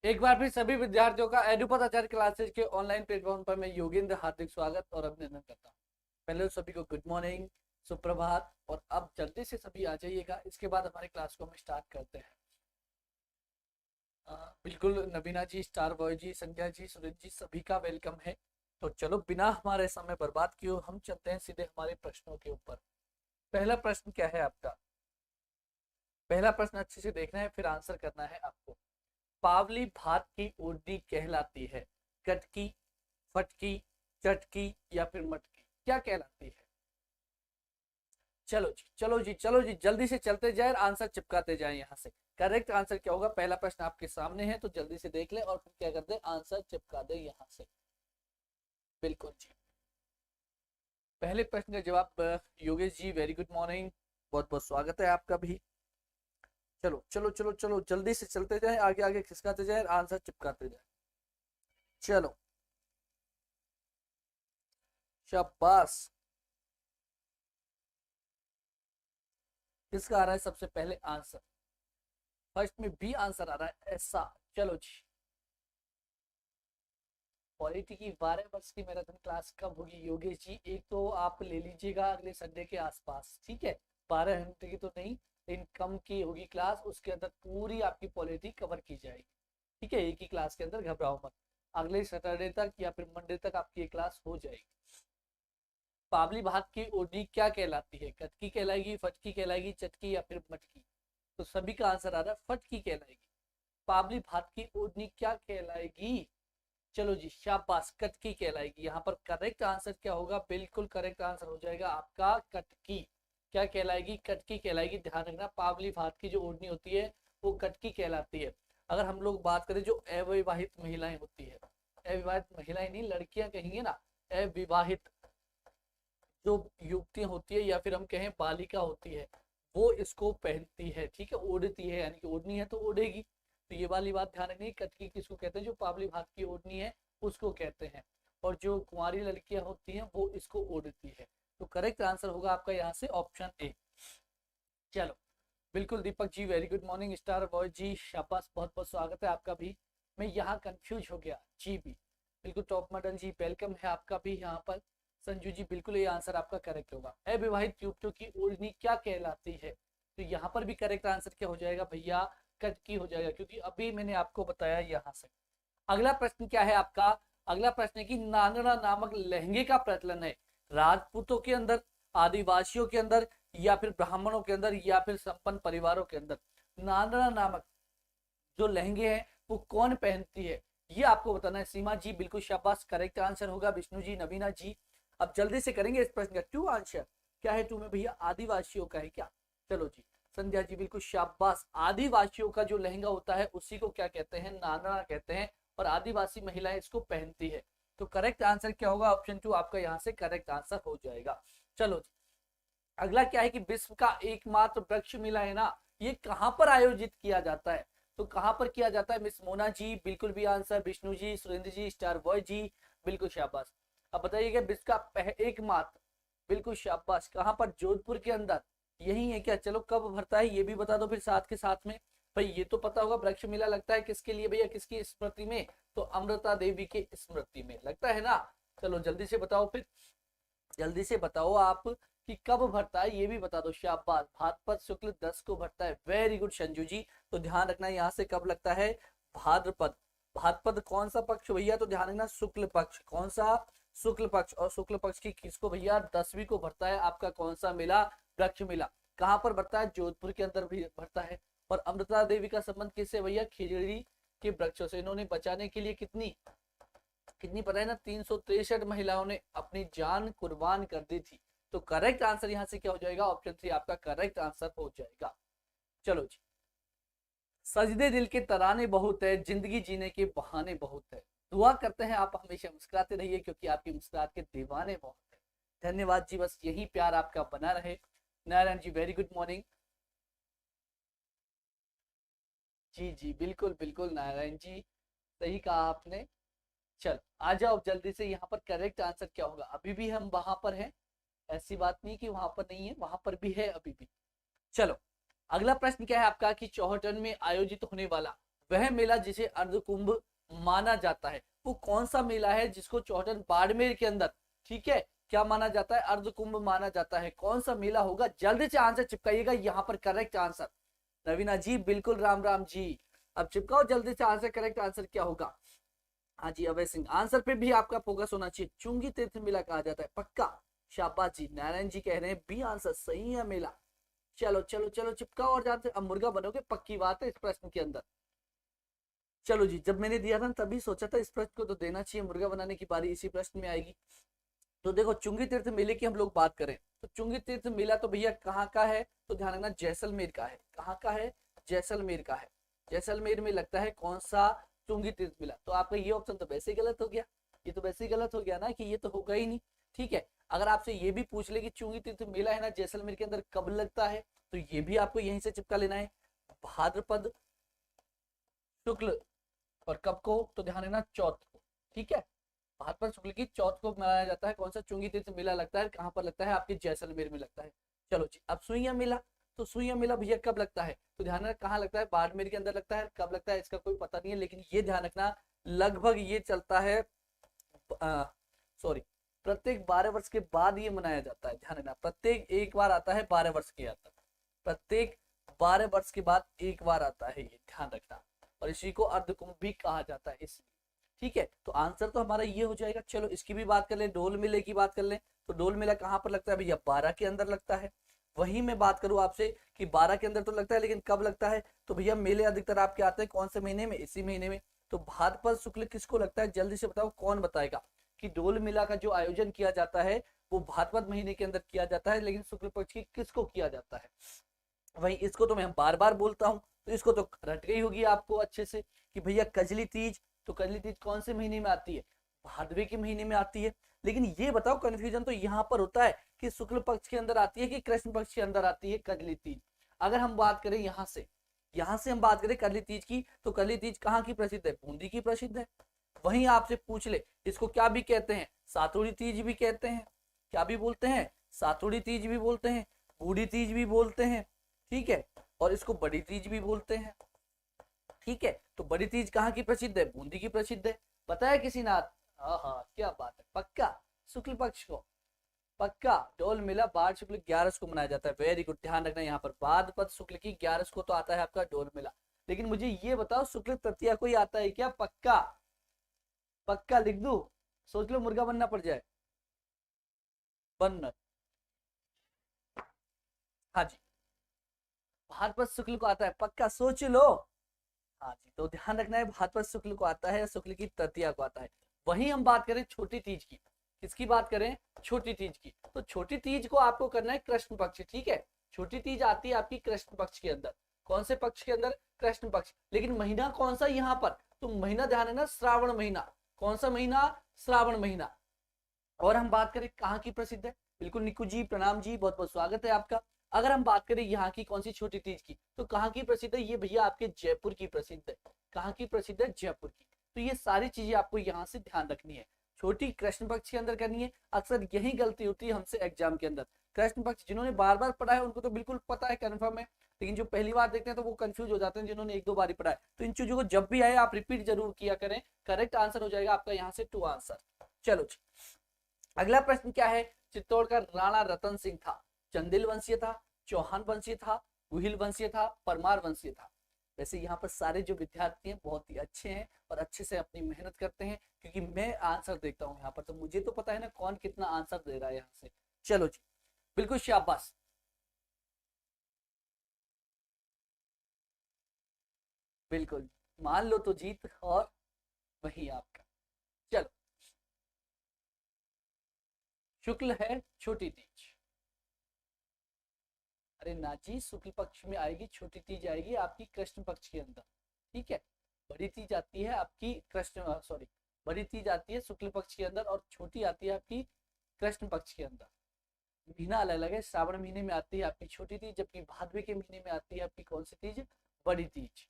एक बार फिर सभी विद्यार्थियों का एडुपथ आचार्य क्लासेज के ऑनलाइन प्लेटफॉर्म पर मैं योगेंद्र हार्दिक स्वागत और अभिनंदन करता हूँ। पहले तो सभी को गुड मॉर्निंग, सुप्रभात। और अब जल्दी से सभी आ जाइएगा, इसके बाद हमारे क्लास को हम स्टार्ट करते हैं। बिल्कुल नबीना जी, स्टार बॉय जी, संध्या जी, सुरेश जी, सभी का वेलकम है। तो चलो बिना हमारे समय बर्बाद किए हम चलते हैं सीधे हमारे प्रश्नों के ऊपर। पहला प्रश्न क्या है आपका? पहला प्रश्न अच्छे से देखना है, फिर आंसर करना है आपको। पावली भात की ओडी कहलाती है? कटकी, फटकी, चटकी या फिर मटकी, क्या कहलाती है? चलो जी, चलो जी, चलो जी, जल्दी से चलते जाए, आंसर चिपकाते जाए यहाँ से। करेक्ट आंसर क्या होगा? पहला प्रश्न आपके सामने है, तो जल्दी से देख ले और फिर क्या कर दे, आंसर चिपका दे यहाँ से। बिल्कुल जी। पहले प्रश्न का जवाब Yogesh ji, very good morning, बहुत बहुत स्वागत है आपका भी। चलो चलो चलो चलो, जल्दी से चलते जाए, आगे आगे खिसकाते जाए, आंसर चिपकाते जाए। चलो, शाबाश। किसका आ रहा है सबसे पहले आंसर? फर्स्ट में बी आंसर आ रहा है, ऐसा। चलो जी। पॉलिटी की 12 वर्ष की मैराथन क्लास कब होगी योगेश जी? एक तो आप ले लीजिएगा अगले संडे के आसपास, ठीक है। 12 घंटे की तो नहीं, लेकिन कम की होगी क्लास, उसके अंदर पूरी आपकी पॉलिटी कवर की जाएगी, ठीक है। एक ही क्लास के अंदर, घबराओ मत। अगले सैटरडे तक या फिर मंडे तक आपकी क्लास हो जाएगी। पावली भात की ओडी क्या कहलाती है? कटकी कहलाएगी, फटकी कहलाएगी, चटकी या फिर मटकी? तो सभी का आंसर आ रहा है फटकी कहलाएगी। पावली भात की ओढ़नी क्या कहलाएगी? चलो जी, शाबाश, कटकी कहलाएगी। यहाँ पर करेक्ट आंसर क्या होगा? बिल्कुल करेक्ट आंसर हो जाएगा आपका कटकी। क्या कहलाएगी? कटकी कहलाएगी। ध्यान रखना, पावली भात की जो ओढ़नी होती है वो कटकी कहलाती है। अगर हम लोग बात करें जो अविवाहित महिलाएं होती है, अविवाहित महिलाएं नहीं, लड़कियां कहेंगे ना, अविवाहित जो युवतियां होती है या फिर हम कहें बालिका होती है, वो इसको पहनती है, ठीक है, ओढ़ती है, यानी कि ओढ़नी है तो ओढ़ेगी। तो ये वाली बात ध्यान रखनी, कटकी किसको कहते हैं? जो पावली भात की ओढ़नी है उसको कहते हैं। और जो कुंवारी लड़कियां होती हैं वो इसको ओढ़ती है। तो करेक्ट आंसर होगा आपका यहाँ से ऑप्शन ए। चलो, बिल्कुल Deepak ji, very good morning, star boy ji, शाबाश, बहुत बहुत स्वागत है आपका भी। मैं यहाँ कंफ्यूज हो गया जी भी। बिल्कुल टॉप मॉडल जी, वेलकम है आपका भी यहाँ पर। संजू जी, बिल्कुल ये आंसर आपका करेक्ट होगा। अविवाहित युवतियों की ओढ़नी क्या कहलाती है? तो यहाँ पर भी करेक्ट आंसर क्या हो जाएगा भैया? कटकी हो जाएगा, क्योंकि अभी मैंने आपको बताया यहाँ से। अगला प्रश्न क्या है आपका? अगला प्रश्न है कि नांगरा नामक लहंगे का प्रचलन है राजपूतों के अंदर, आदिवासियों के अंदर या फिर ब्राह्मणों के अंदर या फिर संपन्न परिवारों के अंदर? नांगरा नामक जो लहंगे हैं वो कौन पहनती है, ये आपको बताना है। सीमा जी, बिल्कुल शाबाश, करेक्ट आंसर होगा। विष्णु जी, नवीना जी, अब जल्दी से करेंगे इस प्रश्न का टू आंसर। क्या है टू में भैया? आदिवासियों का है क्या? चलो जी। संध्या जी, बिल्कुल शाबाश, आदिवासियों का जो लहंगा होता है उसी को क्या कहते हैं? नाना कहते हैं। और आदिवासी महिलाएं इसको पहनती है। तो करेक्ट आंसर क्या होगा? ऑप्शन टू आपका यहाँ से करेक्ट आंसर हो जाएगा। चलो जी। अगला क्या है कि विश्व का एकमात्र वृक्ष मेला है ना, ये कहाँ पर आयोजित किया जाता है? तो कहाँ पर किया जाता है? मिस मोना जी, बिल्कुल भी आंसर। विष्णु जी, सुरेंद्र जी, स्टार बॉय जी, बिल्कुल शाबाश। अब बताइएगा, विश्व का एकमात्र, बिल्कुल शाबाश, कहाँ पर? जोधपुर के अंदर। यही है क्या? चलो, कब भरता है ये भी बता दो फिर साथ के साथ में। भाई ये तो पता होगा, वृक्ष मेला लगता है किसके लिए भैया, किसकी स्मृति में? तो अमृता देवी के स्मृति में लगता है ना। चलो जल्दी से बताओ फिर, जल्दी से बताओ आप कि कब भरता है ये भी बता दो। शाबाश, भाद्रपद शुक्ल 10 को भरता है, वेरी गुड संजू जी। तो ध्यान रखना यहाँ से कब लगता है? भाद्रपद। भाद्रपद कौन सा पक्ष भैया? तो ध्यान रखना, शुक्ल पक्ष। कौन सा? शुक्ल पक्ष। और शुक्ल पक्ष की किसको भैया? 10वीं को भरता है आपका कौन सा मेला? वृक्ष मेला। कहाँ पर भरता है? जोधपुर के अंदर भी भरता है। और अमृता देवी का संबंध किससे भैया? खिजड़ी के वृक्षों से। इन्होंने बचाने के लिए कितनी कितनी पता है ना, 363 महिलाओं ने अपनी जान कुर्बान कर दी थी। तो करेक्ट आंसर यहाँ से क्या हो जाएगा? ऑप्शन 3 आपका करेक्ट आंसर हो जाएगा। चलो जी। सजदे दिल के तराने बहुत है, जिंदगी जीने के बहाने बहुत है। दुआ करते हैं आप हमेशा मुस्कुराते रहिए, क्योंकि आपकी मुस्कुराहट के दीवाने बहुत है। धन्यवाद जी, बस यही प्यार आपका बना रहे। Narayan ji, very good morning. जी जी, बिल्कुल बिल्कुल नारायण जी, सही कहा आपने। चल, आ जाओ जल्दी से, यहाँ पर करेक्ट आंसर क्या होगा? अभी भी हम वहां पर हैं, ऐसी बात नहीं कि वहां पर नहीं है, वहां पर भी है अभी भी। चलो, अगला प्रश्न क्या है आपका कि चौहटन में आयोजित होने वाला वह मेला जिसे अर्धकुंभ माना जाता है, वो कौन सा मेला है जिसको चौहटन बाड़मेर के अंदर, ठीक है, क्या माना जाता है, अर्धकुंभ माना जाता है, कौन सा मेला होगा, जल्दी से आंसर चिपकाइएगा यहाँ पर करेक्ट आंसर। नवीना जी बिल्कुल, राम राम जी, अब चिपकाओ जल्दी से आंसर, करेक्ट आंसर क्या होगा। हाँ जी अभय सिंह, आंसर पे भी आपका फोकस होना चाहिए, चुंगी तीर्थ मेला कहा जाता है, पक्का, शाबाश जी। नारायण जी कह रहे हैं बी आंसर सही है मेला। चलो चलो चलो चिपकाओ और जानते, अब मुर्गा बनोगे पक्की बात है इस प्रश्न के अंदर। चलो जी, जब मैंने दिया था तभी सोचा था इस प्रश्न को तो देना चाहिए, मुर्गा बनाने की बारी इसी प्रश्न में आएगी। तो देखो चुंगी तीर्थ मेले की हम लोग बात करें तो चुंगी तीर्थ मेला तो भैया कहाँ का है, तो ध्यान रखना जैसलमेर का है, कहाँ का है, जैसलमेर का है। जैसलमेर में लगता है कौन सा, चुंगी तीर्थ मेला। तो आपका ये ऑप्शन तो वैसे ही गलत हो गया, ये तो वैसे ही गलत हो गया ना कि ये तो होगा ही नहीं, ठीक है। अगर आपसे ये भी पूछ ले कि चुंगी तीर्थ मेला है ना जैसलमेर के अंदर कब लगता है, तो ये भी आपको यहीं से चिपका लेना है, भाद्रपद शुक्ल और कब को, तो ध्यान रखना चौथ को, ठीक है। भाद्रपद शुक्ल की चौथ को मनाया जाता है, कौन सा चुंगी तीर्थ मेला लगता है, कहाँ पर लगता है, आपके जैसलमेर में लगता है। चलो जी, अब सुइया मेला, तो सुइया मेला भैया कब लगता है, तो ध्यान रखना कहाँ लगता है, बाड़मेर के अंदर लगता है, कब लगता है इसका कोई पता नहीं है, लेकिन ये ध्यान रखना लगभग ये चलता है, सॉरी, प्रत्येक 12 वर्ष के बाद ये मनाया जाता है, ध्यान रखना प्रत्येक एक बार आता है 12 वर्ष के अंदर, प्रत्येक 12 वर्ष के बाद एक बार आता है ये, ध्यान रखना, और इसी को अर्धकुंभ भी कहा जाता है इसलिए, ठीक है। तो आंसर तो हमारा ये हो जाएगा। चलो इसकी भी बात कर ले, डोल मेले की बात कर ले, तो डोल मेला कहाँ पर लगता है भैया, 12 के अंदर लगता है। वही मैं बात करूं आपसे कि 12 के अंदर तो लगता है, लेकिन कब लगता है, तो भैया मेले अधिकतर आपके आते हैं कौन से महीने में, इसी महीने में। तो भाद्रपद शुक्ल किसको लगता है, जल्दी से बताओ, कौन बताएगा कि डोल मेला का जो आयोजन किया जाता है वो भाद्रपद महीने के अंदर किया जाता है, लेकिन शुक्ल पक्ष की किसको किया जाता है। वही इसको तो मैं बार बार बोलता हूँ, तो इसको तो रट गई होगी आपको अच्छे से कि भैया कजली तीज, तो कजली तीज कौन से महीने में आती है, भादवे के महीने में आती है। लेकिन ये बताओ कंफ्यूजन तो यहाँ पर होता है कि शुक्ल पक्ष के अंदर आती है कि कृष्ण पक्ष के अंदर आती है कजली तीज। अगर हम बात करें यहाँ से हम बात करें कजली तीज की, तो कजली तीज कहाँ की प्रसिद्ध है, बूंदी की प्रसिद्ध है। वहीं आपसे पूछ ले इसको क्या भी कहते हैं, सातुड़ी तीज भी कहते हैं, क्या भी बोलते हैं, सातुड़ी तीज भी बोलते हैं, बूढ़ी तीज भी बोलते हैं, ठीक है, और इसको बड़ी तीज भी बोलते हैं, ठीक है। तो बड़ी तीज कहाँ की प्रसिद्ध है, बूंदी की प्रसिद्ध है, बताया किसी ने, हाँ हाँ क्या बात है, पक्का शुक्ल पक्ष को, पक्का डोल मेला बाढ़ शुक्ल 11 को मनाया जाता है, वेरी गुड, ध्यान रखना यहाँ पर भाद्रपद शुक्ल की 11 को तो आता है आपका डोल मेला। लेकिन मुझे ये बताओ शुक्ल तृतीया को ही आता है क्या, पक्का, पक्का लिख दू, सोच लो मुर्गा बनना पड़ जाए, बनना, हाँ जी, भाद्रपद शुक्ल को आता है, पक्का सोच लो, हाँ जी। तो ध्यान रखना है भाद्रपद शुक्ल को आता है, शुक्ल की तृतीया को आता है। वहीं हम बात करें छोटी तीज की, किसकी बात करें, छोटी तीज की, तो छोटी तीज को आपको करना है कृष्ण पक्ष, ठीक है। छोटी तीज आती है आपकी कृष्ण पक्ष के अंदर, कौन से पक्ष के अंदर, कृष्ण पक्ष, लेकिन महीना कौन सा यहाँ पर, तो महीना ध्यान है ना, श्रावण महीना, कौन सा महीना, श्रावण महीना। और हम बात करें कहाँ की प्रसिद्ध है, बिल्कुल निकू जी प्रणाम जी, बहुत बहुत स्वागत है आपका। अगर हम बात करें यहाँ की कौन सी छोटी तीज की, तो कहाँ की प्रसिद्ध है, ये भैया आपके जयपुर की प्रसिद्ध है, कहाँ की प्रसिद्ध है, जयपुर की। तो ये सारी चीजें आपको यहाँ से ध्यान रखनी है, छोटी कृष्ण पक्ष के अंदर करनी है। अक्सर यही गलती होती है हमसे एग्जाम के अंदर, कृष्ण पक्ष जिन्होंने बार बार पढ़ा है उनको तो बिल्कुल पता है, कन्फर्म है, लेकिन जो पहली बार देखते हैं तो वो कंफ्यूज हो जाते हैं जिन्होंने एक दो बार ही पढ़ा है। तो इन चीजों को जब भी आए आप रिपीट जरूर किया करें, करेक्ट आंसर हो जाएगा आपका यहाँ से 2 आंसर। चलो जी, अगला प्रश्न क्या है, चित्तौड़ का राणा रतन सिंह था, चंदेल वंशीय था, चौहान वंशीय था, गुहिल वंशीय था, परमार वंशीय था। वैसे यहाँ पर सारे जो विद्यार्थी हैं बहुत ही अच्छे हैं और अच्छे से अपनी मेहनत करते हैं, क्योंकि मैं आंसर देखता हूँ यहाँ पर, तो मुझे तो पता है ना कौन कितना आंसर दे रहा है यहाँ से। चलो जी, बिल्कुल शाबाश, बिल्कुल, मान लो तो जीत, और वही आपका। चलो, शुक्ल है छोटी तीज, अरे नाची शुक्ल पक्ष में आएगी, छोटी तीज आएगी आपकी कृष्ण पक्ष के अंदर, ठीक है। बड़ी तीज आती है आपकी कृष्ण, सॉरी, बड़ी तीज आती है शुक्ल पक्ष के अंदर और छोटी आती है आपकी कृष्ण पक्ष के अंदर। महीना अलग अलग है, श्रावण महीने में आती है आपकी छोटी तीज, जबकि भादवे के महीने में आती है आपकी कौन सी तीज, बड़ी तीज।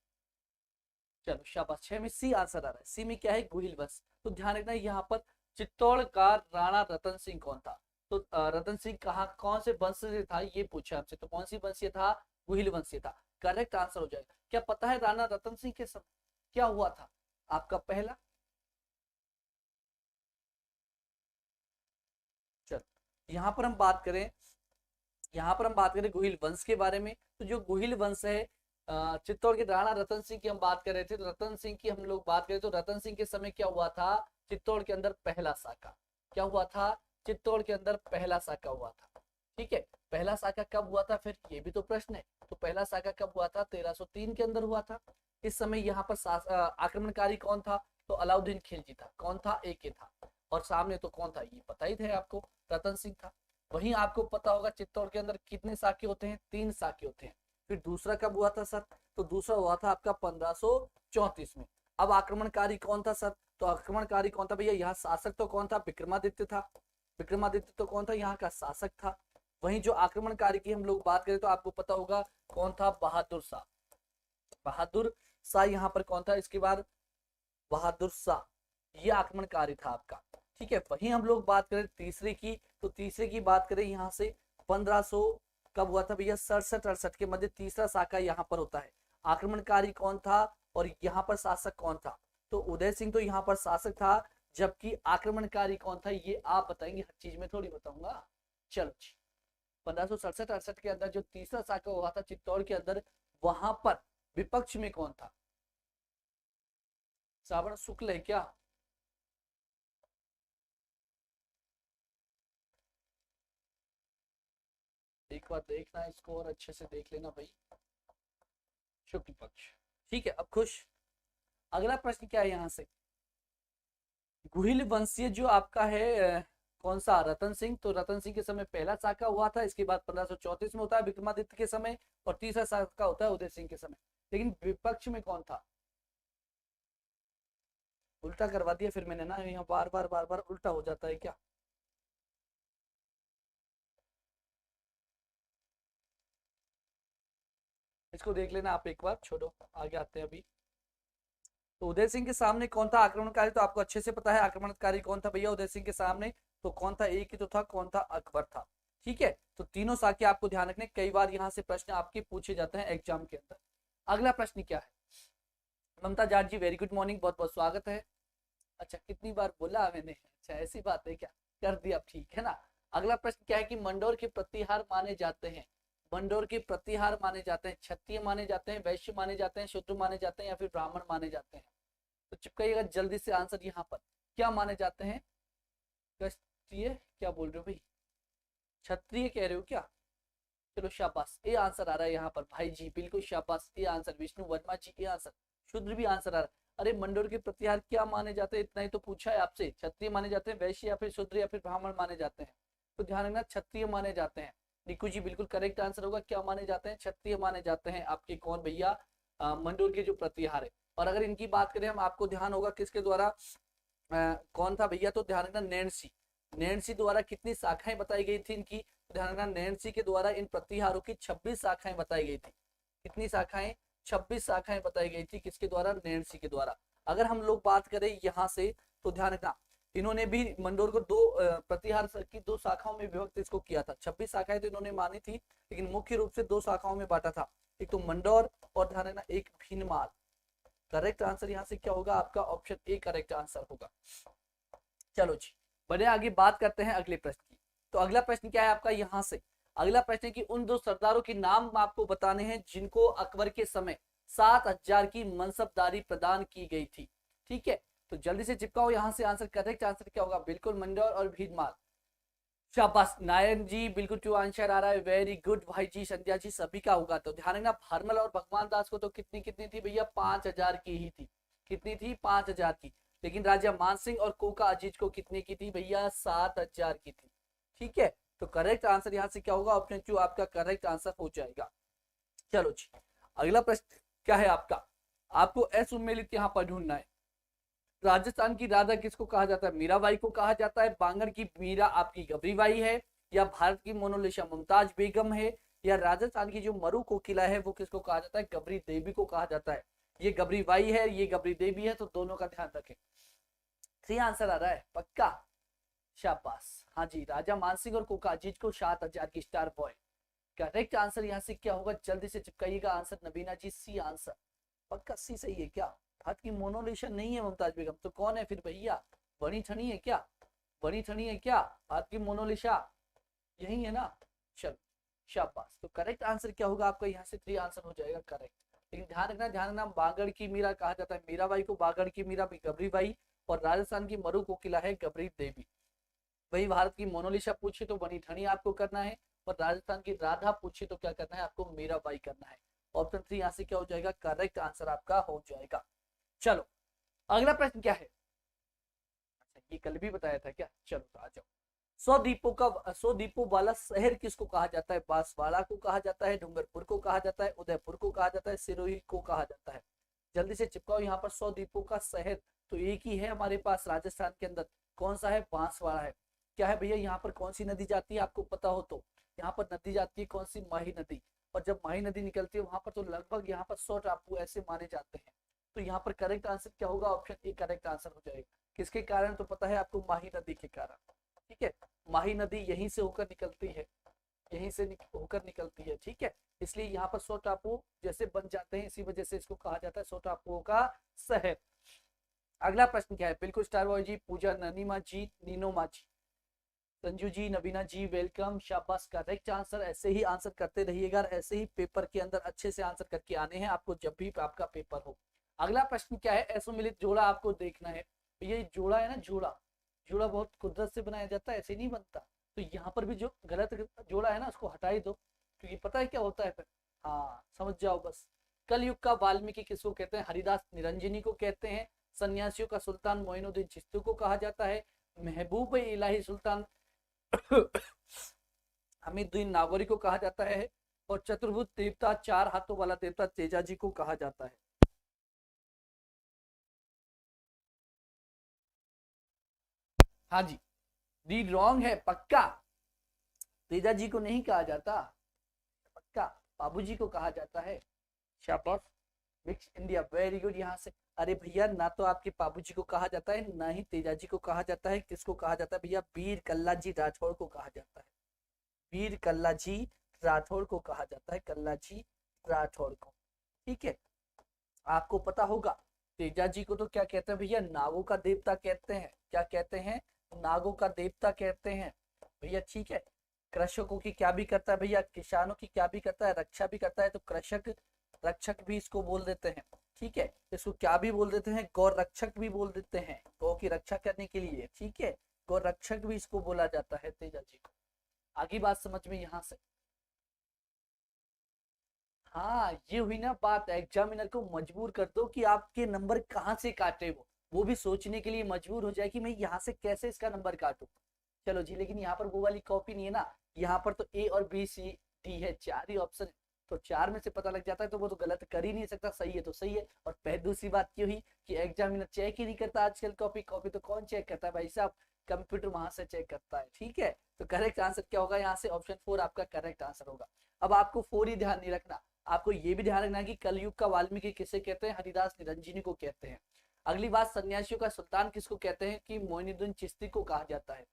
चलो शाबाश, 6 में सी आंसर आ रहा है, सी में क्या है, गुहिल वंश। तो ध्यान रखना यहाँ पर चित्तौड़ का राणा रतन सिंह कौन था, तो रतन सिंह कहाँ कौन से वंश से था ये पूछा आपसे, तो कौन सी वंशीय था, गुहिल वंशीय था, करेक्ट आंसर हो जाएगा। क्या पता है राणा रतन सिंह के सब, क्या हुआ था आपका पहला। चल यहाँ पर हम बात करें, यहाँ पर हम बात करें गोहिल वंश के बारे में। तो जो गोहिल वंश है, चित्तौड़ के राणा रतन सिंह की हम बात कर रहे थे, तो रतन सिंह की हम लोग बात करें तो रतन सिंह के समय क्या हुआ था, चित्तौड़ के अंदर पहला साका क्या हुआ था, चित्तौड़ के अंदर पहला साका हुआ था। ठीक है, पहला साका कब हुआ था, फिर ये भी तो प्रश्न है। तो पहला साका कब हुआ था, 1303 के अंदर हुआ था। इस समय यहाँ पर आक्रमणकारी कौन था, तो अलाउद्दीन खिलजी था। कौन था, एक ही था। और सामने तो कौन था, ये पता ही था आपको, रतन सिंह था। वहीं आपको पता होगा चित्तौड़ के अंदर कितने साके होते हैं, 3 साके होते हैं। फिर दूसरा कब हुआ था सर, तो दूसरा हुआ था आपका 1534 में। अब आक्रमणकारी कौन था सर, तो आक्रमणकारी कौन था भैया, यहाँ शासक तो कौन था, विक्रमादित्य था। विक्रमादित्य तो कौन था, यहाँ का शासक था। वहीं जो आक्रमणकारी की हम लोग बात करें तो आपको पता होगा कौन था, बहादुर शाह। बहादुर शाह यहाँ पर कौन था, इसके बाद बहादुर शाह ये आक्रमणकारी था आपका। ठीक है, वहीं हम लोग बात करें तीसरे की, तो तीसरे की बात करें यहाँ से 1500 कब हुआ था भैया, 67-68 के मध्य तीसरा शाखा यहाँ पर होता है। आक्रमणकारी कौन था और यहाँ पर शासक कौन था, तो उदय सिंह तो यहाँ पर शासक था, जबकि आक्रमणकारी कौन था ये आप बताएंगे, हर चीज में थोड़ी बताऊंगा। चलो 1567-68 के अंदर जो तीसरा शाखा हुआ था चित्तौड़ के अंदर, वहां पर विपक्ष में कौन था, श्रावण शुक्ल है क्या, एक बार देखना इसको और अच्छे से देख लेना भाई, शुक्ल पक्ष। ठीक है, अब खुश। अगला प्रश्न क्या है यहाँ से, गुहिल वंशीय जो आपका है कौन सा, रतन सिंह। तो रतन सिंह के समय पहला साका हुआ था, इसके बाद 1534 में होता है विक्रमादित्य के समय, और तीसरा साका होता है उदय सिंह के समय। लेकिन विपक्ष में कौन था, उल्टा करवा दिया फिर मैंने ना, यहाँ बार बार उल्टा हो जाता है क्या। इसको देख लेना आप एक बार, छोड़ो आगे आते हैं अभी। तो उदय सिंह के सामने कौन था आक्रमणकारी, तो आपको अच्छे से पता है आक्रमणकारी कौन था भैया उदय सिंह के सामने, तो कौन था, एक ही तो था, कौन था, अकबर था। ठीक है, तो तीनों साके आपको ध्यान रखने, कई बार यहाँ से प्रश्न आपके पूछे जाते हैं एग्जाम के अंदर। अगला प्रश्न क्या है, ममता जाट जी वेरी गुड मॉर्निंग, बहुत बहुत स्वागत है। अच्छा कितनी बार बोला मैंने, अच्छा ऐसी बात है क्या, कर दिया, ठीक है ना। अगला प्रश्न क्या है कि मंडोर के प्रतिहार माने जाते हैं, मंडोर के प्रतिहार माने जाते हैं, क्षत्रिय माने जाते हैं, वैश्य माने जाते हैं, शूद्र माने जाते हैं, या फिर ब्राह्मण माने जाते हैं। तो चिपकाइएगा जल्दी से आंसर यहाँ पर, क्या माने जाते हैं, क्षत्रिय क्या बोल रहे हो भाई, क्षत्रिय कह रहे हो क्या, चलो शाबाश, ये आंसर आ रहा है यहाँ पर भाई जी, बिल्कुल शाबाश, ये आंसर विष्णु वर्मा जी, ये आंसर, शूद्र भी आंसर आ रहा है। अरे मंडोर के प्रतिहार क्या माने जाते हैं, इतना ही तो पूछा है आपसे, क्षत्रिय माने जाते हैं, वैश्य या फिर शूद्र या फिर ब्राह्मण माने जाते हैं, तो ध्यान रखना क्षत्रिय माने जाते हैं। निकू जी बिल्कुल करेक्ट आंसर होगा, क्या माने जाते हैं, क्षत्रिय माने जाते हैं आपके कौन भैया, मंडोर के जो प्रतिहार है। और अगर इनकी बात करें हम, आपको ध्यान होगा किसके द्वारा, कौन था भैया, तो ध्यान रखना नैन्सी, नैन्सी द्वारा कितनी शाखाएं बताई गई थी इनकी, तो ध्यान रखना नैन्सी के द्वारा इन प्रतिहारों की 26 शाखाएं बताई गई थी। कितनी शाखाएं, 26 शाखाएं बताई गई थी, किसके द्वारा, नैन्सी के द्वारा। अगर हम लोग बात करें यहाँ से, तो ध्यान रखना इन्होंने भी मंडोर को दो प्रतिहार की 2 शाखाओं में विभक्त इसको किया था। 26 शाखाएं तो इन्होंने मानी थी, लेकिन मुख्य रूप से 2 शाखाओं में बांटा था, एक तो मंडोर और ध्यान रखना एक भीनमाल। करेक्ट आंसर यहाँ से क्या होगा आपका, ऑप्शन ए करेक्ट आंसर होगा। चलो जी बढ़े आगे, बात करते हैं अगले प्रश्न की। तो अगला प्रश्न क्या है आपका यहाँ से, अगला प्रश्न है कि उन 2 सरदारों के नाम आपको बताने हैं जिनको अकबर के समय 7000 की मनसबदारी प्रदान की गई थी। ठीक है, तो जल्दी से चिपकाओ यहाँ से आंसर, करेक्ट आंसर क्या होगा, बिल्कुल मंडोर और भीनमाल। शाबाश नायन जी, बिल्कुल ट्रू आंसर आ रहा है, वेरी गुड भाई जी, संध्या जी सभी का होगा। तो ध्यान रखना भारमल और भगवान दास को तो कितनी कितनी थी भैया, 5000 की ही थी, कितनी थी, 5000 की। लेकिन राजा मान सिंह और कोका अजीज को कितने की थी भैया, 7000 की थी। ठीक है, तो करेक्ट आंसर यहाँ से क्या होगा, ऑप्शन 2 आपका करेक्ट आंसर हो जाएगा। चलो जी अगला प्रश्न क्या है आपका, आपको असुमेलित यहाँ पर ढूंढना है। राजस्थान की राधा किसको कहा जाता है, मीराबाई को कहा जाता है, बांगड़ की मीरा आपकी गबरीबाई है, या भारत की मोनालिसा मुमताज बेगम है, या राजस्थान की जो मरु कोकिला है वो किसको कहा जाता है, गबरी देवी को कहा जाता है। ये गबरीबाई है, ये गबरी देवी है, तो दोनों का ध्यान रखें। 3 आंसर आ रहा है पक्का, शाबाश, हाँ जी, राजा मानसिंह और कोका अजीज को 7000 की स्टार बॉय। करेक्ट आंसर यहाँ से क्या होगा, जल्दी से चिपकाइएगा आंसर, नबीना जी सी आंसर, पक्का सी सही है क्या, भारत की मोनालिसा नहीं है मुमताज बेगम, तो कौन है फिर भैया? बनी ठनी है क्या? बनी ठनी है क्या भारत की मोनालिसा? यही है ना? चलो शाबाश। तो करेक्ट आंसर क्या होगा आपका? यहाँ से 3 आंसर हो जाएगा करेक्ट। लेकिन ध्यान रखना बागड़ की मीरा कहा जाता है मीराबाई को, बागड़ की मीरा गबरी बाई, और राजस्थान की मरु कोकिला है गबरी देवी। वही भारत की मोनालिसा पूछे तो बनी ठनी आपको करना है, और राजस्थान की राधा पूछे तो क्या करना है आपको? मीराबाई करना है। ऑप्शन 3 यहाँ से क्या हो जाएगा? करेक्ट आंसर आपका हो जाएगा। चलो अगला प्रश्न क्या है? अच्छा ये कल भी बताया था क्या? चलो तो आ जाओ। 100 द्वीपों वाला शहर किसको कहा जाता है? बांसवाड़ा को कहा जाता है, डूंगरपुर को कहा जाता है, उदयपुर को कहा जाता है, सिरोही को कहा जाता है। जल्दी से चिपकाओ। यहाँ पर 100 द्वीपों का शहर तो एक ही है हमारे पास राजस्थान के अंदर। कौन सा है? बांसवाड़ा है। क्या है भैया? यहाँ पर कौन सी नदी जाती है आपको पता हो तो? यहाँ पर नदी जाती है कौन सी? माही नदी। और जब माही नदी निकलती है वहां पर तो लगभग यहाँ पर 100 टापू ऐसे माने जाते हैं। तो यहाँ पर करेक्ट आंसर क्या होगा? ऑप्शन ए करेक्ट आंसर हो जाएगा। किसके कारण? तो पता है आपको, माही नदी के कारण। ठीक है, माही नदी यहीं से होकर निकलती है, यहीं से होकर निकलती है। ठीक है, इसलिए यहाँ पर 100 टापू जैसे बन जाते हैं, इसी वजह से इसको कहा जाता है 100 टापुओं का शहर। अगला प्रश्न क्या है? बिल्कुल स्टार बॉय जी, पूजा ननीमा जी, नीनोमा जी, संजू जी, नवीना जी, वेलकम, शाबाश। Correct answer. ऐसे ही आंसर करते रहिएगा, ऐसे ही पेपर के अंदर अच्छे से आंसर करके आने हैं आपको जब भी आपका पेपर हो। अगला प्रश्न क्या है? असुमिलित जोड़ा आपको देखना है। ये जोड़ा है ना, जोड़ा, जोड़ा बहुत कुदरत से बनाया जाता है, ऐसे नहीं बनता। तो यहाँ पर भी जो गलत जोड़ा है ना उसको हटा ही दो, क्योंकि पता है क्या होता है फिर। हाँ समझ जाओ बस। कलयुग का वाल्मीकि किसको कहते हैं? हरिदास निरंजनी को कहते हैं। सन्यासियों का सुल्तान मोइनुद्दीन चिश्ती को कहा जाता है। महबूब इलाही सुल्तान हमीदुद्दीन नागौरी को कहा जाता है। और चतुर्भुज देवता, 4 हाथों वाला देवता, तेजा जी को कहा जाता है। हाँ जी, दी रॉन्ग है पक्का। तेजा जी को नहीं कहा जाता, पक्का बाबू जी को कहा जाता है। शाबाश, मिक्स इंडिया, वेरी गुड। यहाँ से अरे भैया, ना तो आपके बाबू जी को कहा जाता है, ना ही तेजा जी को कहा जाता है। किसको कहा जाता है भैया? वीर कल्ला जी राठौड़ को कहा जाता है। वीर कल्ला जी राठौड़ को कहा जाता है, कल्ला जी राठौड़ को। ठीक है, आपको पता होगा। तेजा जी को तो क्या कहते हैं भैया? नागों का देवता कहते हैं। क्या कहते हैं? नागों का देवता कहते हैं भैया। ठीक है, कृषकों की क्या भी करता है भैया? किसानों की क्या भी करता है? रक्षा भी करता है। तो कृषक रक्षक भी इसको बोल देते हैं। ठीक है, इसको क्या भी बोल देते हैं? गौ रक्षक भी बोल देते हैं, गौ की रक्षा करने के लिए। ठीक है, गौ रक्षक भी इसको बोला जाता है तेजा जी को। आगे बात समझ में यहाँ से। हाँ ये हुई ना बात, एग्जामिनर को मजबूर कर दो कि आपके नंबर कहाँ से काटे, वो भी सोचने के लिए मजबूर हो जाए कि मैं यहाँ से कैसे इसका नंबर काटूं। चलो जी, लेकिन यहाँ पर वो वाली कॉपी नहीं है ना। यहाँ पर तो ए और बी सी डी है, 4 ही ऑप्शन है। तो 4 में से पता लग जाता है, तो वो तो गलत कर ही नहीं सकता, सही है तो सही है। और पहले दूसरी बात ये हुई कि एग्जामिनर चेक ही नहीं करता आजकल कॉपी, कॉपी तो कौन चेक करता है भाई साहब? कंप्यूटर वहां से चेक करता है। ठीक है, तो करेक्ट आंसर क्या होगा? यहाँ से ऑप्शन 4 आपका करेक्ट आंसर होगा। अब आपको 4 ही ध्यान नहीं रखना, आपको ये भी ध्यान रखना कि कलयुग का वाल्मीकि किसे कहते हैं? हरिदास निरंजनी को कहते हैं। अगली बात, सन्यासियों का सुल्तान किसको कहते हैं? कि मोइनुद्दीन चिश्ती को कहा जाता है।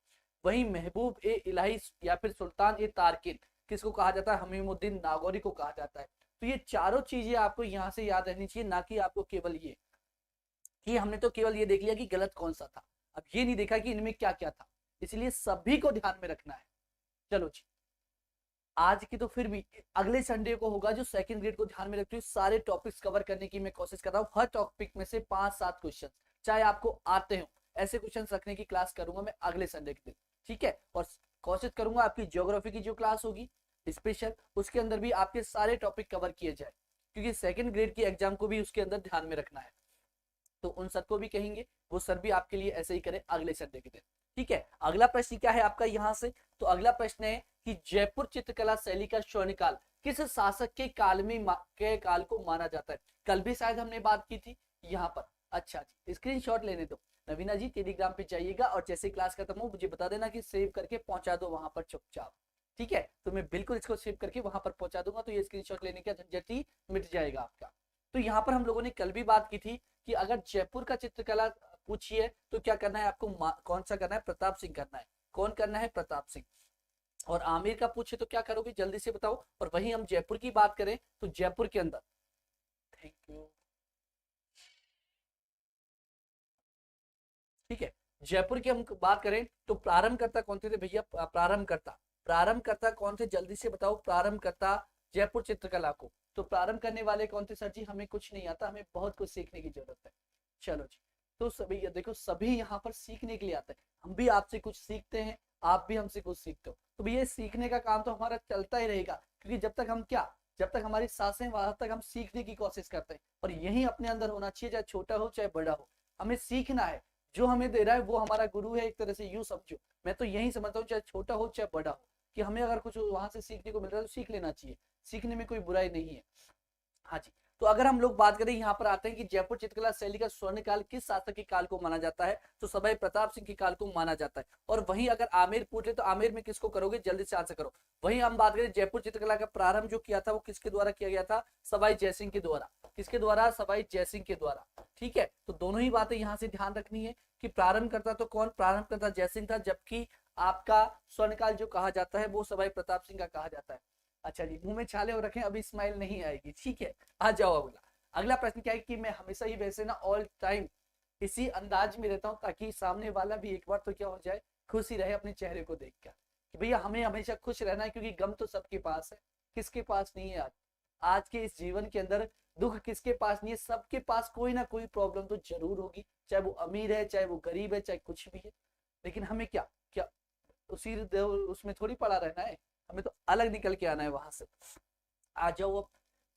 वही महबूब ए इलाही या फिर सुल्तान ए तारकिन किसको कहा जाता है? हमीमुद्दीन नागौरी को कहा जाता है। तो ये चारों चीजें आपको यहाँ से याद रहनी चाहिए, ना कि आपको केवल ये कि हमने तो केवल ये देख लिया कि गलत कौन सा था, अब ये नहीं देखा कि इनमें क्या क्या था। इसलिए सभी को ध्यान में रखना है। चलो जी, आज की तो फिर भी अगले संडे को होगा जो सेकंड ग्रेड को ध्यान में रखते हुए सारे टॉपिक्स कवर करने की मैं कोशिश कर रहा हूँ। हर टॉपिक में से 5-7 क्वेश्चन चाहे आपको आते हो, ऐसे क्वेश्चन रखने की क्लास करूंगा मैं अगले संडे के दिन। ठीक है, और कोशिश करूंगा आपकी ज्योग्राफी की जो क्लास होगी स्पेशल, उसके अंदर भी आपके सारे टॉपिक कवर किए जाए, क्योंकि सेकंड ग्रेड की एग्जाम को भी उसके अंदर ध्यान में रखना है। तो उन सर को भी कहेंगे, वो सर भी आपके लिए ऐसे ही करें अगले संडे के दिन। ठीक है, अगला प्रश्न क्या है आपका यहाँ से? तो अगला प्रश्न है कि जयपुर चित्रकला शैली का स्वर्णकाल किस शासक के काल में के काल को माना जाता है? कल भी शायद हमने बात की थी यहाँ पर। अच्छा जी, स्क्रीनशॉट लेने दो। नवीना जी टेलीग्राम पे जाइएगा और जैसे क्लास खत्म हो मुझे बता देना कि सेव करके पहुंचा दो वहां पर चुपचाप। ठीक है, तो मैं बिल्कुल इसको सेव करके वहां पर पहुंचा दूंगा, तो ये स्क्रीनशॉट लेने का झंझट ही मिट जाएगा आपका। तो यहाँ पर हम लोगों ने कल भी बात की थी कि अगर जयपुर का चित्रकला पूछिए तो क्या करना है आपको? कौन सा करना है? प्रताप सिंह करना है। कौन करना है? प्रताप सिंह। और आमिर का पूछे तो क्या करोगे? जल्दी से बताओ। और वहीं हम जयपुर की बात करें तो जयपुर के अंदर, थैंक यू, ठीक है। जयपुर की हम बात करें तो प्रारंभकर्ता कौन थे भैया? प्रारंभकर्ता कौन थे? जल्दी से बताओ। प्रारंभकर्ता जयपुर चित्रकला को तो प्रारंभ करने वाले कौन थे सर जी? हमें कुछ नहीं आता, हमें बहुत कुछ सीखने की जरूरत है। चलो जी, तो सभी ये देखो, सभी यहाँ पर सीखने के लिए आते हैं। हम भी आपसे कुछ सीखते हैं, आप भी हमसे कुछ सीखते हो। तो भैया सीखने का काम तो हमारा चलता ही रहेगा, क्योंकि जब तक हम क्या, जब तक हमारी सांसें वहां तक हम सीखने की कोशिश करते हैं। और यही अपने अंदर होना चाहिए, चाहे छोटा हो चाहे बड़ा हो, हमें सीखना है। जो हमें दे रहा है वो हमारा गुरु है, एक तरह से यूं समझो। मैं तो यही समझता हूँ, चाहे छोटा हो चाहे बड़ा हो, कि हमें अगर कुछ वहां से सीखने को मिल रहा है तो सीख लेना चाहिए। सीखने में कोई बुराई नहीं है। हाँ जी। तो अगर हम लोग बात करें, यहाँ पर आते हैं कि जयपुर चित्रकला शैली का स्वर्ण काल किस शासक के काल को माना जाता है? तो सवाई प्रताप सिंह के काल को माना जाता है। और वहीं अगर आमेर पूछ ले तो आमेर में किसको करोगे? जल्दी से आंसर करो। वहीं हम बात करें जयपुर चित्रकला का प्रारंभ जो किया था वो किसके द्वारा किया गया था? सवाई जयसिंह के द्वारा। किसके द्वारा? सवाई जयसिंह के द्वारा। ठीक है, तो दोनों ही बातें यहाँ से ध्यान रखनी है कि प्रारंभ करता तो कौन? प्रारंभ करता जयसिंह था, जबकि आपका स्वर्णकाल जो कहा जाता है वो सवाई प्रताप सिंह का कहा जाता है। अच्छा जी, मुंह में छाले हो रखे, अभी स्माइल नहीं आएगी। ठीक है, आ जाओ अगला। अगला प्रश्न क्या है कि मैं हमेशा ही वैसे ना ऑल टाइम इसी अंदाज में रहता हूँ, ताकि सामने वाला भी एक बार तो क्या हो जाए, खुशी रहे अपने चेहरे को देखकर कि भैया हमें हमेशा खुश रहना है, क्योंकि गम तो सबके पास है, किसके पास नहीं है? आज आज के इस जीवन के अंदर दुख किसके पास नहीं है? सबके पास कोई ना कोई प्रॉब्लम तो जरूर होगी, चाहे वो अमीर है चाहे वो गरीब है चाहे कुछ भी है। लेकिन हमें क्या क्या उसी उसमें थोड़ी पड़ा रहना है, हमें तो अलग निकल के आना है वहां से। आ जाओ, अब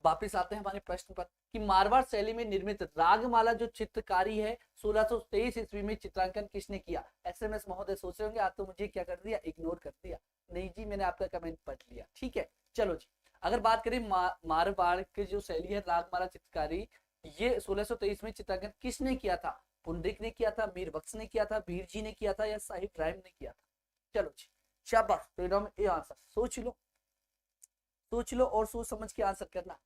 वापिस आते हैं हमारे प्रश्न पर कि मारवाड़ शैली में निर्मित रागमाला जो चित्रकारी है 1623 ईस्वी में चित्रांकन किसने किया? एसएमएस महोदय सोच रहे होंगे आज तो मुझे क्या कर दिया, इग्नोर कर दिया। नहीं जी, मैंने आपका कमेंट पढ़ लिया। ठीक है, चलो जी। अगर बात करें मारवाड़ की जो शैली है रागमाला चित्रकारी, ये 1623 में चित्रांकन किसने किया था? पुंडरिक ने किया था, मीर बख्श ने किया था, भीर जी ने किया था, या साहिब राइम ने किया था? चलो जी, शाबाश। तो ये आंसर सोच लो, सोच लो और सोच समझ के आंसर करना।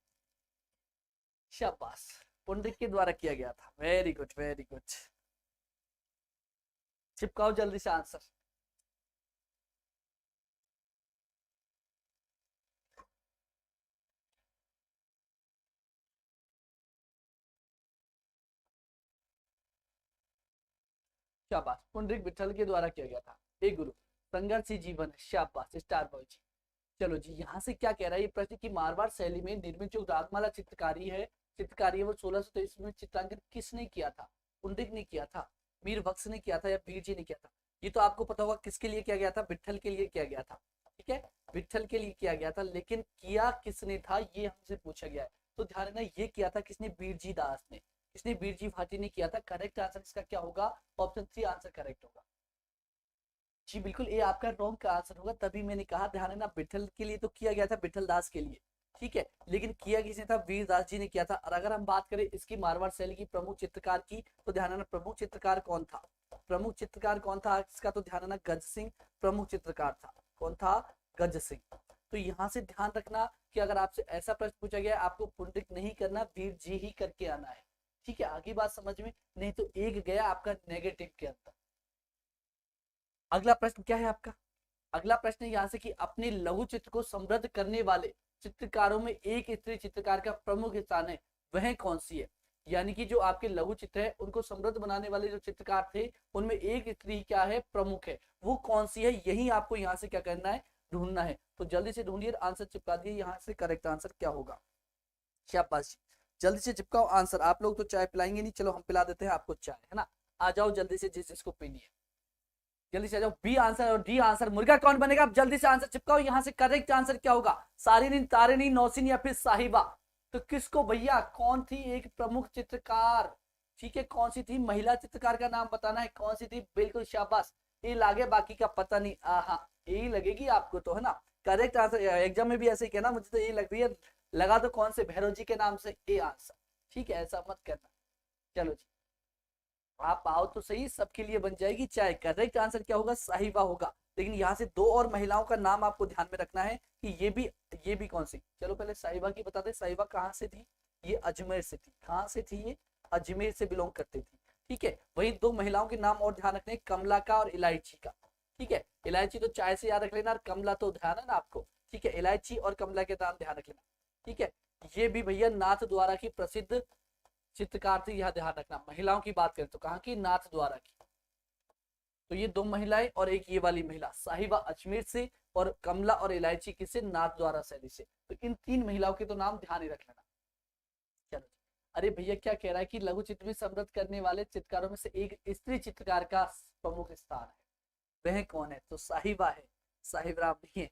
शाबाश, पुंडरिक के द्वारा किया गया था। Very good, very good. चिपकाओ जल्दी से आंसर। शाबाश, पुंडरिक विठल के द्वारा किया गया था। एक गुरु संघर्ष ही जीवन है। शाबाश स्टार बॉय जी। चलो जी, यहाँ से क्या कह रहा है ये प्रश्न कि मारवाड़ शैली में निर्मित जो रागमाला चित्रकारी है वो 1623 में चित्रांकन किसने किया था? पुंडरिक ने किया था, मीर बख्श ने किया था, या भीर जी ने किया था? ये तो आपको पता होगा किसके लिए किया गया था? विठल के लिए किया गया था। ठीक है, विठल के लिए किया गया था, लेकिन किया किसने था ये हमसे पूछा गया है। तो ध्यान रखना, ये किया था किसने? बीरजी दास ने। किसने? बीरजी भाटी ने किया था। करेक्ट आंसर इसका क्या होगा? ऑप्शन 3 आंसर करेक्ट होगा जी। बिल्कुल, ये आपका रॉन्ग का आंसर होगा। तभी मैंने कहा, ध्यान है ना, विठल के लिए तो किया गया था, विठल दास के लिए। ठीक है, लेकिन किया किसने था? वीर दास जी ने किया था। और अगर हम बात करें इसकी मारवाड़ शैली की प्रमुख चित्रकार की, तो ध्यान है ना, प्रमुख चित्रकार कौन था? प्रमुख चित्रकार कौन था इसका? तो ध्यान है ना, गज सिंह प्रमुख चित्रकार था। कौन था? गज सिंह। तो यहाँ से ध्यान रखना कि अगर आपसे ऐसा प्रश्न पूछा गया, आपको पुंडरिक नहीं करना, वीर जी ही करके आना है। ठीक है, आगे बात समझ में? नहीं तो एक गया आपका नेगेटिव के अंदर। अगला प्रश्न क्या है आपका? अगला प्रश्न यहाँ से कि अपने लघु चित्र को समृद्ध करने वाले चित्रकारों में एक स्त्री चित्रकार का प्रमुख स्थान है, वह कौन सी है? यानी कि जो आपके लघु चित्र है उनको समृद्ध बनाने वाले जो चित्रकार थे, उनमें एक स्त्री क्या है? प्रमुख है। वो कौन सी है? यही आपको यहाँ से क्या करना है? ढूंढना है। तो जल्दी से ढूंढिए, आंसर चिपका दिए। यहाँ से करेक्ट आंसर क्या होगा? शाबाश, जल्दी से चिपकाओ आंसर। आप लोग तो चाय पिलाएंगे नहीं, चलो हम पिला देते हैं आपको चाय, है ना। आ जाओ जल्दी से, जिस जिसको पीनी है जल्दी से आ जाओ। बी आंसर और डी आंसर, मुर्गा कौन बनेगा? अब जल्दी से आंसर चिपकाओ। यहाँ से करेक्ट आंसर क्या होगा? सारिनी, तारिनी, नौसिन या फिर साहिबा? तो किसको भैया, कौन थी एक प्रमुख चित्रकार? ठीक है, कौन सी थी? महिला चित्रकार का नाम बताना है, कौन सी थी? बिल्कुल शाबाश। ए लागे, बाकी का पता नहीं। आहा, यही लगेगी आपको तो, है ना। करेक्ट आंसर, एग्जाम में भी ऐसे ही कहना, मुझे तो यही लग रही है। लगा तो कौन से? भैरव जी के नाम से ए आंसर। ठीक है, ऐसा मत करना। चलो जी, आप आओ तो सही, सबके लिए बन जाएगी चाय। करेक्ट आंसर क्या होगा? साहिबा होगा। लेकिन यहाँ से दो और महिलाओं का नाम आपको ध्यान में रखना है कि ये भी कौन सी। चलो पहले साहिबा की बता दे, साहिबा कहाँ से थी? ये अजमेर से थी। कहाँ से थी ये? अजमेर से बिलोंग करती थी। ठीक है, वही दो महिलाओं के नाम और ध्यान रखने, कमला का और इलायची का। ठीक है, इलायची तो चाय से याद रख लेना, और कमला तो ध्यान है ना आपको। ठीक है, इलायची और कमला के नाम ध्यान रख लेना। ठीक है, ये भी भैया नाथ द्वारा की प्रसिद्ध चित्रकार थी, यह ध्यान रखना। महिलाओं की बात करें तो कहाँ की? नाथ द्वारा की। तो ये 2 महिलाएं और एक ये वाली महिला, साहिबा अजमेर से और कमला और इलायची किसे, नाथद्वारा शैली से। तो इन 3 महिलाओं के तो नाम ध्यान ही रख लेना। चलो, अरे भैया क्या कह रहा है कि लघु चित्र में समृद्ध करने वाले चित्रकारों में से एक स्त्री चित्रकार का प्रमुख स्थान है, वह कौन है? तो साहिबा है, साहिब राम नहीं है।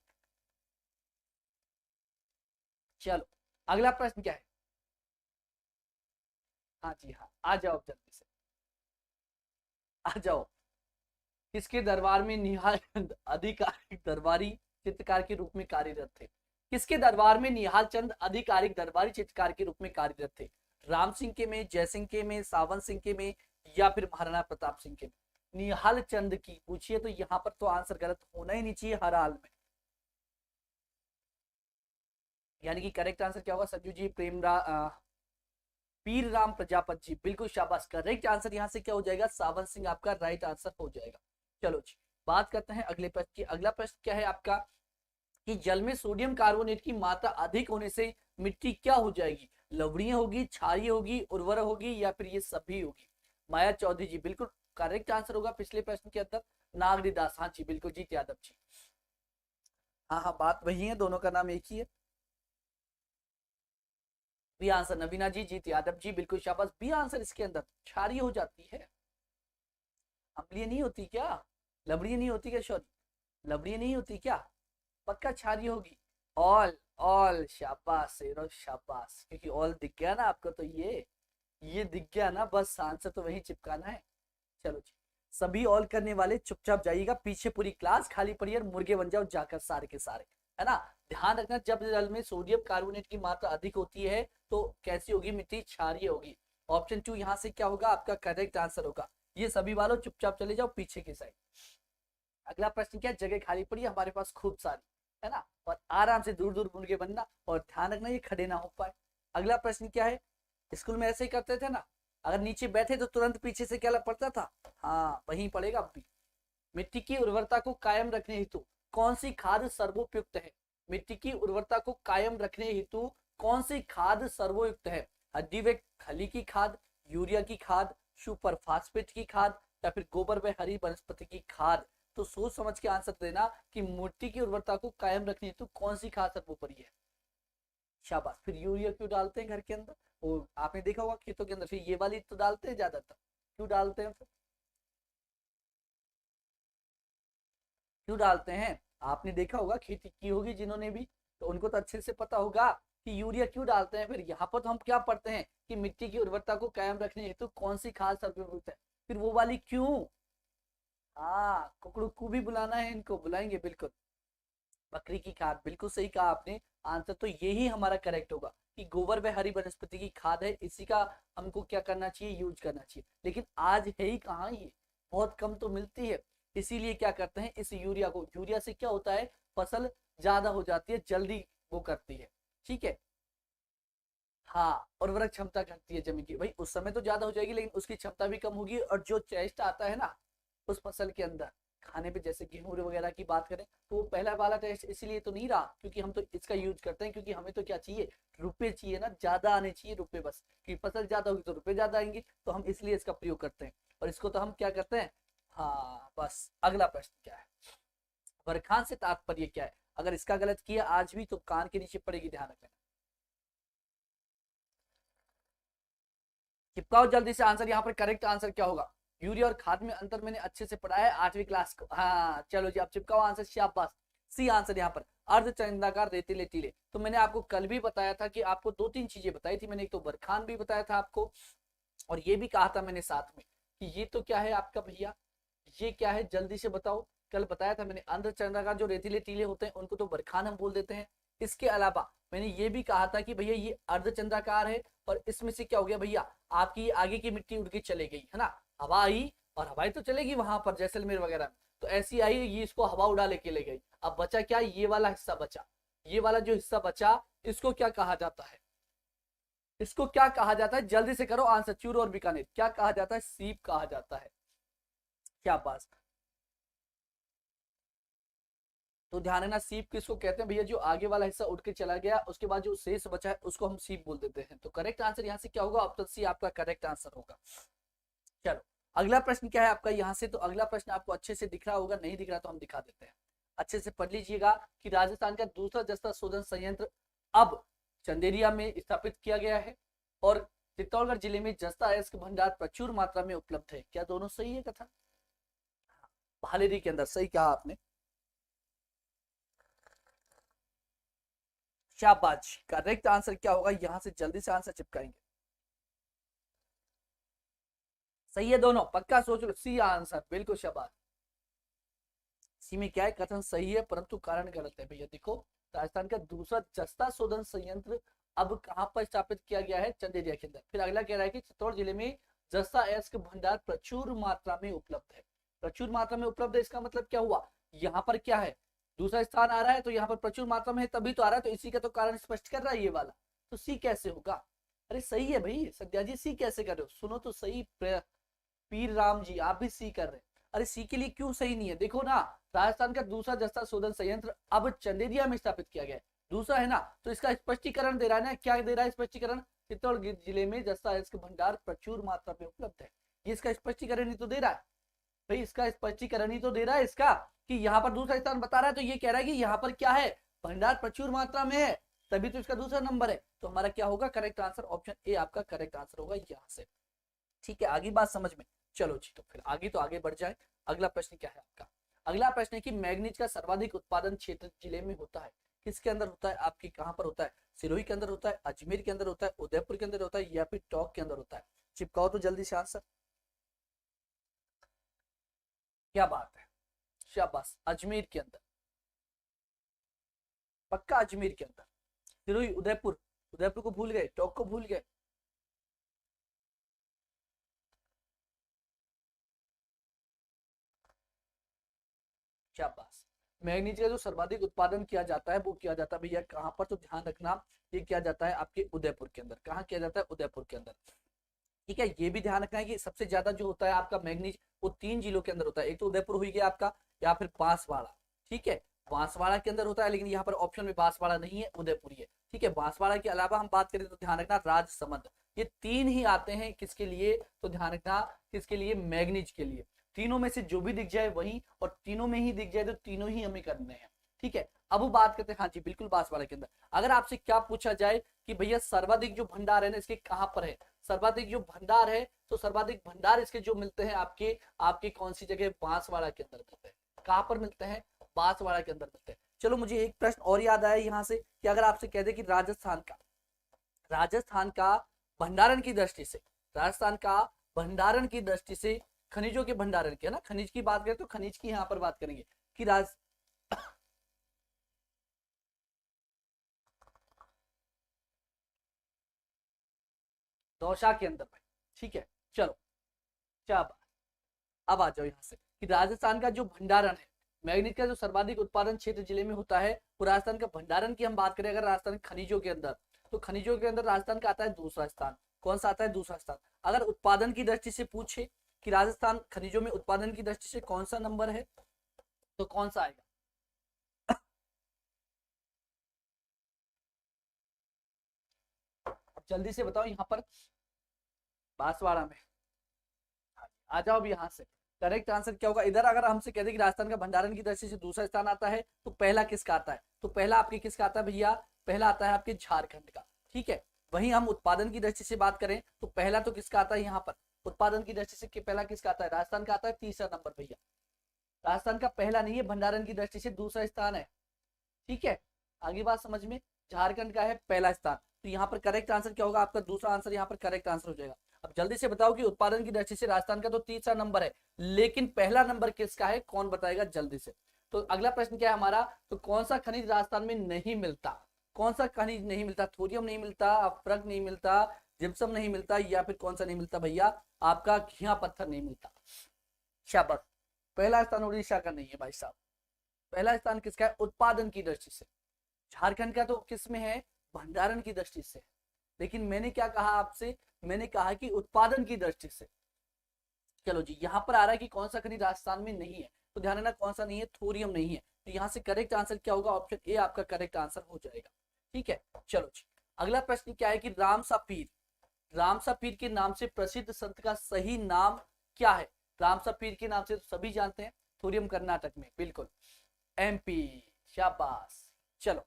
चलो, अगला प्रश्न क्या है? हाँ जी हाँ, आ जाओ जल्दी से, आ जाओ। किसके दरबार में निहाल चंद आधिकारिक दरबारी चित्रकार के रूप में कार्यरत थे? किसके दरबार में निहाल चंद आधिकारिक दरबारी चित्रकार के रूप में कार्यरत थे? राम सिंह के में, जय सिंह के में, सावन सिंह के में, या फिर महाराणा प्रताप सिंह के में? निहाल चंद की पूछिए तो यहाँ पर तो आंसर गलत होना ही नहीं चाहिए हर हाल में। यानी कि करेक्ट आंसर क्या होगा संजू जी? पीर राम प्रजापत जी, बिल्कुल शाबाश। करेक्ट आंसर यहाँ से क्या हो जाएगा? सावन सिंह आपका राइट आंसर हो जाएगा। चलो जी, बात करते हैं अगले प्रश्न की। अगला प्रश्न क्या है आपका कि जल में सोडियम कार्बोनेट की मात्रा अधिक होने से मिट्टी क्या हो जाएगी? लवणीय होगी, क्षारीय होगी, उर्वरक होगी, या फिर ये सभी होगी? माया चौधरी जी, बिल्कुल करेक्ट आंसर होगा पिछले प्रश्न के अंदर। नागरिदास, हाँ जी बिल्कुल, जीत यादव जी, हाँ हाँ बात वही है, दोनों का नाम एक ही है। बी आंसर नवीना जी, जीत यादव जी, बिल्कुल शाबाश। बी आंसर इसके अंदर क्षारीय हो जाती है, अम्लीय नहीं होती क्या? लवणीय नहीं होती क्या? सॉरी, लवणीय नहीं होती क्या? पक्का क्षारीय होगी। ऑल, ऑल, शाबाश शेरो शाबाश, क्योंकि ऑल दिख गया ना आपको, तो ये दिख गया ना, बस आंसर तो वही चिपकाना है। चलो जी, सभी ऑल करने वाले चुपचाप जाइएगा, पीछे पूरी क्लास खाली पड़ी है, मुर्गे बन जाओ जाकर सारे के सारे, है ना। ध्यान रखना, जब जल में सोडियम कार्बोनेट की मात्रा अधिक होती है तो कैसी होगी मिट्टी? क्षारीय होगी। ऑप्शन 2 यहाँ से क्या होगा आपका करेक्ट आंसर होगा। ये सभी वालों चुपचाप चले जाओ पीछे की साइड। अगला प्रश्न क्या? जगह खाली पड़ी है हमारे पास खूब सारी, है ना, और आराम से दूर दूर मुर्गे बनना, और ध्यान रखना ये खड़े ना हो पाए। अगला प्रश्न क्या है? स्कूल में ऐसे ही करते थे ना, अगर नीचे बैठे तो तुरंत पीछे से क्या पड़ता था? हाँ वही पड़ेगा अब भी। मिट्टी की उर्वरता को कायम रखने हेतु कौन सी खाद सर्वोपयुक्त है? मिट्टी की उर्वरता को कायम रखने हेतु कौन सी खाद सर्वोयुक्त है? हड्डी व खली की खाद, यूरिया की खाद, सुपर फास्फेट की खाद, या फिर गोबर व हरी वनस्पति की खाद? तो सोच समझ के आंसर देना कि मिट्टी की उर्वरता को कायम रखने हेतु कौन सी खाद सर्वोपरि है। शाबाश। फिर यूरिया क्यों डालते हैं घर के अंदर? वो आपने देखा होगा खेतों के अंदर, फिर ये वाली तो डालते हैं ज्यादातर, क्यों डालते हैं फिर? क्यों डालते हैं? आपने देखा होगा, खेती की होगी जिन्होंने भी, तो उनको तो अच्छे से पता होगा कि यूरिया क्यों डालते हैं। फिर यहाँ पर तो हम क्या पढ़ते हैं कि मिट्टी की उर्वरता को कायम रखने हेतु कौन सी खाद सर्वोपयुक्त है, फिर वो वाली क्यों? हाँ, कुकड़ू भी बुलाना है इनको, बुलाएंगे बिल्कुल। बकरी की खाद, बिल्कुल सही कहा आपने। आंसर तो यही हमारा करेक्ट होगा कि गोबर व हरी वनस्पति की खाद है, इसी का हमको क्या करना चाहिए? यूज करना चाहिए। लेकिन आज है ही कहाँ, ये बहुत कम तो मिलती है, इसीलिए क्या करते हैं इस यूरिया को। यूरिया से क्या होता है? फसल ज्यादा हो जाती है, जल्दी वो करती है, ठीक है। हाँ, उर्वरक क्षमता घटती है जमीन की, भाई उस समय तो ज्यादा हो जाएगी लेकिन उसकी क्षमता भी कम होगी, और जो टेस्ट आता है ना उस फसल के अंदर खाने पे, जैसे गेहूं वगैरह की बात करें, तो वो पहला वाला टेस्ट इसीलिए तो नहीं रहा क्योंकि हम तो इसका यूज करते हैं, क्योंकि हमें तो क्या चाहिए? रुपए चाहिए ना, ज्यादा आने चाहिए रुपए, बस कि फसल ज्यादा होगी तो रुपए ज्यादा आएंगे, तो हम इसलिए इसका प्रयोग करते हैं, और इसको तो हम क्या करते हैं। हाँ बस, अगला प्रश्न क्या है? बरखान से तात्पर्य क्या है? अगर इसका गलत किया आज भी तो कान के नीचे पड़ेगी, ध्यान रखना। चिपकाओ जल्दी से आंसर, यहाँ पर करेक्ट आंसर क्या होगा? यूरिया और खाद में अंतर मैंने अच्छे से पढ़ा है 8वीं क्लास को। हाँ चलो जी, अब चिपकाओ आंसर, शाबाश। सी आंसर यहाँ पर अर्धचंद्राकार रेतीले टीले। तो मैंने आपको कल भी बताया था कि आपको 2-3 चीजें बताई थी मैंने, एक तो बरखान भी बताया था आपको, और ये भी कहा था मैंने साथ में कि ये तो क्या है आपका भैया, ये क्या है जल्दी से बताओ। कल बताया था मैंने, अर्धचंद्राकार जो रेतीले टीले होते हैं उनको तो बरखान हम बोल देते हैं। इसके अलावा मैंने ये भी कहा था कि भैया ये अर्धचंद्राकार है, और इसमें से क्या हो गया भैया, आपकी आगे की मिट्टी उड़ के चले गई, है ना, हवा आई, और हवाई तो चलेगी वहां पर जैसलमेर वगैरह में, तो ऐसी आई, ये इसको हवा उड़ा लेके ले गई। अब बचा क्या? ये वाला हिस्सा बचा, ये वाला जो हिस्सा बचा इसको क्या कहा जाता है? इसको क्या कहा जाता है? जल्दी से करो आंसर, चूरू और बीकानेर, क्या कहा जाता है? सीप कहा जाता है। क्या बात। तो ध्यान है ना, सीप किसको कहते हैं भैया? जो आगे वाला हिस्सा उठ के चला गया, उसके बाद जो शेष बचा है उसको हम सीप बोल देते हैं। तो करेक्ट आंसर यहाँ से क्या होगा? ऑप्शन सी आपका करेक्ट आंसर होगा। चलो, अगला प्रश्न क्या है आपका यहाँ से, तो अगला प्रश्न आपको अच्छे से दिख रहा होगा, नहीं दिख रहा तो हम दिखा देते हैं। अच्छे से पढ़ लीजिएगा कि राजस्थान का दूसरा जस्ता शोधन संयंत्र अब चंदेरिया में स्थापित किया गया है और चित्तौड़गढ़ जिले में जस्ता अयस्क भंडार प्रचुर मात्रा में उपलब्ध है। क्या दोनों सही है कथन? भालेरी के अंदर, सही कहा आपने, शाबाश। करेक्ट आंसर क्या होगा, यहां से जल्दी से आंसर चिपकाएंगे। सही है दोनों, पक्का सोच लो, सी आंसर, बिल्कुल शाबाश। सी में क्या है, कथन सही है परंतु कारण गलत है भैया। देखो, राजस्थान का दूसरा जस्ता शोधन संयंत्र अब कहां पर स्थापित किया गया है, चंदेरिया के अंदर। फिर अगला कह रहा है कि चित्तौड़ जिले में जस्ता अयस्क भंडार प्रचुर मात्रा में उपलब्ध है। प्रचुर मात्रा में उपलब्ध है, इसका मतलब क्या हुआ, यहाँ पर क्या है, दूसरा स्थान आ रहा है तो यहाँ पर प्रचुर मात्रा में है, तभी तो आ रहा है, तो इसी का तो कारण स्पष्ट कर रहा है ये वाला। तो सी कैसे होगा? अरे सही है भाई सत्या जी, सी कैसे कर रहे हो, सुनो तो सही, पीर राम जी आप भी सी कर रहे हैं। अरे सी के लिए क्यों सही नहीं है, देखो ना, राजस्थान का दूसरा जस्ता शोधन संयंत्र अब चंदेरिया में स्थापित किया गया है, दूसरा है ना, तो इसका स्पष्टीकरण दे रहा है ना, क्या दे रहा है स्पष्टीकरण, चित्तौड़गढ़ जिले में जस्ता अयस्क भंडार प्रचुर मात्रा में उपलब्ध है। ये इसका स्पष्टीकरण ही तो दे रहा है भाई, इसका स्पष्टीकरण ही तो दे रहा है इसका, कि यहाँ पर दूसरा स्थान बता रहा है, तो ये कह रहा है कि यहाँ पर क्या है, भंडार प्रचुर मात्रा में है, तभी तो इसका दूसरा नंबर है। तो हमारा क्या होगा, करेक्ट आंसर ऑप्शन ए आपका करेक्ट आंसर होगा यहाँ से। ठीक है, आगे बात समझ में, चलो जी, तो फिर आगे तो आगे बढ़ जाए। अगला प्रश्न क्या है आपका, अगला प्रश्न है कि मैग्नीज का सर्वाधिक उत्पादन क्षेत्र जिले में होता है, किसके अंदर होता है आपकी, कहां पर होता है, सिरोही के अंदर होता है, अजमेर के अंदर होता है, उदयपुर के अंदर होता है, या फिर टोंक के अंदर होता है? चिपकाओ तो जल्दी से आंसर। क्या बात है, शाबाश, अजमेर के अंदर, पक्का अजमेर के अंदर। सिरोही, उदयपुर, उदयपुर को भूल गए, टोंक को भूल गए? शाबाश। मैग्नीज का जो सर्वाधिक उत्पादन किया जाता है वो किया जाता है भैया कहां पर, तो ध्यान रखना, ये किया जाता है आपके उदयपुर के अंदर। कहाँ किया जाता है, उदयपुर के अंदर। ठीक है, ये भी ध्यान रखना है कि सबसे ज्यादा जो होता है आपका मैग्नीज वो 3 जिलों के अंदर होता है, एक तो उदयपुर हुई गया आपका, या फिर बांसवाड़ा। ठीक है, बांसवाड़ा के अंदर होता है, लेकिन यहाँ पर ऑप्शन में बांसवाड़ा नहीं है, उदयपुर ही है। ठीक है, बांसवाड़ा के अलावा हम बात करें तो ध्यान रखना राजसमंद, ये 3 ही आते हैं किसके लिए, तो ध्यान रखना किसके लिए, मैग्नीज के लिए। तीनों में से जो भी दिख जाए वही, और तीनों में ही दिख जाए तो तीनों ही हमें करने हैं। ठीक है, अब वो बात करते हैं, हाँ जी बिल्कुल, बांसवाड़ा के अंदर। अगर आपसे क्या पूछा जाए कि भैया सर्वाधिक जो भंडार है ना इसके कहाँ पर है, सर्वाधिक जो भंडार है, तो सर्वाधिक भंडार इसके जो मिलते हैं आपके आपके कौन सी जगह, बांसवाड़ा के अंदर मिलते हैं। कहाँ पर मिलते हैं, बांसवाड़ा के अंदर मिलते हैं। चलो मुझे एक प्रश्न और याद आया यहाँ से, कि अगर आपसे कह दे कि राजस्थान का भंडारण की दृष्टि से, राजस्थान का भंडारण की दृष्टि से, खनिजों के भंडारण के, है ना, खनिज की बात करें तो खनिज की यहाँ पर बात करेंगे कि दौसा के अंदर में। ठीक है, चलो, क्या अब आ जाओ यहाँ से, कि राजस्थान का जो भंडारण है, मैग्नीज का जो सर्वाधिक उत्पादन क्षेत्र जिले में होता है, वो राजस्थान का भंडारण की हम बात करें अगर राजस्थान खनिजों के अंदर, तो खनिजों के अंदर राजस्थान का आता है दूसरा स्थान। कौन सा आता है, दूसरा स्थान। अगर उत्पादन की दृष्टि से पूछे कि राजस्थान खनिजों में उत्पादन की दृष्टि से कौन सा नंबर है, तो कौन सा आएगा, जल्दी से बताओ यहाँ पर, बांसवाड़ा में। आ जाओ अब यहाँ से, करेक्ट आंसर क्या होगा इधर, अगर हमसे कहते कि राजस्थान का भंडारण की दृष्टि से दूसरा स्थान आता है, तो पहला किसका आता है, तो पहला आपके किसका आता है भैया, पहला आता है आपके झारखंड का। ठीक है, वहीं हम उत्पादन की दृष्टि से बात करें तो पहला तो किसका आता है यहाँ पर, उत्पादन की दृष्टि से पहला किसका आता है, राजस्थान का आता है तीसरा नंबर भैया। राजस्थान का पहला नहीं है, भंडारण की दृष्टि से दूसरा स्थान है। ठीक है, आगे बात समझ में, झारखंड का है पहला स्थान, तो यहाँ पर करेक्ट आंसर क्या होगा आपका, दूसरा आंसर यहाँ पर करेक्ट आंसर हो जाएगा। अब जल्दी से बताओ कि उत्पादन की दृष्टि से राजस्थान का तो तीसरा नंबर है, लेकिन पहला नंबर किसका है, कौन बताएगा जल्दी से। तो अगला प्रश्न क्या है हमारा, तो कौन सा खनिज राजस्थान में नहीं मिलता, कौन सा खनिज नहीं मिलता, थोरियम नहीं मिलता, अफरक नहीं मिलता, जिप्सम नहीं मिलता, या फिर कौन सा नहीं मिलता भैया, आपका घिया पत्थर नहीं मिलता। शाबाश, पहला स्थान उड़ीसा का नहीं है भाई साहब, पहला स्थान किसका है, उत्पादन की दृष्टि से। झारखंड का तो किस में है, भंडारण की दृष्टि से। लेकिन मैंने क्या कहा आपसे, मैंने कहा कि उत्पादन की दृष्टि से। चलो जी, यहाँ पर आ रहा है कि कौन सा खनिज राजस्थान में नहीं है, तो ध्यान रखना कौन सा नहीं है, थोरियम नहीं है। तो यहाँ से करेक्ट आंसर क्या होगा, ऑप्शन ए आपका करेक्ट आंसर हो जाएगा। ठीक है, चलो जी, अगला प्रश्न क्या है कि रामसा पीर के नाम से प्रसिद्ध संत का सही नाम क्या है? रामसा पीर के नाम से तो सभी जानते हैं, थोरियम कर्नाटक में, बिल्कुल एमपी। शाबाश। चलो,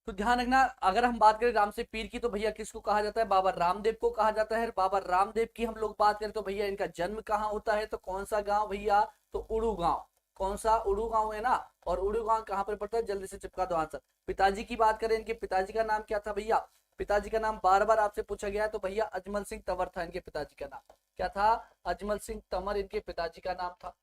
तो ध्यान रखना, अगर हम बात करें राम से पीर की तो भैया किसको कहा जाता है? बाबा रामदेव को कहा जाता है। बाबा रामदेव की हम लोग बात करें तो भैया इनका जन्म कहाँ होता है? तो कौन सा गांव भैया? तो उड़ू गांव। कौन सा? उड़ू गांव है ना। और उड़ू गांव कहाँ पर पड़ता है? जल्दी से चिपका दो आंसर। पिताजी की बात करें, इनके पिताजी का नाम क्या था भैया? पिताजी का नाम बार बार आपसे पूछा गया है, तो भैया अजमल सिंह तंवर था इनके पिताजी का नाम। क्या था? अजमल सिंह तंवर इनके पिताजी का नाम था।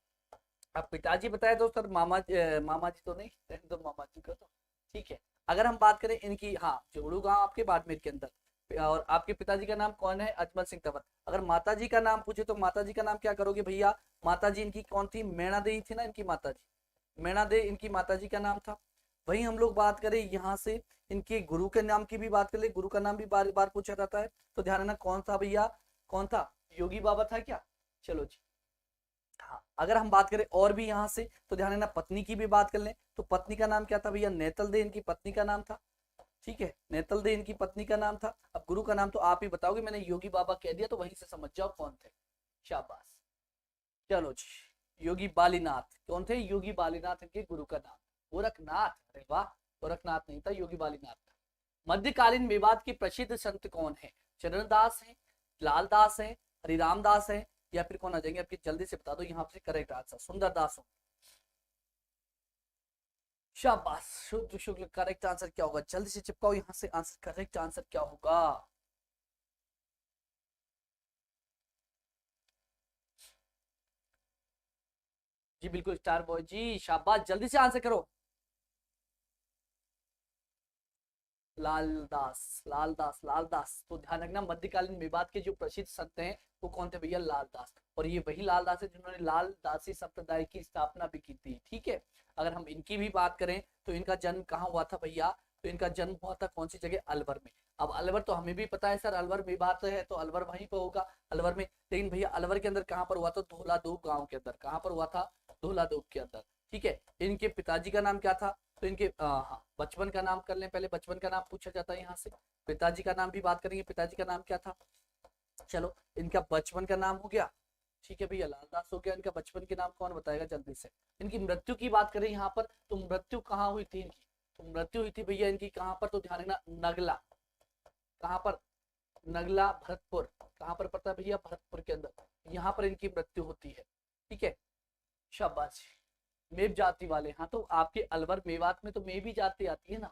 अब पिताजी बताए तो सर मामा मामा जी तो नहीं, रहने दो मामा जी को तो, ठीक है। अगर हम बात करें इनकी, हाँ, जोड़ू गांव आपके बाड़मेर के अंदर, और आपके पिताजी का नाम कौन है? अजमल सिंह तंवर। अगर माता जी का नाम पूछे तो माता जी का नाम क्या करोगे भैया? माता जी इनकी कौन थी? मैना देवी थी ना इनकी माता जी, मैना दे इनकी माता जी का नाम था। वहीं हम लोग बात करें यहाँ से इनके गुरु के नाम की भी बात कर ले, गुरु का नाम भी बार बार पूछा जाता है, तो ध्यान रखना कौन था भैया? कौन था? योगी बाबा था क्या? चलो जी। हाँ, अगर हम बात करें और भी यहाँ से तो ध्यान देना, पत्नी की भी बात कर लें तो पत्नी का नाम क्या था भैया? नेतल दे इनकी पत्नी का नाम था, ठीक है, नेतल दे इनकी पत्नी का नाम था। अब गुरु का नाम तो आप ही बताओगे, मैंने योगी बाबा कह दिया तो वहीं से समझ जाओ कौन थे। शाबाश। चलो जी, योगी बालीनाथ कौन थे? योगी बालीनाथ इनके गुरु का नाम। गोरखनाथ, अरे वाह, गोरखनाथ नहीं था, योगी बालीनाथ था। मध्यकालीन मेवात के प्रसिद्ध संत कौन है? चरणदास है, लालदास है, हरिराम दास है, या फिर कौन आ जाएंगे आपकी? जल्दी से बता दो यहाँ से करेक्ट आंसर। सुंदरदास हो। शाबाश, शुक्ल शुक्ल। करेक्ट आंसर क्या होगा? जल्दी से चिपकाओ यहाँ से आंसर, करेक्ट आंसर क्या होगा? जी बिल्कुल स्टार बॉय जी, शाबाश, जल्दी से आंसर करो। लालदास, लालदास, लालदास। तो ध्यान रखना, मध्यकालीन मेवात के जो प्रसिद्ध संत हैं वो कौन थे भैया? लालदास। और ये वही लालदास है जिन्होंने लालदासी संप्रदाय की स्थापना भी की थी, ठीक है। अगर हम इनकी भी बात करें तो इनका जन्म कहाँ हुआ था भैया? तो इनका जन्म हुआ था कौन सी जगह? अलवर में। अब अलवर तो हमें भी पता है सर, अलवर मेवात है तो अलवर वहीं पर होगा, अलवर में। लेकिन भैया अलवर के अंदर कहाँ पर हुआ था? धौलादूब गाँव के अंदर। कहाँ पर हुआ था? धौलादूब के अंदर, ठीक है। इनके पिताजी का नाम क्या था? तो इनके हाँ, बचपन का नाम कर लें पहले, बचपन का नाम पूछा जाता है यहाँ से। पिताजी का नाम भी बात करेंगे, पिताजी का नाम क्या था? चलो, इनका बचपन का नाम हो गया, ठीक है भैया, लालदास हो गया। इनका बचपन के नाम कौन बताएगा जल्दी से? इनकी मृत्यु की बात करें यहाँ पर, तो मृत्यु कहाँ हुई थी इनकी? तो मृत्यु हुई थी भैया इनकी कहाँ पर? तो ध्यान रखना, नगला। कहाँ पर? नगला, भरतपुर। कहाँ पर पड़ता है भैया? भरतपुर के अंदर। यहाँ पर इनकी मृत्यु होती है, ठीक है। शाबाश। मेव जाति वाले, हाँ, तो आपके अलवर मेवात में तो मेवी जाति आती है ना,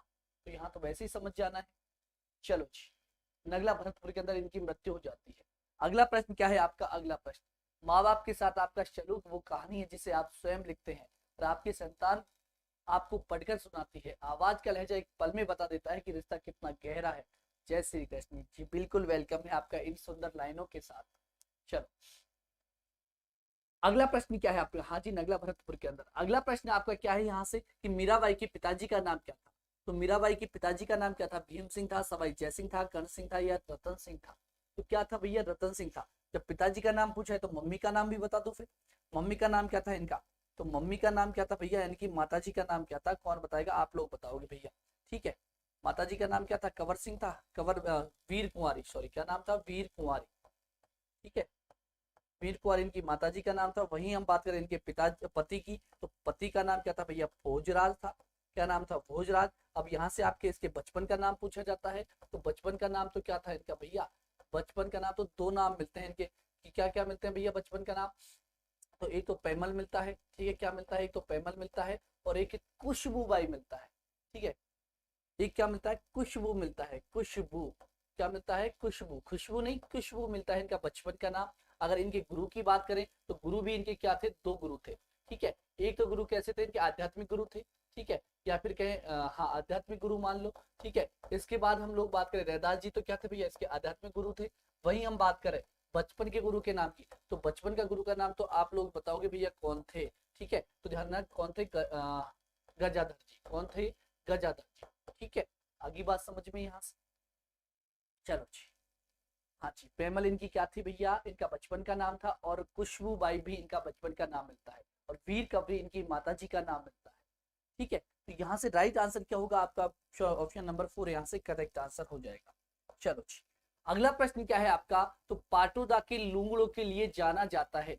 तो यहाँ तो वैसे ही समझ जाना है। चलो जी, नगला भरतपुर के अंदर इनकी मृत्यु हो जाती है। अगला प्रश्न क्या है आपका? अगला प्रश्न, माँ बाप के साथ आपका सलूक वो कहानी है जिसे आप स्वयं लिखते हैं और आपकी संतान आपको पढ़कर सुनाती है। आवाज का लहजा एक पल में बता देता है कि रिश्ता कितना गहरा है। जय श्री कृष्ण जी, बिल्कुल वेलकम है आपका इन सुंदर लाइनों के साथ। चलो, अगला प्रश्न क्या है आपका? हाँ जी, नगला भरतपुर के अंदर। अगला प्रश्न आपका क्या है यहाँ से कि मीराबाई के पिताजी का नाम क्या था? तो मीराबाई के पिताजी का नाम क्या था? भीम सिंह था, सवाई जय सिंह था, कर्ण सिंह था, या रतन सिंह था? तो क्या था भैया? रतन सिंह था। जब पिताजी का नाम पूछा है तो मम्मी का नाम भी बता दो फिर। मम्मी का नाम क्या था इनका? तो मम्मी का नाम क्या था भैया? इनकी माता जी का नाम क्या था? कौन बताएगा? आप लोग बताओगे भैया, ठीक है। माता जी का नाम क्या था? कंवर सिंह था, कंवर वीर कुंवारी, सॉरी, क्या नाम था? वीर कुंवारी, ठीक है। वीर कुंवर इनकी माताजी का नाम था। वहीं हम बात करें इनके पिता पति की, तो पति का नाम क्या था भैया? भोजराज था। क्या नाम था? भोजराज। अब यहाँ से आपके इसके बचपन का नाम पूछा जाता है, तो बचपन का नाम तो क्या था इनका भैया? बचपन का नाम तो दो नाम मिलते हैं इनके, कि क्या क्या मिलते हैं भैया बचपन का नाम? तो एक तो पैमल मिलता है, ठीक है, क्या मिलता है? एक तो पैमल मिलता है, और एक खुशबूबाई मिलता है, ठीक है। एक क्या मिलता है? खुशबू मिलता है, खुशबू। क्या मिलता है? खुशबू, खुशबू नहीं, खुशबू मिलता है इनका बचपन का नाम। अगर इनके गुरु की बात करें तो गुरु भी इनके क्या थे? दो गुरु थे, ठीक है। एक तो गुरु कैसे थे इनके? आध्यात्मिक गुरु थे, ठीक है, या फिर कहें हाँ, आध्यात्मिक गुरु मान लो, ठीक है। इसके बाद हम लोग बात करें रैदास जी, तो क्या थे भैया? इसके आध्यात्मिक गुरु थे। वहीं हम बात करें बचपन के गुरु के नाम की, तो बचपन का गुरु का नाम तो आप लोग बताओगे भैया कौन थे, ठीक है। तो ध्यान रखना कौन थे? गजाधर जी। कौन थे? गजाधर जी, ठीक है। आगे बात समझ में यहाँ से? चलो जी, हाँ जी, पेमल इनकी क्या थी भैया? इनका बचपन का नाम था। और खुशबू बाई भी इनका बचपन का नाम मिलता है। और वीर कवरी इनकी माता जी का नाम मिलता है, ठीक है। तो यहाँ से राइट आंसर क्या होगा आपका? ऑप्शन नंबर 4 यहाँ से करेक्ट आंसर हो जाएगा। चलो जी, अगला प्रश्न क्या है आपका? तो पाटोदा के लुंगड़ों के लिए जाना जाता है,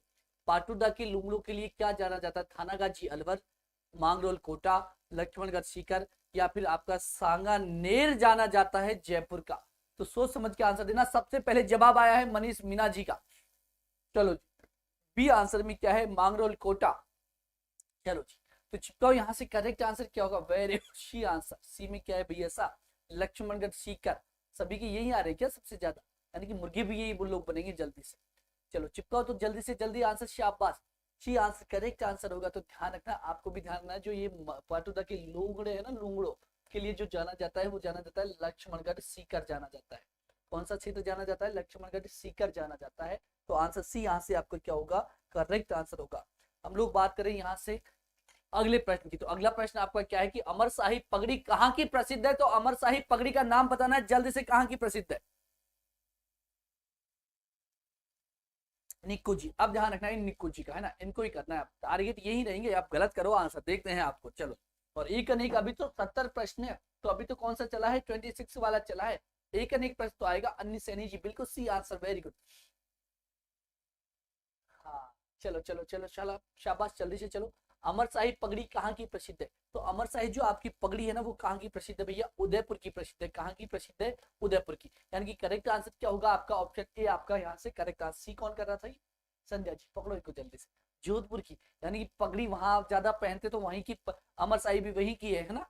पाटुदा के लुंगड़ों के लिए क्या जाना जाता है? थानागाजी अलवर, मांगरोल कोटा, लक्ष्मणगढ़ सीकर, या फिर आपका सांगानेर जाना जाता है जयपुर का। तो सोच समझ के आंसर देना। सबसे पहले जवाब आया है मनीष मीना जी का। चलो जी, बी आंसर में क्या है? मांगरोल कोटा। चलो जी, तो चिपकाओ यहाँ से करेक्ट आंसर क्या होगा? Very C answer. सी में क्या है भैया? सा लक्ष्मणगढ़ सीकर। सभी के यही आ रहे क्या सबसे ज्यादा? यानी कि मुर्गे भी यही लोग बनेंगे जल्दी से। चलो चिपकाओ तो जल्दी से जल्दी आंसर। शाबाश, सी आंसर करेक्ट आंसर होगा। तो ध्यान रखना, आपको भी ध्यान रखना, जो ये पाटुदा के लुंगड़े है ना, लुंगड़ो के लिए जो जाना जाता है वो जाना जाता है लक्ष्मणगढ़ सीकर जाना जाता है। कौन सा क्षेत्र जाना जाता है? लक्ष्मणगढ़ सीकर जाना जाता है। तो आंसर सी यहाँ से आपको क्या होगा? करेक्ट आंसर होगा। हम लोग बात करें यहाँ से अगले प्रश्न की। तो अगला प्रश्न आपका क्या है कि अमर शाही पगड़ी कहाँ की प्रसिद्ध है? तो अमर शाही पगड़ी का नाम बताना है जल्दी से, कहाँ की प्रसिद्ध है? निक्कू जी। अब ध्यान रखना है निक्कू जी का, है ना, इनको ही करना है। आप टारगेट यही रहेंगे, आप गलत करो आंसर, देखते हैं आपको। चलो, और एक अनेक अभी तो 70 प्रश्न है, तो अभी तो कौन सा चला है? 26 वाला चला है। एक अनेक प्रश्न तो आएगा। अन्य सैनी जी, बिल्कुल सी आंसर, वेरी गुड। हाँ, चलो चलो चलो चलो, शाबाश, जल्दी से चलो। अमर शाही पगड़ी कहाँ की प्रसिद्ध है? तो अमर शाही जो आपकी पगड़ी है ना, वो कहाँ की प्रसिद्ध है भैया? उदयपुर की प्रसिद्ध है। कहाँ की प्रसिद्ध है? उदयपुर की। यानी कि करेक्ट आंसर क्या होगा आपका? ऑप्शन ए आपका यहाँ से करेक्ट आंसर। सी कौन कर रहा था? संध्या जी, पकड़ो इसको जल्दी से। जोधपुर की। यानी कि पगड़ी वहां ज्यादा पहनते, तो वहीं की अमर शाही भी वही की है ना।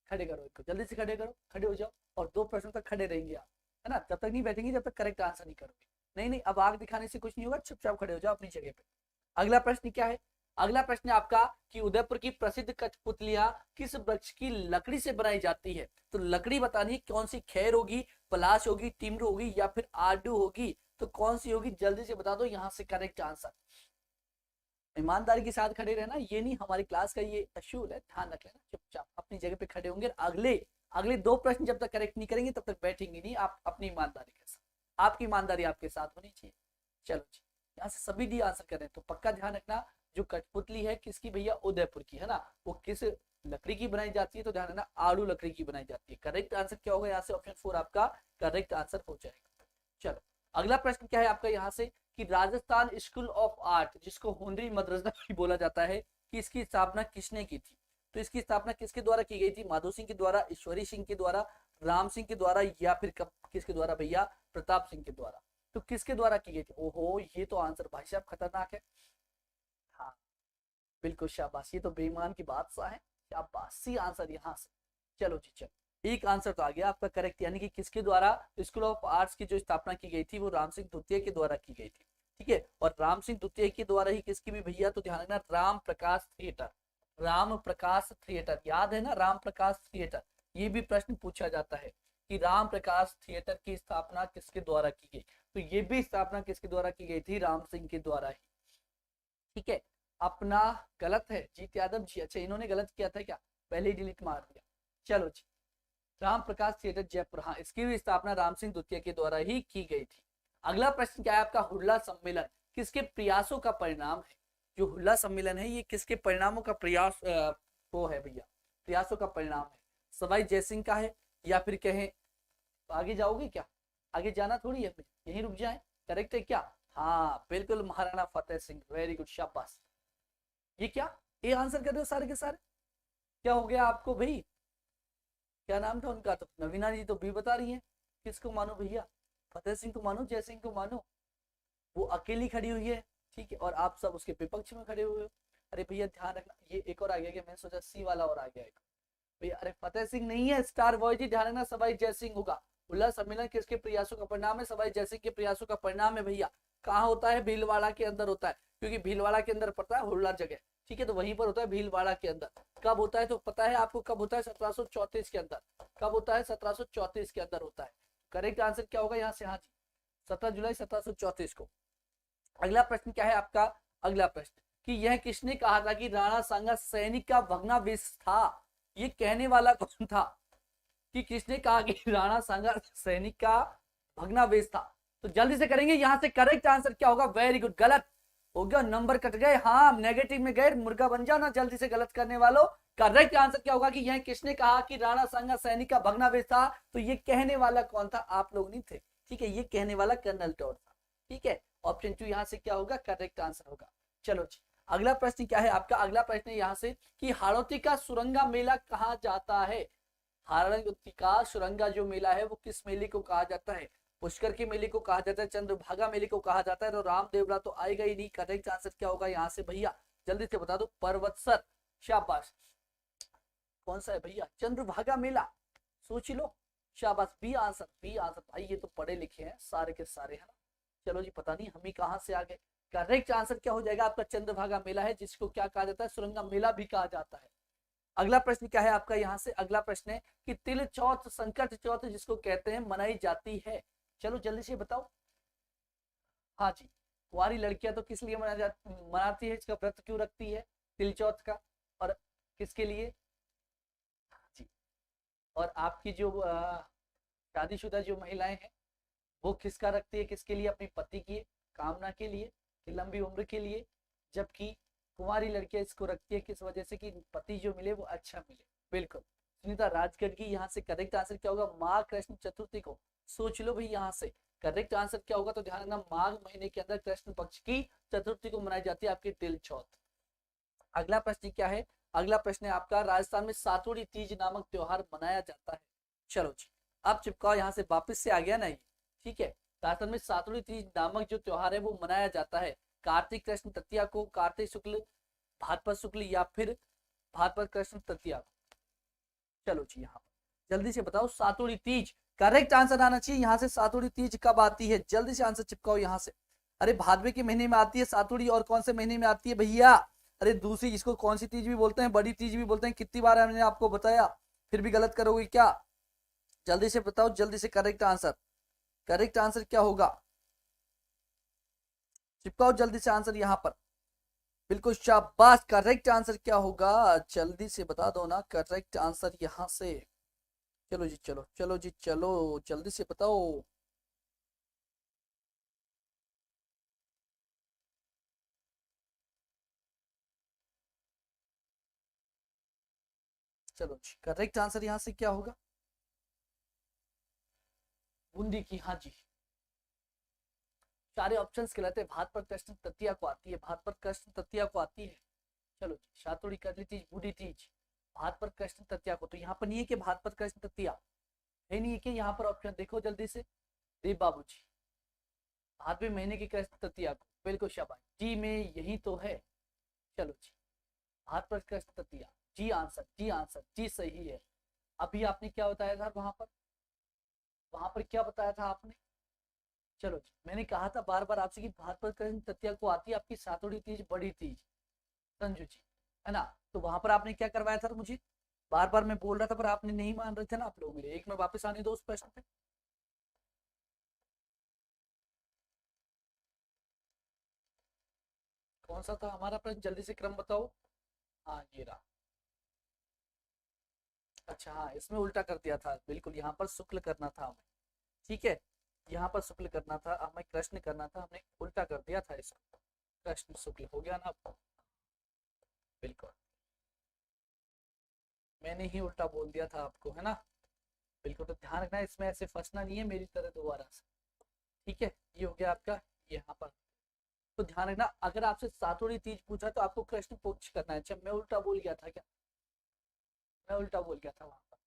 खड़े करो इसको, जल्दी से खड़े करो, खड़े हो जाओ। और 2 प्रश्न तक खड़े रहेंगे आप, है ना, जब तक नहीं बैठेंगे, जब तक करेक्ट आंसर नहीं करोगे। नहीं नहीं, अब आग दिखाने से कुछ नहीं होगा, चुपचाप खड़े हो जाओ अपनी जगह पे। अगला प्रश्न क्या है? अगला प्रश्न है आपका कि उदयपुर की प्रसिद्ध कठपुतलियां किस वृक्ष की लकड़ी से बनाई जाती है? तो लकड़ी बतानी है, कौन सी? खैर होगी, पलाश होगी, टिमरू होगी, या फिर आडू होगी? तो कौन सी होगी? जल्दी से बता दो यहाँ से करेक्ट आंसर। ईमानदारी के साथ खड़े रहना, ये नहीं हमारी क्लास का ये असूल है, ध्यान रख लेना। चुपचाप अपनी जगह पे खड़े होंगे। अगले अगले 2 प्रश्न जब तक करेक्ट नहीं करेंगे तब तक बैठेंगे नहीं आप, अपनी ईमानदारी के साथ। आपकी ईमानदारी आपके साथ होनी चाहिए। चलो जी, यहाँ से सभी डी आंसर कर रहे हैं, तो पक्का ध्यान रखना। जो कठपुतली है किसकी भैया? उदयपुर की, है ना। वो किस लकड़ी की बनाई जाती है? तो ध्यान रखना, आड़ू लकड़ी की बनाई जाती है। करेक्ट आंसर क्या होगा? यहाँ से ऑप्शन 4 आपका करेक्ट आंसर हो जाएगा। चलो, अगला प्रश्न क्या है आपका यहाँ से कि राजस्थान स्कूल ऑफ आर्ट, जिसको हुनरी मदरसा भी बोला जाता है, कि इसकी स्थापना किसने की थी? तो इसकी स्थापना किसके द्वारा की गई थी? माधो सिंह के द्वारा, ईश्वरी सिंह के द्वारा, राम सिंह के द्वारा, या फिर किसके द्वारा भैया? प्रताप सिंह के द्वारा। तो किसके द्वारा की गई थी? ओहो, ये तो आंसर भाई साहब खतरनाक है। हाँ, बिल्कुल शाबाश, ये तो बेईमान की बादशाह है। शाबाश, सी आंसर यहाँ से। चलो जी, चलो, एक आंसर तो आ गया आपका करेक्ट। यानी कि किसके द्वारा स्कूल ऑफ आर्ट्स की जो स्थापना की गई थी वो राम सिंह द्वितीय के द्वारा की गई थी। ठीक है, और राम सिंह द्वितीय के द्वारा ही किसकी भी भैया? तो ध्यान रखना, राम प्रकाश थिएटर। राम प्रकाश थिएटर, याद है ना, राम प्रकाश थिएटर। ये भी प्रश्न पूछा जाता है कि राम प्रकाश थिएटर की स्थापना किसके द्वारा की गई? तो ये भी स्थापना किसके द्वारा की गई थी? राम सिंह के द्वारा ही। ठीक है, अपना गलत है जीत यादव जी। अच्छा, इन्होंने गलत किया था क्या? पहले ही डिलीट मार दिया। चलो जी, राम प्रकाश थिएटर जयपुर, हाँ, इसकी भी स्थापना राम सिंह द्वितीय के द्वारा ही की गई थी। अगला प्रश्न क्या है आपका? हुल्ला सम्मेलन किसके प्रयासों का परिणाम है? जो हुल्ला सम्मेलन है ये किसके परिणामों का प्रयास वो है भैया? प्रयासों का परिणाम है। सवाई जयसिंह का है, या फिर कहें आगे जाओगे क्या? आगे जाना थोड़ी है, यहीं रुक जाए। करेक्ट है क्या? हाँ बिल्कुल, महाराणा फतेह सिंह, वेरी गुड, शाबाश। ये क्या, ये आंसर कर दो सारे के सारे। क्या हो गया आपको भाई? क्या नाम था उनका? तो नवीना जी तो भी बता रही है। किसको मानो भैया? फतेह सिंह को मानो, जय सिंह को मानो? वो अकेली खड़ी हुई है, ठीक है, और आप सब उसके विपक्ष में खड़े हुए हो। अरे भैया ध्यान रखना, ये एक और आ गया, कि मैंने सोचा सी वाला और आ गया एक भैया। अरे फतेह सिंह नहीं है, स्टार बॉय जी, ध्यान रखना, सवाई जय सिंह होगा। उल्लास सम्मेलन किसके प्रयासों का परिणाम है? सवाई जय सिंह के प्रयासों का परिणाम है भैया। कहाँ होता है? भीलवाड़ा के अंदर होता है, क्योंकि भीलवाड़ा के अंदर पड़ता है हुल्ला जगह। ठीक है, तो वहीं पर होता है भीलवाड़ा के अंदर। कब होता है तो पता है आपको? कब होता है? 1734 के अंदर। कब होता है? 1734 के अंदर होता है। करेक्ट आंसर क्या होगा यहाँ से? हाँ जी, 17 जुलाई 1734 को। अगला प्रश्न क्या है आपका? अगला प्रश्न कि यह किसने कहा था कि राणा सांगा सैनिक का भग्नावशेष था? ये कहने वाला कौन था? कि किसने कहा कि राणा सांगा सैनिक का भग्नावशेष था? तो जल्दी से करेंगे यहाँ से। करेक्ट आंसर क्या होगा? वेरी गुड, गलत हो गया, नंबर कट गए। हाँ, नेगेटिव में गए, मुर्गा बन जाना जल्दी से गलत करने वालों। करेक्ट आंसर क्या होगा कि यह किसने कहा कि राणा सांगा सैनिक का भग्नावशेष था? तो ये कहने वाला कौन था? आप लोग नहीं थे, ठीक है, ये कहने वाला कर्नल टॉड था। ठीक है, ऑप्शन 2 यहाँ से क्या होगा, करेक्ट आंसर होगा। चलो जी, अगला प्रश्न क्या है आपका, अगला प्रश्न है यहाँ से कि हाड़ौती का सुरंगा मेला कहा जाता है। हाड़ौती का सुरंगा जो मेला है वो किस मेले को कहा जाता है, पुष्कर के मेले को कहा जाता है, चंद्रभागा मेले को कहा जाता है, तो रामदेवरा तो आएगा ही नहीं। करेक्ट आंसर क्या होगा यहाँ से भैया, जल्दी से बता दो। पर्वतसर, शाबाश। कौन सा है भैया, चंद्रभागा मेला, सोच लो, शाबाश। B answer, B answer. भाई ये तो पढ़े लिखे हैं सारे के सारे, है ना। चलो जी, पता नहीं हम ही कहाँ से आ गए। करेक्ट आंसर क्या हो जाएगा आपका, चंद्रभागा मेला है, जिसको क्या कहा जाता है, सुरंगा मेला भी कहा जाता है। अगला प्रश्न क्या है आपका यहाँ से, अगला प्रश्न है कि तिल चौथ, संकट चौथ जिसको कहते हैं, मनाई जाती है। चलो जल्दी से बताओ। हाँ जी, कुंवारी लड़कियां तो किस लिए मनाती है, इसका व्रत क्यों रखती है तिल चौथ का, और किसके लिए जी। और आपकी जो शादीशुदा जो महिलाएं हैं वो किसका रखती है, किसके लिए, अपने पति की कामना के लिए, कि लंबी उम्र के लिए। जबकि कुंवारी लड़कियां इसको रखती है किस वजह से, कि पति जो मिले वो अच्छा मिले। बिल्कुल सुनीता राजगढ़ की, यहाँ से करेक्ट आंसर क्या होगा, माघ कृष्ण चतुर्थी को। सोच लो भाई यहाँ से करेक्ट आंसर क्या होगा, तो ध्यान रखना, माघ महीने के अंदर कृष्ण पक्ष की चतुर्थी को मनाई जाती है आपकी तिल चौथ। अगला प्रश्न क्या है, अगला प्रश्न है आपका, राजस्थान में सातुड़ी तीज नामक त्योहार मनाया जाता है। चलो जी, अब चिपकाओ, यहाँ से वापिस से आ गया नहीं, ठीक है। राजस्थान में सातुड़ी तीज नामक जो त्योहार है वो मनाया जाता है कार्तिक कृष्ण तृतीया को, कार्तिक शुक्ल, भाद्रपद शुक्ल, या फिर भाद्रपद कृष्ण तृतीया को। चलो जी, यहाँ जल्दी से बताओ, सातुड़ी तीज करेक्ट आंसर आना चाहिए यहाँ से। सातुड़ी तीज कब आती है, जल्दी से आंसर चिपकाओ यहाँ से। अरे भादवे के महीने में आती है सातुड़ी, और कौन से महीने में आती है भैया, अरे दूसरी, इसको कौन सी तीज भी बोलते हैं, बड़ी तीज भी बोलते हैं। कितनी बार हमने आपको बताया, फिर भी गलत करोगे क्या, जल्दी से बताओ, जल्दी से करेक्ट आंसर, करेक्ट आंसर क्या होगा, चिपकाओ जल्दी से आंसर यहाँ पर। बिल्कुल शाबाश, करेक्ट आंसर क्या होगा, जल्दी से बता दो ना, करेक्ट आंसर यहाँ से। चलो जी, चलो चलो जी, चलो जल्दी से बताओ। चलो जी, करेक्ट आंसर यहाँ से क्या होगा, बूंदी की, हाँ जी। सारे ऑप्शंस गलत है, भाद्रपद कृष्ण तृतीया को आती है, भाद्रपद कृष्ण तृतीया को आती है। चलो जी, सातुड़ी करली तीज, बूढ़ी तीज, भाद्रपद कृष्ण तृतीया को। तो यहाँ पर नहीं है कि भाद्रपद कृष्ण तृतीया है, नहीं है कि यहाँ पर ऑप्शन देखो जल्दी से, देव बाबू जी, भादवे महीने की कृष्ण तृतीया को, बिल्कुल शाबाश जी में यही तो है। चलो जी, भाद्रपद कृष्ण तृतीया, जी आंसर, जी आंसर, जी सही है। अभी आपने क्या बताया था वहां पर क्या बताया था आपने, चलो जी, मैंने कहा था बार बार आपसे कि भाद्रपद कृष्ण तृतीया को आती है आपकी सातुड़ी तीज, बड़ी तीज, संजू जी, है ना। तो वहां पर आपने क्या करवाया था मुझे, बार बार मैं बोल रहा था पर आपने नहीं मान रहे थे ना आप लोग मेरे, एक में वापस आने दो उस प्रश्न पे। कौन सा था हमारा प्रश्न, जल्दी से क्रम बताओ। हाँ ये रहा, अच्छा हाँ, इसमें उल्टा कर दिया था, बिल्कुल यहाँ पर शुक्ल करना था हमें, ठीक है, यहाँ पर शुक्ल करना था हमें, कृष्ण करना था, हमने उल्टा कर दिया था इसको, कृष्ण शुक्ल हो गया ना आपको, बिल्कुल मैंने ही उल्टा बोल दिया था आपको, है ना। बिल्कुल, तो ध्यान रखना, इसमें ऐसे फंसना नहीं है मेरी तरह दोबारा से, ठीक है। ये हो गया आपका यहाँ पर, तो ध्यान रखना, अगर आपसे सातुड़ी तीज पूछा तो आपको कृष्ण पक्ष करना है। अच्छा मैं उल्टा बोल गया था क्या, मैं उल्टा बोल गया था वहां पर,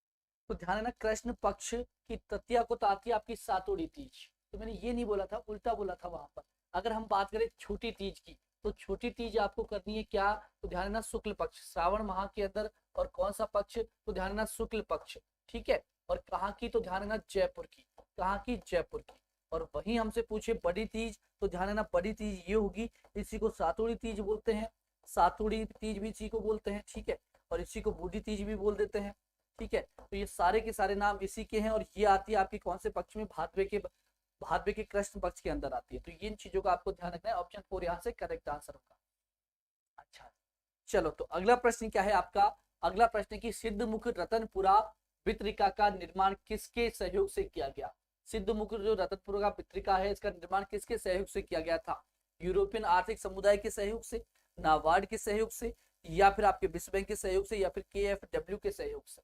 तो ध्यान रखना, कृष्ण पक्ष की तृतीया को तो आती है आपकी सातुड़ी तीज, तो मैंने ये नहीं बोला था, उल्टा बोला था वहां पर। अगर हम बात करें छोटी तीज की, तो छोटी तीज आपको करनी है क्या, तो ध्यान रखना शुक्ल पक्ष, श्रावण माह के अंदर, और कौन सा पक्ष, तो ध्यान रखना शुक्ल पक्ष, ठीक है। और कहाँ की, तो ध्यान रखना जयपुर की, कहाँ की, जयपुर की। और वही हमसे पूछे बड़ी तीज, तो ध्यान रखना बड़ी तीज ये होगी, इसी को सातुड़ी तीज बोलते हैं, सातुड़ी तीज भी इसी को बोलते हैं, ठीक है। और इसी को बूढ़ी तीज भी बोल देते हैं, ठीक है। तो ये सारे के सारे नाम इसी के हैं, और ये आती है आपकी कौन से पक्ष में, भादवे के कृष्ण पक्ष के अंदर आती है। तो इन चीजों का आपको ध्यान रखना है, ऑप्शन 4 यहाँ से करेक्ट आंसर होगा। अच्छा चलो, तो अगला प्रश्न क्या है आपका, अगला प्रश्न की सिद्ध मुख रतनपुरा वितरिका का निर्माण किसके सहयोग से किया गया। सिद्ध मुख जो रतनपुरा का वितरिका है, इसका निर्माण किसके सहयोग से किया गया था, यूरोपियन आर्थिक समुदाय के सहयोग से, नाबार्ड के सहयोग से, या फिर आपके विश्व बैंक के सहयोग से, या फिर KfW के सहयोग से।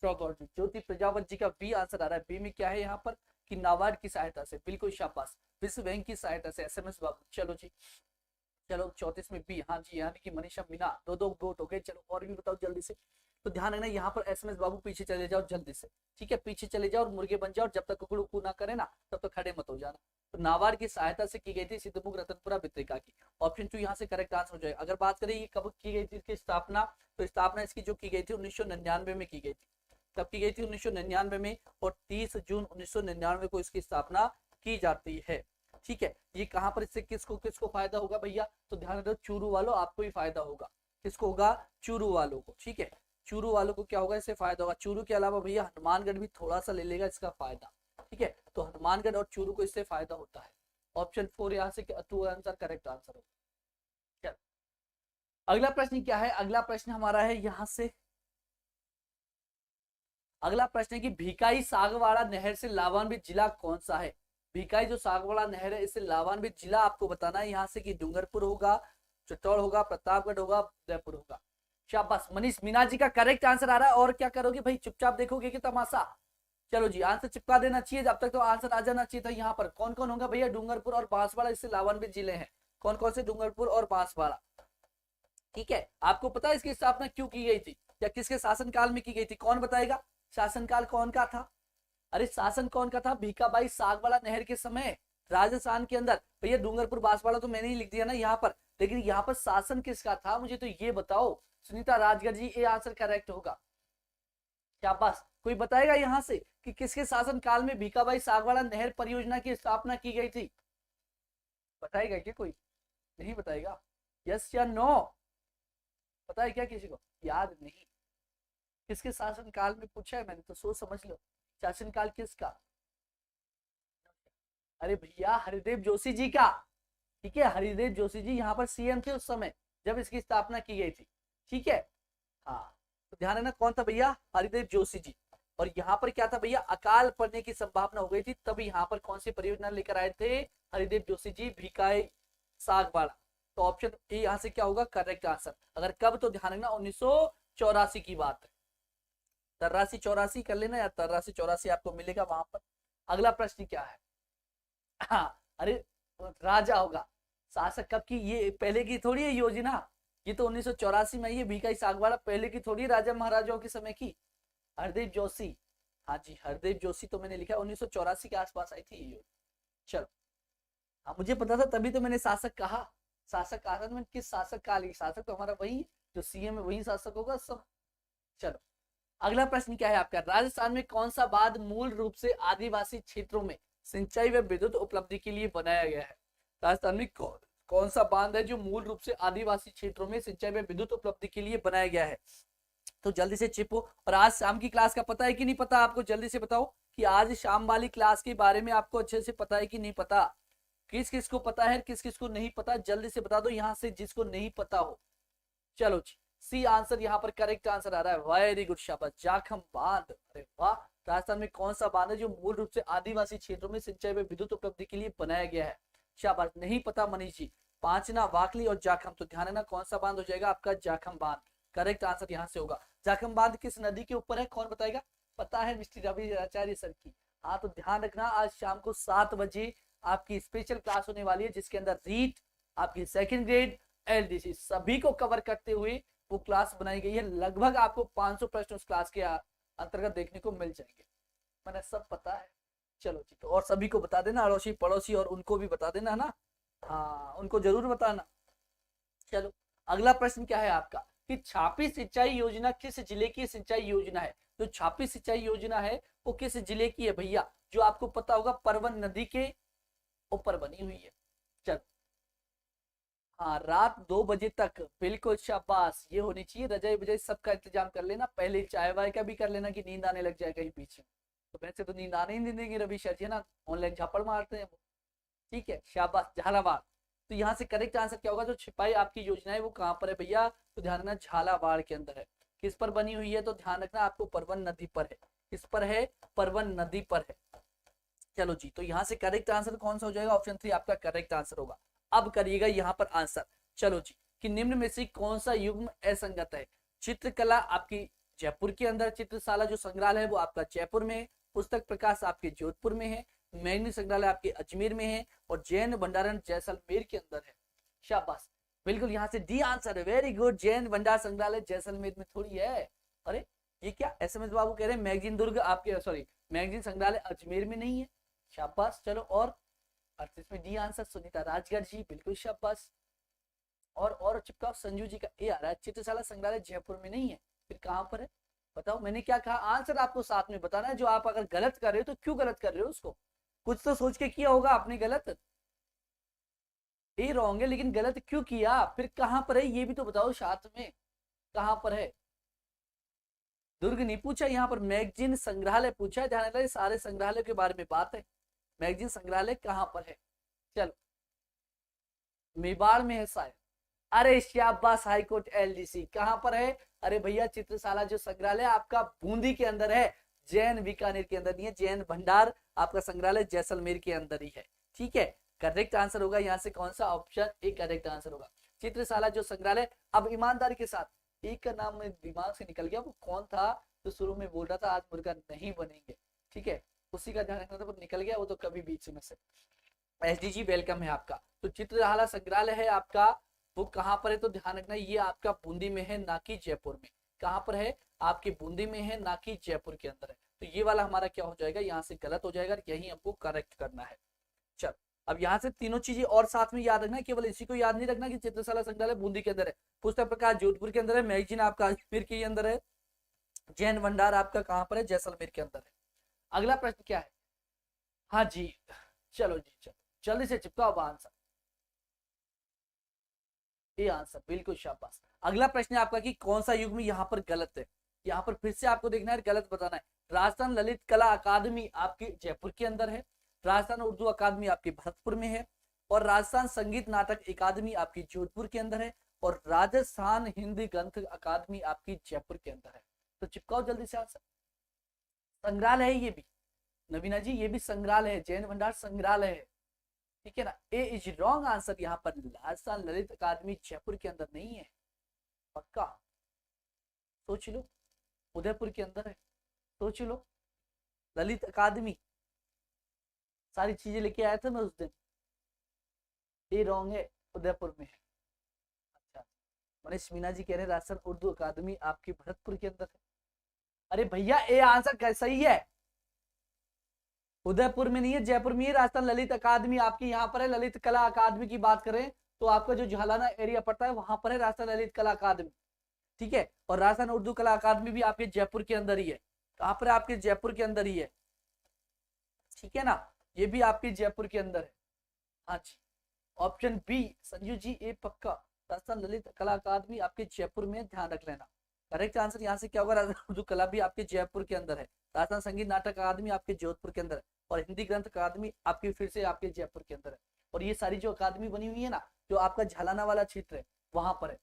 ज्योति प्रजापत जी का बी आंसर आ रहा है, बी में क्या है यहाँ पर, कि नाबार्ड की सहायता से, बिल्कुल शाबाश, विश्व बैंक की सहायता से, एसएमएस बाबू। चलो जी, चलो 34 में बी, हाँ जी, यानी कि मनीषा मीना, दो दो वोट हो गए। चलो और भी बताओ जल्दी से। तो ध्यान रखना यहाँ पर एसएमएस बाबू पीछे चले जाओ जल्दी से, ठीक है, पीछे चले जाओ और मुर्गे बन जाओ, जब तक कुकड़ू कू ना करे ना तब तक खड़े मत हो जाना। तो नाबार्ड की सहायता से की गई थी सिद्धमुख रतनपुरा वित्रिका की। ऑप्शन 2 यहाँ से करेक्ट आंसर हो जाएगा। अगर बात करें ये कब की गई थी इसकी स्थापना, तो स्थापना इसकी जो की गई थी 1999 में की गई थी। तब की गई थी 1999 में, और 30 जून 1999 को इसकी स्थापना की जाती है, ठीक है। ये कहां पर, इससे किसको किसको फायदा होगा भैया, तो ध्यान रखो चूरू वालों आपको ही फायदा होगा। किसको होगा, चूरू वालों को, ठीक है, चूरू वालों को क्या होगा, इससे फायदा होगा। चूरू के अलावा भैया हनुमानगढ़ भी थोड़ा सा ले लेगा इसका फायदा, ठीक है, तो हनुमानगढ़ और चूरू को इससे फायदा होता है। ऑप्शन 4 यहाँ से टू आंसर करेक्ट आंसर होगा। अगला प्रश्न क्या है, अगला प्रश्न हमारा है यहाँ से, अगला प्रश्न है कि भीकाई सागवाड़ा नहर से लाभान्वित जिला कौन सा है। भीकाई जो सागवाड़ा नहर है इससे लाभान्वित जिला आपको बताना है यहाँ से, कि डूंगरपुर होगा, चित्तौड़ होगा, प्रतापगढ़ होगा, उदयपुर होगा। शाबाश मनीष मीना जी का करेक्ट आंसर आ रहा है। और क्या करोगे भाई, चुपचाप देखोगे कि तमाशा। चलो जी, आंसर चिपका देना चाहिए, जब तक तो आंसर आ जाना चाहिए था। यहाँ पर कौन कौन होगा भैया, डूंगरपुर और बांसवाड़ा इससे लाभान्वित जिले हैं। कौन कौन से, डूंगरपुर और बांसवाड़ा, ठीक है। आपको पता है इसकी स्थापना क्यों की गई थी, या किसके शासनकाल में की गई थी, कौन बताएगा, शासनकाल कौन का था। अरे शासन कौन का था, भीखाबाई सागवाड़ा नहर के समय राजस्थान के अंदर। भैया डूंगरपुर बांसवाड़ा तो मैंने ही लिख दिया ना यहाँ पर, लेकिन यहाँ पर शासन किसका था मुझे तो ये बताओ। सुनीता राजगर जी, ये आंसर करेक्ट होगा। शाबाश, कोई बताएगा यहाँ से कि किसके शासन काल में भीखाबाई सागवाड़ा नहर परियोजना की स्थापना की गई थी, बताएगा क्या कोई, नहीं बताएगा, यस या नो, पता है क्या किसी को, याद नहीं, किसके शासन काल में पूछा है मैंने, तो सोच समझ लो, शासन काल किसका। अरे भैया हरिदेव जोशी जी का, ठीक है, हरिदेव जोशी जी यहाँ पर सीएम थे उस समय जब इसकी स्थापना की गई थी, ठीक है। हाँ, तो ध्यान रखना कौन था भैया, हरिदेव जोशी जी। और यहाँ पर क्या था भैया, अकाल पड़ने की संभावना हो गई थी, तब यहाँ पर कौन सी परियोजना लेकर आए थे, हरिदेव जोशी जी, भीखाई सागवाड़ा। तो ऑप्शन ए यहाँ से क्या होगा, करेक्ट आंसर। अगर कब, तो ध्यान रखना 1984 की बात है, 83-84 कर लेना, या 83-84 आपको मिलेगा वहां पर। अगला प्रश्न क्या है, हाँ, अरे राजा होगा, शासक कब की, ये पहले की थोड़ी है योजना, ये तो 1984 में, ये भीखाई सागवाड़ा पहले की थोड़ी, राजा महाराजाओं के समय की। हरदेव जोशी, हाँ जी हरदेव जोशी, तो मैंने लिखा 1984 के आसपास आई थी ये योजना। चलो, हाँ मुझे पता था तभी तो मैंने शासक कहा, शासक कहा था, किस शासक का, शासक तो हमारा वही जो सीएम है वही शासक होगा सब। चलो अगला प्रश्न क्या है आपका, राजस्थान में कौन सा बांध मूल रूप से आदिवासी क्षेत्रों में सिंचाई व विद्युत उपलब्धि के लिए बनाया गया है। राजस्थान में कौन सा बांध है जो मूल रूप से आदिवासी क्षेत्रों में सिंचाई व विद्युत उपलब्धि के लिए बनाया गया है। तो जल्दी से चिपो। और आज शाम की क्लास का पता है कि नहीं पता आपको, जल्दी से बताओ कि आज शाम वाली क्लास के बारे में आपको अच्छे से पता है कि नहीं पता, किस किस को पता है, किस किस को नहीं पता, जल्दी से बता दो यहाँ से जिसको नहीं पता हो। चलो जी, सी आंसर यहाँ पर करेक्ट आंसर आ रहा है, वेरी गुड, शाबाश, जाखम बांध। अरे वाह, राजस्थान में कौन सा बांध है जो मूल रूप से आदिवासी क्षेत्रों में सिंचाई व विद्युत उपलब्धि के लिए बनाया गया है। शाबाश, नहीं पता मनीष जी, पांचना, वाकली और जाखम। तो ध्यान रखना कौन सा बांध हो जाएगा आपका, जाखम बांध, करेक्ट आंसर यहाँ से होगा। जाखम बांध किस नदी के ऊपर है, कौन बताएगा, पता है मिस्टर रवि आचार्य सर की। हाँ तो ध्यान रखना, आज शाम को 7 बजे आपकी स्पेशल क्लास होने वाली है, जिसके अंदर रीट, आपकी सेकंड ग्रेड, एलडीसी सभी को कवर करते हुए वो क्लास बनाई गई है। लगभग आपको 500 प्रश्न उस क्लास के अंतर्गत देखने को मिल जाएंगे, मैंने सब पता है। चलो जी, तो और सभी को बता देना, अड़ोसी पड़ोसी और उनको भी बता देना ना, हाँ उनको जरूर बताना। चलो अगला प्रश्न क्या है आपका, कि छापी सिंचाई योजना किस जिले की सिंचाई योजना है। जो छापी सिंचाई योजना है वो किस जिले की है भैया, जो आपको पता होगा परवन नदी के ऊपर बनी हुई है। चलो हाँ, रात 2 बजे तक, बिल्कुल शाबाश, ये होनी चाहिए, रजाई बजाई सबका इंतजाम कर लेना, पहले चाय वाय का भी कर लेना कि नींद आने लग जाए कहीं पीछे। तो वैसे तो नींद आने ही नहीं देंगे रवि सर जी ना, ऑनलाइन झापड़ मारते हैं वो, ठीक है, शाबाश झालावाड़। तो यहाँ से करेक्ट आंसर क्या होगा, जो छिपाई आपकी योजना है वो कहाँ पर है भैया, तो ध्यान रखना झालावाड़ के अंदर है। किस पर बनी हुई है, तो ध्यान रखना आपको परवन नदी पर है, किस पर है, परवन नदी पर है। चलो जी, तो यहाँ से करेक्ट आंसर कौन सा हो जाएगा, ऑप्शन 3 आपका करेक्ट आंसर होगा। अब करिएगा यहाँ पर आंसर। चलो जी, कि निम्न में से कौन सा युग्म असंगत है। चित्रकला आपकी जयपुर के अंदर, चित्रशाला जो संग्रहालय है वो आपका जयपुर में है, पुस्तक प्रकाश आपके जोधपुर में है, मैग्नीज संग्रहालय आपके अजमेर में है और जैन भंडारण जैसलमेर के अंदर है। शाबाश, बिल्कुल यहाँ से डी आंसर है, वेरी गुड। जैन भंडार संग्रहालय जैसलमेर में थोड़ी है। अरे ये क्या, SMS बाबू कह रहे हैं मैगजीन दुर्ग आपके, सॉरी मैगजीन संग्रहालय अजमेर में नहीं है। शाबाश, चलो और इसमें डी आंसर सुनीता राजगढ़ जी, बिल्कुल शाबाश। और चिपकाओ, संजू जी का ए आ रहा है, चित्रशाला संग्रहालय जयपुर में नहीं है, फिर कहां पर है बताओ। मैंने क्या कहा, आंसर आपको साथ में बताना है। जो आप अगर गलत कर रहे हो तो क्यों गलत कर रहे हो उसको, कुछ तो सोच के किया होगा आपने गलत। ए रॉन्ग है लेकिन गलत क्यों किया, फिर कहां पर है ये भी तो बताओ साथ में, कहां पर है। दुर्ग नहीं पूछा, यहाँ पर मैगजीन संग्रहालय पूछा है। ध्यान रखना, सारे संग्रहालय के बारे में बात है। मैगजीन संग्रहालय कहां पर है, चलो मेवाड़ में है शायद। अरे शाबाश, हाईकोर्ट LDC कहां पर है। अरे भैया चित्रशाला जो संग्रहालय आपका बूंदी के अंदर है, जैन बीकानेर के अंदर नहीं है। जैन भंडार आपका संग्रहालय जैसलमेर के अंदर ही है। ठीक है, करेक्ट आंसर होगा यहाँ से कौन सा, ऑप्शन ए करेक्ट आंसर होगा। चित्रशाला जो संग्रहालय, अब ईमानदारी के साथ एक का नाम मेरे दिमाग से निकल गया, वो कौन था तो शुरू में बोल रहा था आज मुर्गा नहीं बनेंगे, ठीक है, उसी का ध्यान रखना था, पर निकल गया वो तो कभी बीच में से। SDG वेलकम है आपका। तो चित्रशाला संग्रहालय है आपका, वो कहां पर है तो ध्यान रखना, ये आपका बूंदी में है ना कि जयपुर में। कहां पर है, आपके बूंदी में है ना कि जयपुर के अंदर है। तो ये वाला हमारा क्या हो जाएगा, यहाँ से गलत हो जाएगा, यही हमको करेक्ट करना है। चल अब यहाँ से तीनों चीजें और साथ में याद रखना, केवल इसी को याद नहीं रखना कि चित्रशाला संग्रहालय बूंदी के अंदर है, पुस्तक प्रकाश जोधपुर के अंदर है, मैगजीन आपका अजमेर के अंदर है, जैन भंडार आपका कहां पर है, जैसलमेर के अंदर है। अगला प्रश्न क्या है, हाँ जी चलो जी, चलो जल्दी से चिपकाओ आंसर, ये आंसर बिल्कुल शाबाश। अगला प्रश्न है आपका कि कौन सा युग्म यहाँ पर गलत है। यहाँ पर फिर से आपको देखना है, गलत बताना है। राजस्थान ललित कला अकादमी आपकी जयपुर के अंदर है, राजस्थान उर्दू अकादमी आपकी भरतपुर में है, और राजस्थान संगीत नाटक अकादमी आपकी जोधपुर के अंदर है, और राजस्थान हिंदी ग्रंथ अकादमी आपकी जयपुर के अंदर है। तो चिपकाओ जल्दी से आंसर। संग्रहालय है ये भी, नवीना जी ये भी संग्रहालय है, जैन भंडार संग्रहालय है, ठीक है ना। ए इज रॉन्ग आंसर, यहाँ पर राजस्थान ललित अकादमी जयपुर के अंदर नहीं है, पक्का सोच लो, उदयपुर के अंदर है, सोच लो। ललित अकादमी सारी चीजें लेके आया था मैं उस दिन, ए रॉन्ग है, उदयपुर में है। अच्छा, मनीष मीना जी कह रहे हैं राजस्थान उर्दू अकादमी आपकी भरतपुर के अंदर है। अरे भैया ए आंसर सही है, उदयपुर में नहीं है, जयपुर में है। राजस्थान ललित अकादमी आपकी यहाँ पर है। ललित कला अकादमी की बात करें तो आपका जो झालाना एरिया पड़ता है वहां पर है राजस्थान ललित कला अकादमी, ठीक है। और राजस्थान उर्दू कला अकादमी भी आपके जयपुर के अंदर ही है, कहां पर आपके जयपुर के अंदर ही है, ठीक है ना, ये भी आपके जयपुर के अंदर है। हाँ जी, ऑप्शन बी संजू जी ए पक्का, राजस्थान ललित कला अकादमी आपके जयपुर में, ध्यान रख लेना। करेक्ट आंसर यहाँ से क्या होगा, राजस्थान उर्दू कला भी आपके जयपुर के अंदर है, राजस्थान संगीत नाटक अकादमी आपके जोधपुर के अंदर है, और हिंदी ग्रंथ अकादमी आपकी फिर से आपके जयपुर के अंदर है। और ये सारी जो अकादमी बनी हुई है ना, जो आपका झालाना वाला क्षेत्र है वहां पर है,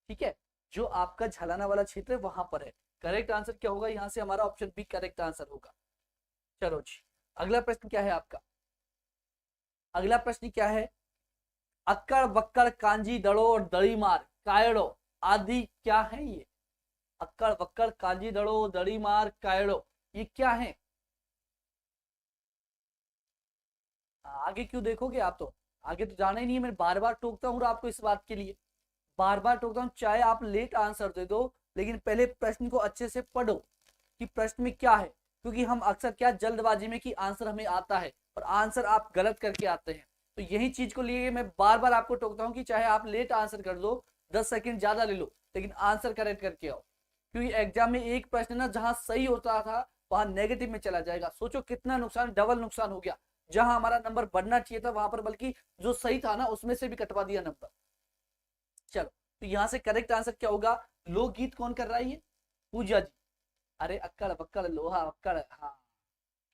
ठीक है, जो आपका झालाना वाला क्षेत्र है वहां पर है। करेक्ट आंसर क्या होगा, यहाँ से हमारा ऑप्शन बी करेक्ट आंसर होगा। चलो जी, अगला प्रश्न क्या है आपका, अगला प्रश्न क्या है, अक्कड़ बक्कड़ कांजी दड़ो दड़ी मार कायड़ो आदि क्या है ये। अक्कड़ बक्कड़ कांजी दड़ो दड़ी मार कायड़ो ये क्या है। आगे क्यों देखोगे आप, तो आगे तो जाना ही नहीं है, मैं बार बार टोकता हूँ आपको इस बात के लिए, बार बार टोकता हूँ, चाहे आप लेट आंसर दे दो लेकिन पहले प्रश्न को अच्छे से पढ़ो कि प्रश्न में क्या है, क्योंकि हम अक्सर क्या जल्दबाजी में कि आंसर हमें आता है और आंसर आप गलत करके आते हैं। तो यही चीज को लिए मैं बार बार आपको टोकता हूँ कि चाहे आप लेट आंसर कर दो, 10 सेकंड ज्यादा ले लो, लेकिन आंसर करेक्ट करके आओ, क्योंकि एग्जाम में एक प्रश्न ना जहां सही होता था वहां नेगेटिव में चला जाएगा। सोचो कितना नुकसान, डबल नुकसान हो गया, जहां हमारा नंबर बढ़ना चाहिए था वहां पर बल्कि जो सही था ना उसमें से भी कटवा दिया नंबर। चलो, तो यहाँ से करेक्ट आंसर क्या होगा, लोकगीत कौन कर रहा है ये, पूजा जी। अरे अक्कड़ बक्कड़ लोहा अक्कड़, हाँ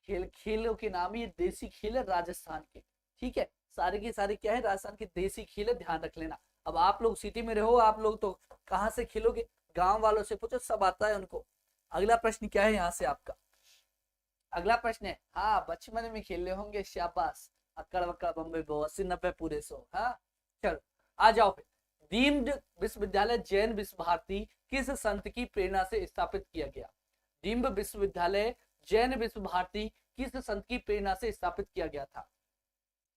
खेल, खेलों के नाम, ये देसी खेल है राजस्थान के, ठीक है, सारे के सारे क्या है राजस्थान के देसी खेल है, ध्यान रख लेना। अब आप लोग सिटी में रहो, आप लोग तो कहाँ से खेलोगे, गांव वालों से पूछो, सब आता है उनको। अगला प्रश्न क्या है यहाँ से आपका, अगला प्रश्न है, हाँ बचपन में खेले होंगे, शाबाश, अक्कड़ बक्कड़ बम्बे बो 80-90 पूरे 100, हाँ चलो आ जाओ फिर। डीम्ड विश्वविद्यालय जैन विश्व भारती किस संत की प्रेरणा से स्थापित किया गया। डीम्ड विश्वविद्यालय जैन विश्व भारती किस संत की प्रेरणा से स्थापित किया गया था?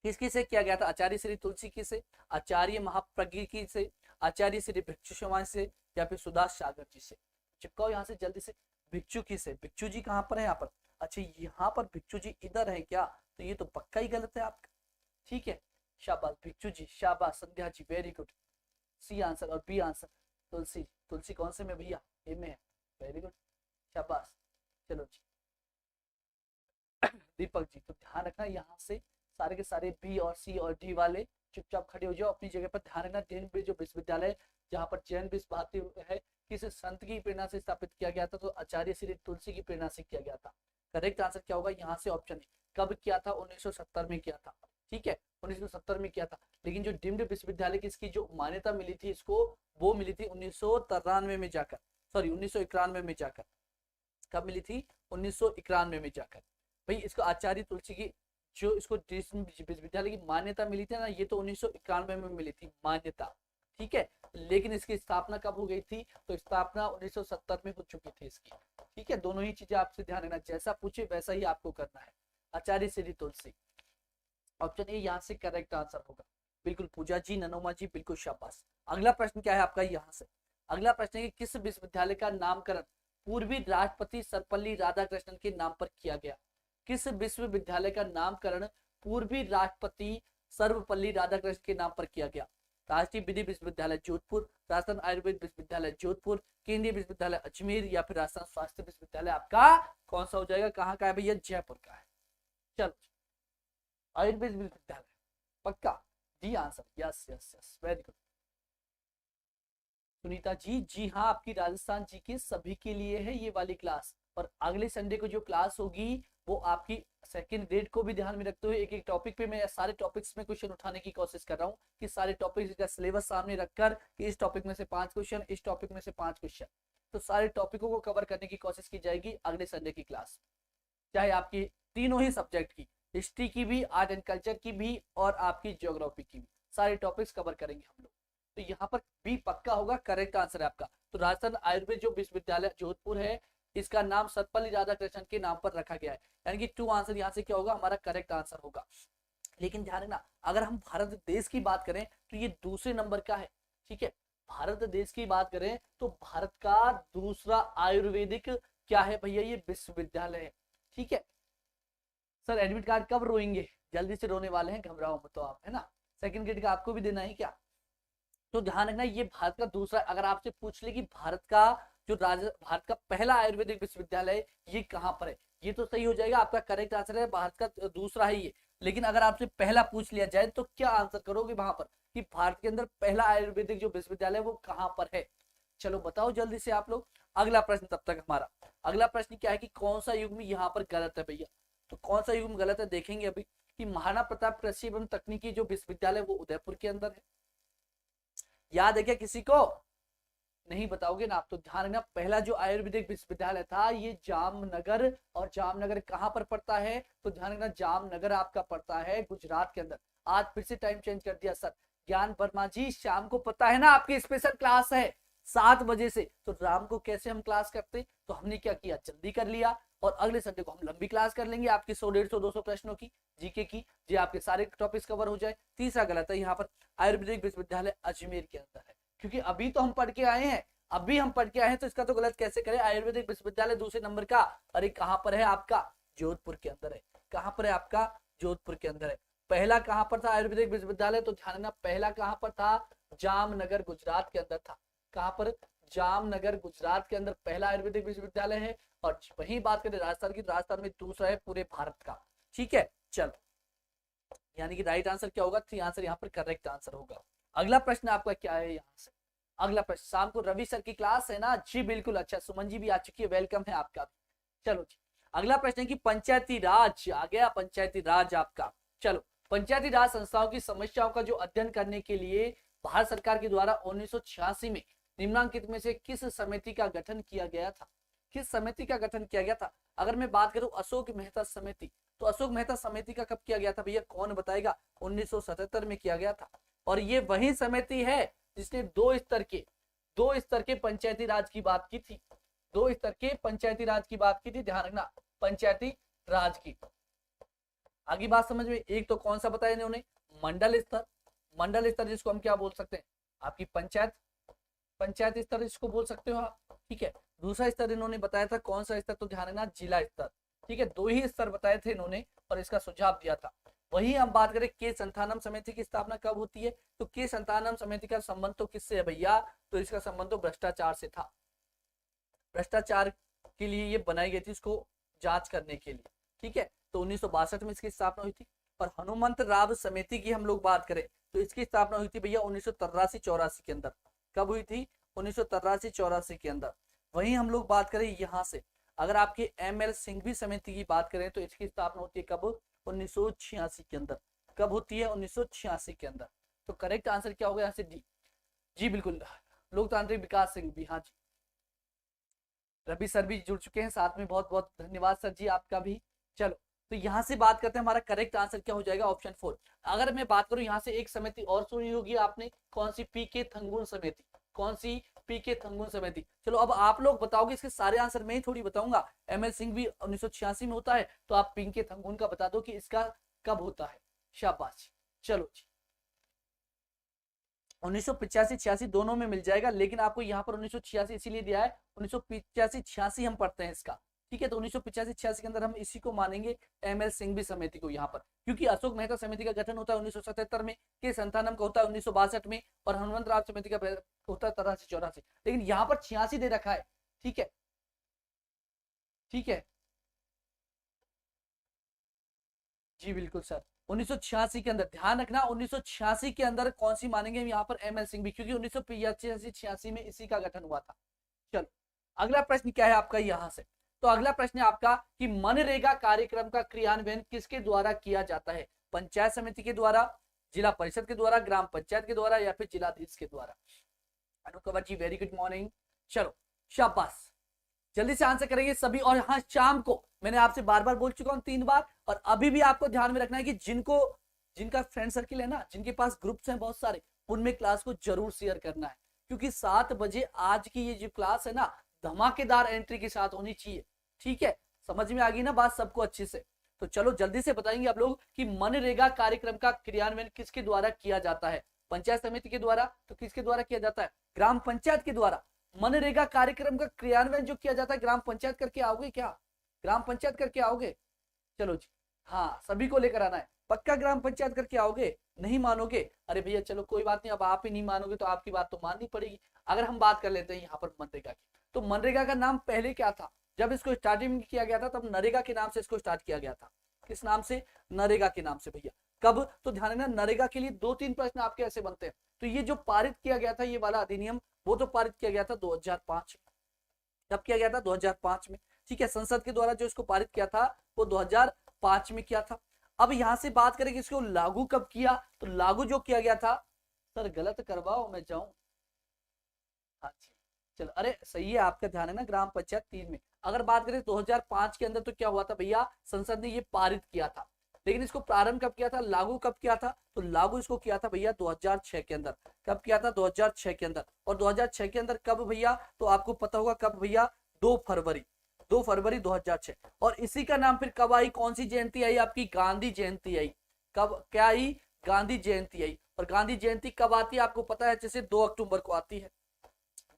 किसकी से किया गया था? आचार्य श्री तुलसी की से, आचार्य महाप्रज्ञ की से, आचार्य श्री भिक्षु शर्मा से, या फिर सुदास सागर जी से? चिपकाओ यहाँ से जल्दी से। भिक्षु की से, भिक्षु जी कहाँ पर है? यहाँ पर। अच्छा यहाँ पर भिक्षु जी इधर है क्या? तो ये तो पक्का ही गलत है आपका। ठीक है, शाबाश भिक्षु जी, शाबाश Sandhya ji, very good. C answer और बी आंसर। तुलसी, तुलसी कौन से में भैया? ए में है, वेरी गुड, शाबाश। चलो जी दीपक जी, तो ध्यान रखना यहाँ से सारे के सारे बी और सी और डी वाले चुपचाप खड़े हो जाओ अपनी जगह पर। ध्यान रखना जैन जो विश्वविद्यालय जहाँ पर जैन विश्व भारती है, किस संत की प्रेरणा से स्थापित किया गया था? तो आचार्य श्री तुलसी की प्रेरणा से किया गया था। करेक्ट आंसर क्या होगा यहाँ से? Option A. कब किया था? 1970 में किया था। ठीक है, 1970 में किया था। लेकिन जो डीम्ड विश्वविद्यालय की इसकी जो मान्यता मिली थी इसको, वो मिली थी 1993 में जाकर, सॉरी 1991 में जाकर। कब मिली थी? 1991 में जाकर। भाई इसको आचार्य तुलसी की जो इसको विश्वविद्यालय की मान्यता मिली थी ना, ये तो 1991 में मिली थी मान्यता। ठीक है, लेकिन इसकी स्थापना कब हो गई थी? तो स्थापना 1970 में हो चुकी थी इसकी। ठीक है, दोनों ही चीजें आपसे ध्यान रखना, जैसा पूछे वैसा ही आपको करना है। आचार्य श्री तुलसी, ऑप्शन ए यहाँ से करेक्ट आंसर होगा। बिल्कुल पूजा जी, ननोमा जी, बिल्कुल शाबाश। अगला प्रश्न क्या है आपका यहाँ से? अगला प्रश्न है कि किस विश्वविद्यालय का नामकरण पूर्वी राष्ट्रपति सर्वपल्ली राधाकृष्णन के नाम पर किया गया? किस विश्वविद्यालय का नामकरण पूर्वी राष्ट्रपति सर्वपल्ली राधाकृष्णन के नाम पर किया गया? राष्ट्रीय विधि विश्वविद्यालय जोधपुर, राजस्थान आयुर्वेद विश्वविद्यालय जोधपुर, केंद्रीय विश्वविद्यालय अजमेर, या फिर राजस्थान स्वास्थ्य विश्वविद्यालय आपका कौन सा हो जाएगा? कहाँ का है भैया? जयपुर का है। चलो आयुर्वेद विश्वविद्यालय पक्का, D answer. Yes yes yes, very good Sunita ji. जी हाँ, आपकी राजस्थान जी के सभी के लिए है ये वाली क्लास। और अगले संडे को जो क्लास होगी वो आपकी सेकंड ग्रेड को भी ध्यान में रखते हुए एक एक टॉपिक पे मैं सारे टॉपिक्स में क्वेश्चन उठाने की कोशिश कर रहा हूँ कि सारे टॉपिक्स का सिलेबस सामने रखकर कि इस टॉपिक में से 5 क्वेश्चन, इस टॉपिक में से 5 क्वेश्चन, तो सारे टॉपिकों को कवर करने की कोशिश की जाएगी अगले संडे की क्लास। चाहे आपकी तीनों ही सब्जेक्ट की, हिस्ट्री की भी, आर्ट एंड कल्चर की भी, और आपकी ज्योग्राफी की भी, सारे टॉपिक्स कवर करेंगे हम लोग। तो यहाँ पर बी पक्का होगा, करेक्ट आंसर है आपका। तो राजस्थान आयुर्वेद जो विश्वविद्यालय जोधपुर है, इसका नाम सर्वपल्ली राधाकृष्णन के नाम पर रखा गया है, यानी कि 2 आंसर यहाँ से क्या होगा? हमारा करेक्ट आंसर होगा। लेकिन ध्यान रखना, अगर हम भारत देश की बात करें तो ये दूसरे नंबर का है। ठीक है, भारत देश की बात करें तो भारत का दूसरा आयुर्वेदिक क्या है भैया? ये विश्वविद्यालय है। ठीक है सर, एडमिट कार्ड कब रोएंगे? जल्दी से रोने वाले हैं, घबराओ मत तो आप, है ना। सेकंड ग्रेड का आपको भी देना है क्या? तो ध्यान रखना, ये भारत का दूसरा, अगर आपसे पूछ ले कि भारत का पहला आयुर्वेदिक विश्वविद्यालय ये कहाँ पर है, ये तो सही हो जाएगा, आपका करेक्ट आंसर है भारत का दूसरा है ये। लेकिन अगर आपसे पहला पूछ लिया जाए तो क्या आंसर करोगे वहां पर कि भारत के अंदर पहला आयुर्वेदिक जो विश्वविद्यालय वो कहाँ पर है? चलो बताओ जल्दी से आप लोग। अगला प्रश्न तब तक हमारा, अगला प्रश्न क्या है कि कौन सा युग्म यहाँ पर गलत है भैया? तो कौन सा युग्म गलत है देखेंगे अभी कि महाराणा प्रताप कृषि एवं तकनीकी जो विश्वविद्यालय वो उदयपुर के अंदर है। याद है क्या किसी को? नहीं बताओगे ना आप तो। ध्यान रखना, पहला जो आयुर्वेदिक विश्वविद्यालय था ये जामनगर, और जामनगर कहाँ पर पड़ता है? तो ध्यान रखना, जामनगर आपका पड़ता है गुजरात के अंदर। आज फिर से टाइम चेंज कर दिया सर। ज्ञान वर्मा जी, शाम को पता है ना आपकी स्पेशल क्लास है 7 बजे से, तो राम को कैसे हम क्लास करते? तो हमने क्या किया, जल्दी कर लिया, और अगले संडे को हम लंबी क्लास कर लेंगे आपकी 100, 150, 200 प्रश्नों की, जीके की, जो आपके सारे टॉपिक्स कवर हो जाए। तीसरा गलत है यहाँ पर, आयुर्वेदिक विश्वविद्यालय अजमेर के अंदर है, क्योंकि अभी तो हम पढ़ के आए हैं, तो इसका तो गलत कैसे करें? आयुर्वेदिक विश्वविद्यालय दूसरे नंबर का, अरे कहाँ पर है आपका? जोधपुर के अंदर है। कहाँ पर है आपका? जोधपुर के अंदर है। पहला कहाँ पर था आयुर्वेदिक विश्वविद्यालय? तो ध्यान रखना, पहला कहाँ पर था? जामनगर गुजरात के अंदर था। कहाँ पर? जामनगर गुजरात के अंदर पहला आयुर्वेदिक विश्वविद्यालय है। और वही बात करें राजस्थान की, राजस्थान में दूसरा है पूरे भारत का। ठीक है, चलो, यानी कि राइट आंसर क्या होगा? 3 आंसर यहाँ पर करेक्ट आंसर होगा। अगला प्रश्न आपका क्या है यहाँ से? अगला प्रश्न, शाम को रवि सर की क्लास है ना? जी बिल्कुल, अच्छा सुमन जी भी आ चुकी है, वेलकम है आपका भी। चलो जी, अगला प्रश्न है कि पंचायती राज आ गया, पंचायती राज आपका। चलो, पंचायती राज संस्थाओं की समस्याओं का जो अध्ययन करने के लिए भारत सरकार के द्वारा 1986 में निम्नलिखित में से किस समिति का गठन किया गया था? किस समिति का गठन किया गया था? अगर मैं बात करूं अशोक मेहता समिति, तो अशोक मेहता समिति का कब किया गया था भैया? कौन बताएगा? 1977 में किया गया था। और ये वही समिति है जिसने 2 स्तर के पंचायती राज की बात की थी। 2 स्तर के पंचायती राज की बात की थी। ध्यान रखना, पंचायती राज्य की। आगे बात समझ में, एक तो कौन सा बताया इन्होंने, मंडल स्तर, मंडल स्तर जिसको हम क्या बोल सकते हैं, आपकी पंचायत, पंचायत स्तर इसको बोल सकते हो आप, ठीक है। दूसरा स्तर इन्होंने बताया था कौन सा स्तर, तो ध्यान रखना जिला स्तर, ठीक है। दो ही स्तर बताए थे इन्होंने और इसका सुझाव दिया था। वही हम बात करें के संतानम समिति की स्थापना कब होती है, तो के संतानम समिति का संबंध तो किससे है भैया, तो इसका संबंध तो भ्रष्टाचार से था, भ्रष्टाचार के लिए ये बनाई गई थी, इसको जांच करने के लिए, ठीक है। तो 1962 में इसकी स्थापना हुई थी। और हनुमंत राव समिति की हम लोग बात करें तो इसकी स्थापना हुई थी भैया 1983-84 के अंदर। कब हुई थी, 1983-84 के अंदर। वहीं हम लोग बात करें यहाँ से, अगर आपके ML सिंघवी समिति की बात करें तो इसकी स्थापना होती है कब, 1986 के अंदर। कब होती है, 1986 के अंदर। तो करेक्ट आंसर क्या होगा यहाँ से, डी। जी बिल्कुल, लोकतांत्रिक विकास सिंघवी, हाँ जी। रवि सर भी जुड़ चुके हैं साथ में, बहुत बहुत धन्यवाद सर जी आपका भी। चलो तो यहाँ से बात करते हैं, हमारा करेक्ट आंसर क्या हो जाएगा, ऑप्शन 4। अगर मैं बात करूं यहाँ से, एक समिति और सुनी होगी आपने, कौन सी, पीके थंगुन समिति। कौन सी, पीके थंगुन समिति। चलो अब आप लोग बताओगे, इसके सारे आंसर मैं ही थोड़ी बताऊंगा। ML सिंघवी 1986 में होता है, तो आप पीके थंगुन का बता दो कि इसका कब होता है। शाबाश, चलो जी। 1985-86 दोनों में मिल जाएगा, लेकिन आपको यहाँ पर 1986 इसीलिए दिया है, 1985-86 हम पढ़ते हैं इसका, ठीक है। तो 1985-86 के अंदर हम इसी को मानेंगे, ML सिंघवी समिति को यहाँ पर, क्योंकि अशोक मेहता समिति का गठन होता है 1977 में, के संतानम का होता है 1962 में, और हनुमंत राव समिति का होता है 83-84, लेकिन यहाँ पर 86 दे रखा है, ठीक है, ठीक है जी बिल्कुल सर। 1986 के अंदर, ध्यान रखना 1986 के अंदर कौन सी मानेंगे हम यहाँ पर, ML सिंघवी, क्योंकि 1985-86 में इसी का गठन हुआ था। चलो अगला प्रश्न क्या है आपका यहाँ से, तो अगला प्रश्न है आपका कि मनरेगा कार्यक्रम का क्रियान्वयन किसके द्वारा किया जाता है, पंचायत समिति के द्वारा, जिला परिषद के द्वारा, ग्राम पंचायत के द्वारा, या फिर जिलाधीश के द्वारा। अनुकवर जी वेरी गुड मॉर्निंग। चलो शाबाश, जल्दी से आंसर करेंगे सभी। और हाँ, शाम को मैंने आपसे बार बार बोल चुका हूं 3 बार, और अभी भी आपको ध्यान में रखना है कि जिनका फ्रेंड सर्किल है ना, जिनके पास ग्रुप्स हैं बहुत सारे, उनमें क्लास को जरूर शेयर करना है, क्योंकि 7 बजे आज की ये जो क्लास है ना, धमाकेदार एंट्री के साथ होनी चाहिए, ठीक है। समझ में आ गई ना बात सबको अच्छे से। तो चलो जल्दी से बताएंगे आप लोग कि मनरेगा कार्यक्रम का क्रियान्वयन किसके द्वारा किया जाता है, पंचायत समिति के द्वारा, तो किसके द्वारा किया जाता है, ग्राम पंचायत के द्वारा। मनरेगा कार्यक्रम का क्रियान्वयन जो किया जाता है, ग्राम पंचायत करके आओगे क्या, ग्राम पंचायत करके आओगे, चलो जी, हाँ सभी को लेकर आना है, पक्का ग्राम पंचायत करके आओगे, नहीं मानोगे, अरे भैया चलो कोई बात नहीं, अब आप ही नहीं मानोगे तो आपकी बात तो माननी पड़ेगी। अगर हम बात कर लेते हैं यहाँ पर मनरेगा की, तो मनरेगा का नाम पहले क्या था, जब इसको स्टार्टिंग किया गया था तब नरेगा के नाम से इसको स्टार्ट किया गया था। किस नाम से, नरेगा के नाम से भैया। कब, तो ध्यान रखना, नरेगा के लिए 2-3 प्रश्न आपके ऐसे बनते हैं। तो ये जो पारित किया गया था ये वाला अधिनियम, वो तो पारित किया गया था 2005 में। कब किया गया था, 2005 में, ठीक है। संसद के द्वारा जो इसको पारित किया था वो 2005 में किया था। अब यहां से बात करें कि इसको लागू कब किया, तो लागू जो किया गया था, सर गलत करवाओ मैं जाऊं, हाँ जी चलो, अरे सही है आपका, ध्यान है ना, ग्राम पंचायत 3 में। अगर बात करें 2005 के अंदर तो क्या हुआ था भैया, संसद ने ये पारित किया था, लेकिन इसको प्रारंभ कब किया था, लागू कब किया था, तो लागू इसको किया था भैया 2006 के अंदर। कब किया था, 2006 के अंदर। और 2006 के अंदर कब भैया, तो आपको पता होगा कब भैया, 2 फरवरी 2006। और इसी का नाम फिर कब आई, कौन सी जयंती आई आपकी, गांधी जयंती आई। कब क्या आई, गांधी जयंती आई। और गांधी जयंती कब आती है आपको पता है, जैसे 2 अक्टूबर को आती है,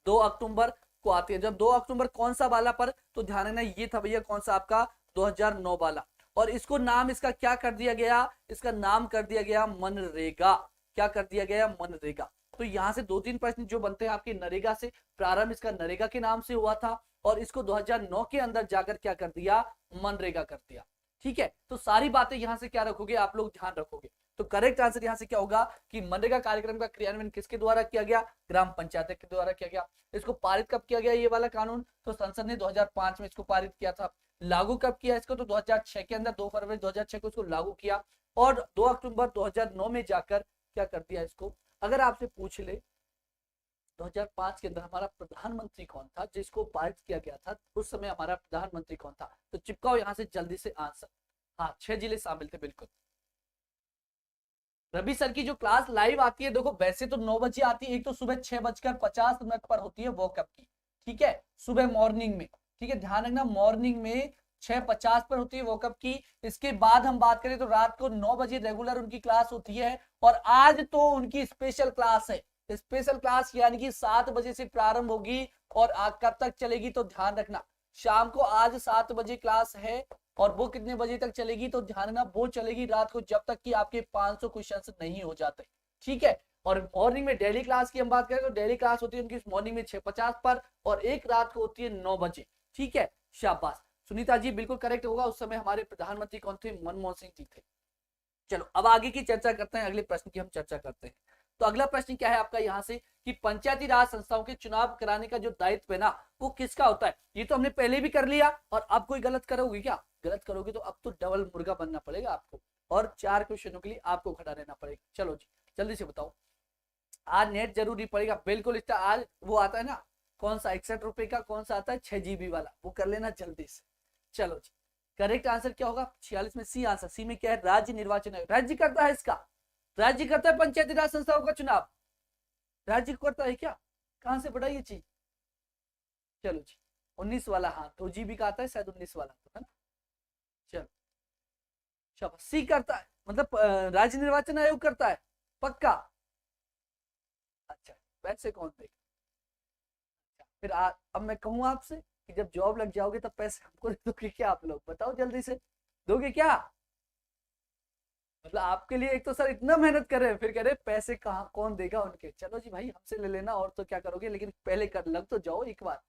2 अक्टूबर को आती है। जब 2 अक्टूबर कौन सा वाला पर, तो ध्यान रखना ये था भैया कौन सा आपका, 2009 वाला। और इसको नाम इसका क्या कर दिया गया, इसका नाम कर दिया गया मनरेगा। क्या कर दिया गया, मनरेगा। तो यहाँ से 2-3 प्रश्न जो बनते हैं आपके नरेगा से, प्रारंभ इसका नरेगा के नाम से हुआ था, और इसको 2009 के अंदर जाकर क्या कर दिया, मनरेगा कर दिया, ठीक है। तो सारी बातें यहाँ से क्या रखोगे आप लोग, ध्यान रखोगे। तो करेक्ट आंसर यहाँ से क्या होगा कि मनरेगा कार्यक्रम का क्रियान्वयन किसके द्वारा किया गया, ग्राम पंचायत के द्वारा किया गया। इसको पारित कब किया गया ये वाला कानून, तो संसद ने 2005 में इसको पारित किया था। लागू कब किया इसको, तो 2006 के अंदर, 2 फरवरी 2006 को इसको लागू किया, और 2 अक्टूबर 2009 में जाकर क्या कर दिया इसको। अगर आपसे पूछ ले 2005 के अंदर हमारा प्रधानमंत्री कौन था जिसको पारित किया गया था, उस समय हमारा प्रधानमंत्री कौन था, तो चिपकाओ यहाँ से जल्दी से आंसर। हाँ 6 जिले शामिल थे बिल्कुल। रवि सर की जो क्लास लाइव आती है, देखो वैसे तो 9 बजे आती है, एक तो सुबह 6:50 पर होती है, वो कब की, ठीक है, सुबह मॉर्निंग में, ठीक है। ध्यान रखना मॉर्निंग में 6:50 पर होती है वो कब की। इसके बाद हम बात करें तो रात को 9 बजे रेगुलर उनकी क्लास होती है। और आज तो उनकी स्पेशल क्लास है, स्पेशल क्लास यानी कि 7 बजे से प्रारंभ होगी और कब तक चलेगी तो ध्यान रखना, शाम को आज 7 बजे क्लास है और वो कितने बजे तक चलेगी तो ध्यान रखना, वो चलेगी रात को जब तक कि आपके 500 क्वेश्चन नहीं हो जाते, ठीक है। और मॉर्निंग में डेली क्लास की हम बात करें तो डेली क्लास होती है उनकी मॉर्निंग में 6:50 पर और एक रात को होती है 9 बजे, ठीक है। शाबाश सुनीता जी, बिल्कुल करेक्ट होगा। उस समय हमारे प्रधानमंत्री कौन थे? मनमोहन सिंह जी थे। चलो अब आगे की चर्चा करते हैं, अगले प्रश्न की हम चर्चा करते हैं। तो अगला प्रश्न क्या है आपका यहाँ से कि पंचायती राज संस्थाओं के चुनाव कराने का जो दायित्व है ना वो किसका होता है? ये तो हमने पहले भी कर लिया और अब कोई गलत करोगे क्या? गलत करोगे तो अब तो डबल मुर्गा बनना पड़ेगा आपको और 4 क्वेश्चनों के लिए आपको खड़ा रहना पड़ेगा। चलो जी जल्दी से बताओ, आज नेट जरूरी पड़ेगा बिल्कुल। इसका आज वो आता है ना कौन सा 61 रुपए का, कौन सा आता है 6 GB वाला, वो कर लेना जल्दी से। चलो जी करेक्ट आंसर क्या होगा? 46 में सी आंसर। सी में क्या है? राज्य निर्वाचन आयोग। राज्य करता है इसका, राज्य करता है पंचायती राज संस्थाओं का चुनाव, राज्य करता है क्या? कहां से पढ़ा ये चीज? चलो जी 19 वाला, हाँ 2 GB का आता है शायद 19 वाला तो है ना। चलो शाबाश, सी करता है मतलब राज्य निर्वाचन आयोग करता है पक्का। अच्छा पैसे कौन देगा? फिर अब मैं कहूँ आपसे कि जब जॉब लग जाओगे तब पैसे हमको दोगे क्या? आप लोग बताओ जल्दी से, दोगे क्या? मतलब आपके लिए एक तो सर इतना मेहनत कर रहे हैं फिर कह रहे पैसे कहाँ कौन देगा उनके। चलो जी भाई हमसे ले लेना और तो क्या करोगे, लेकिन पहले कर लग तो जाओ एक बार।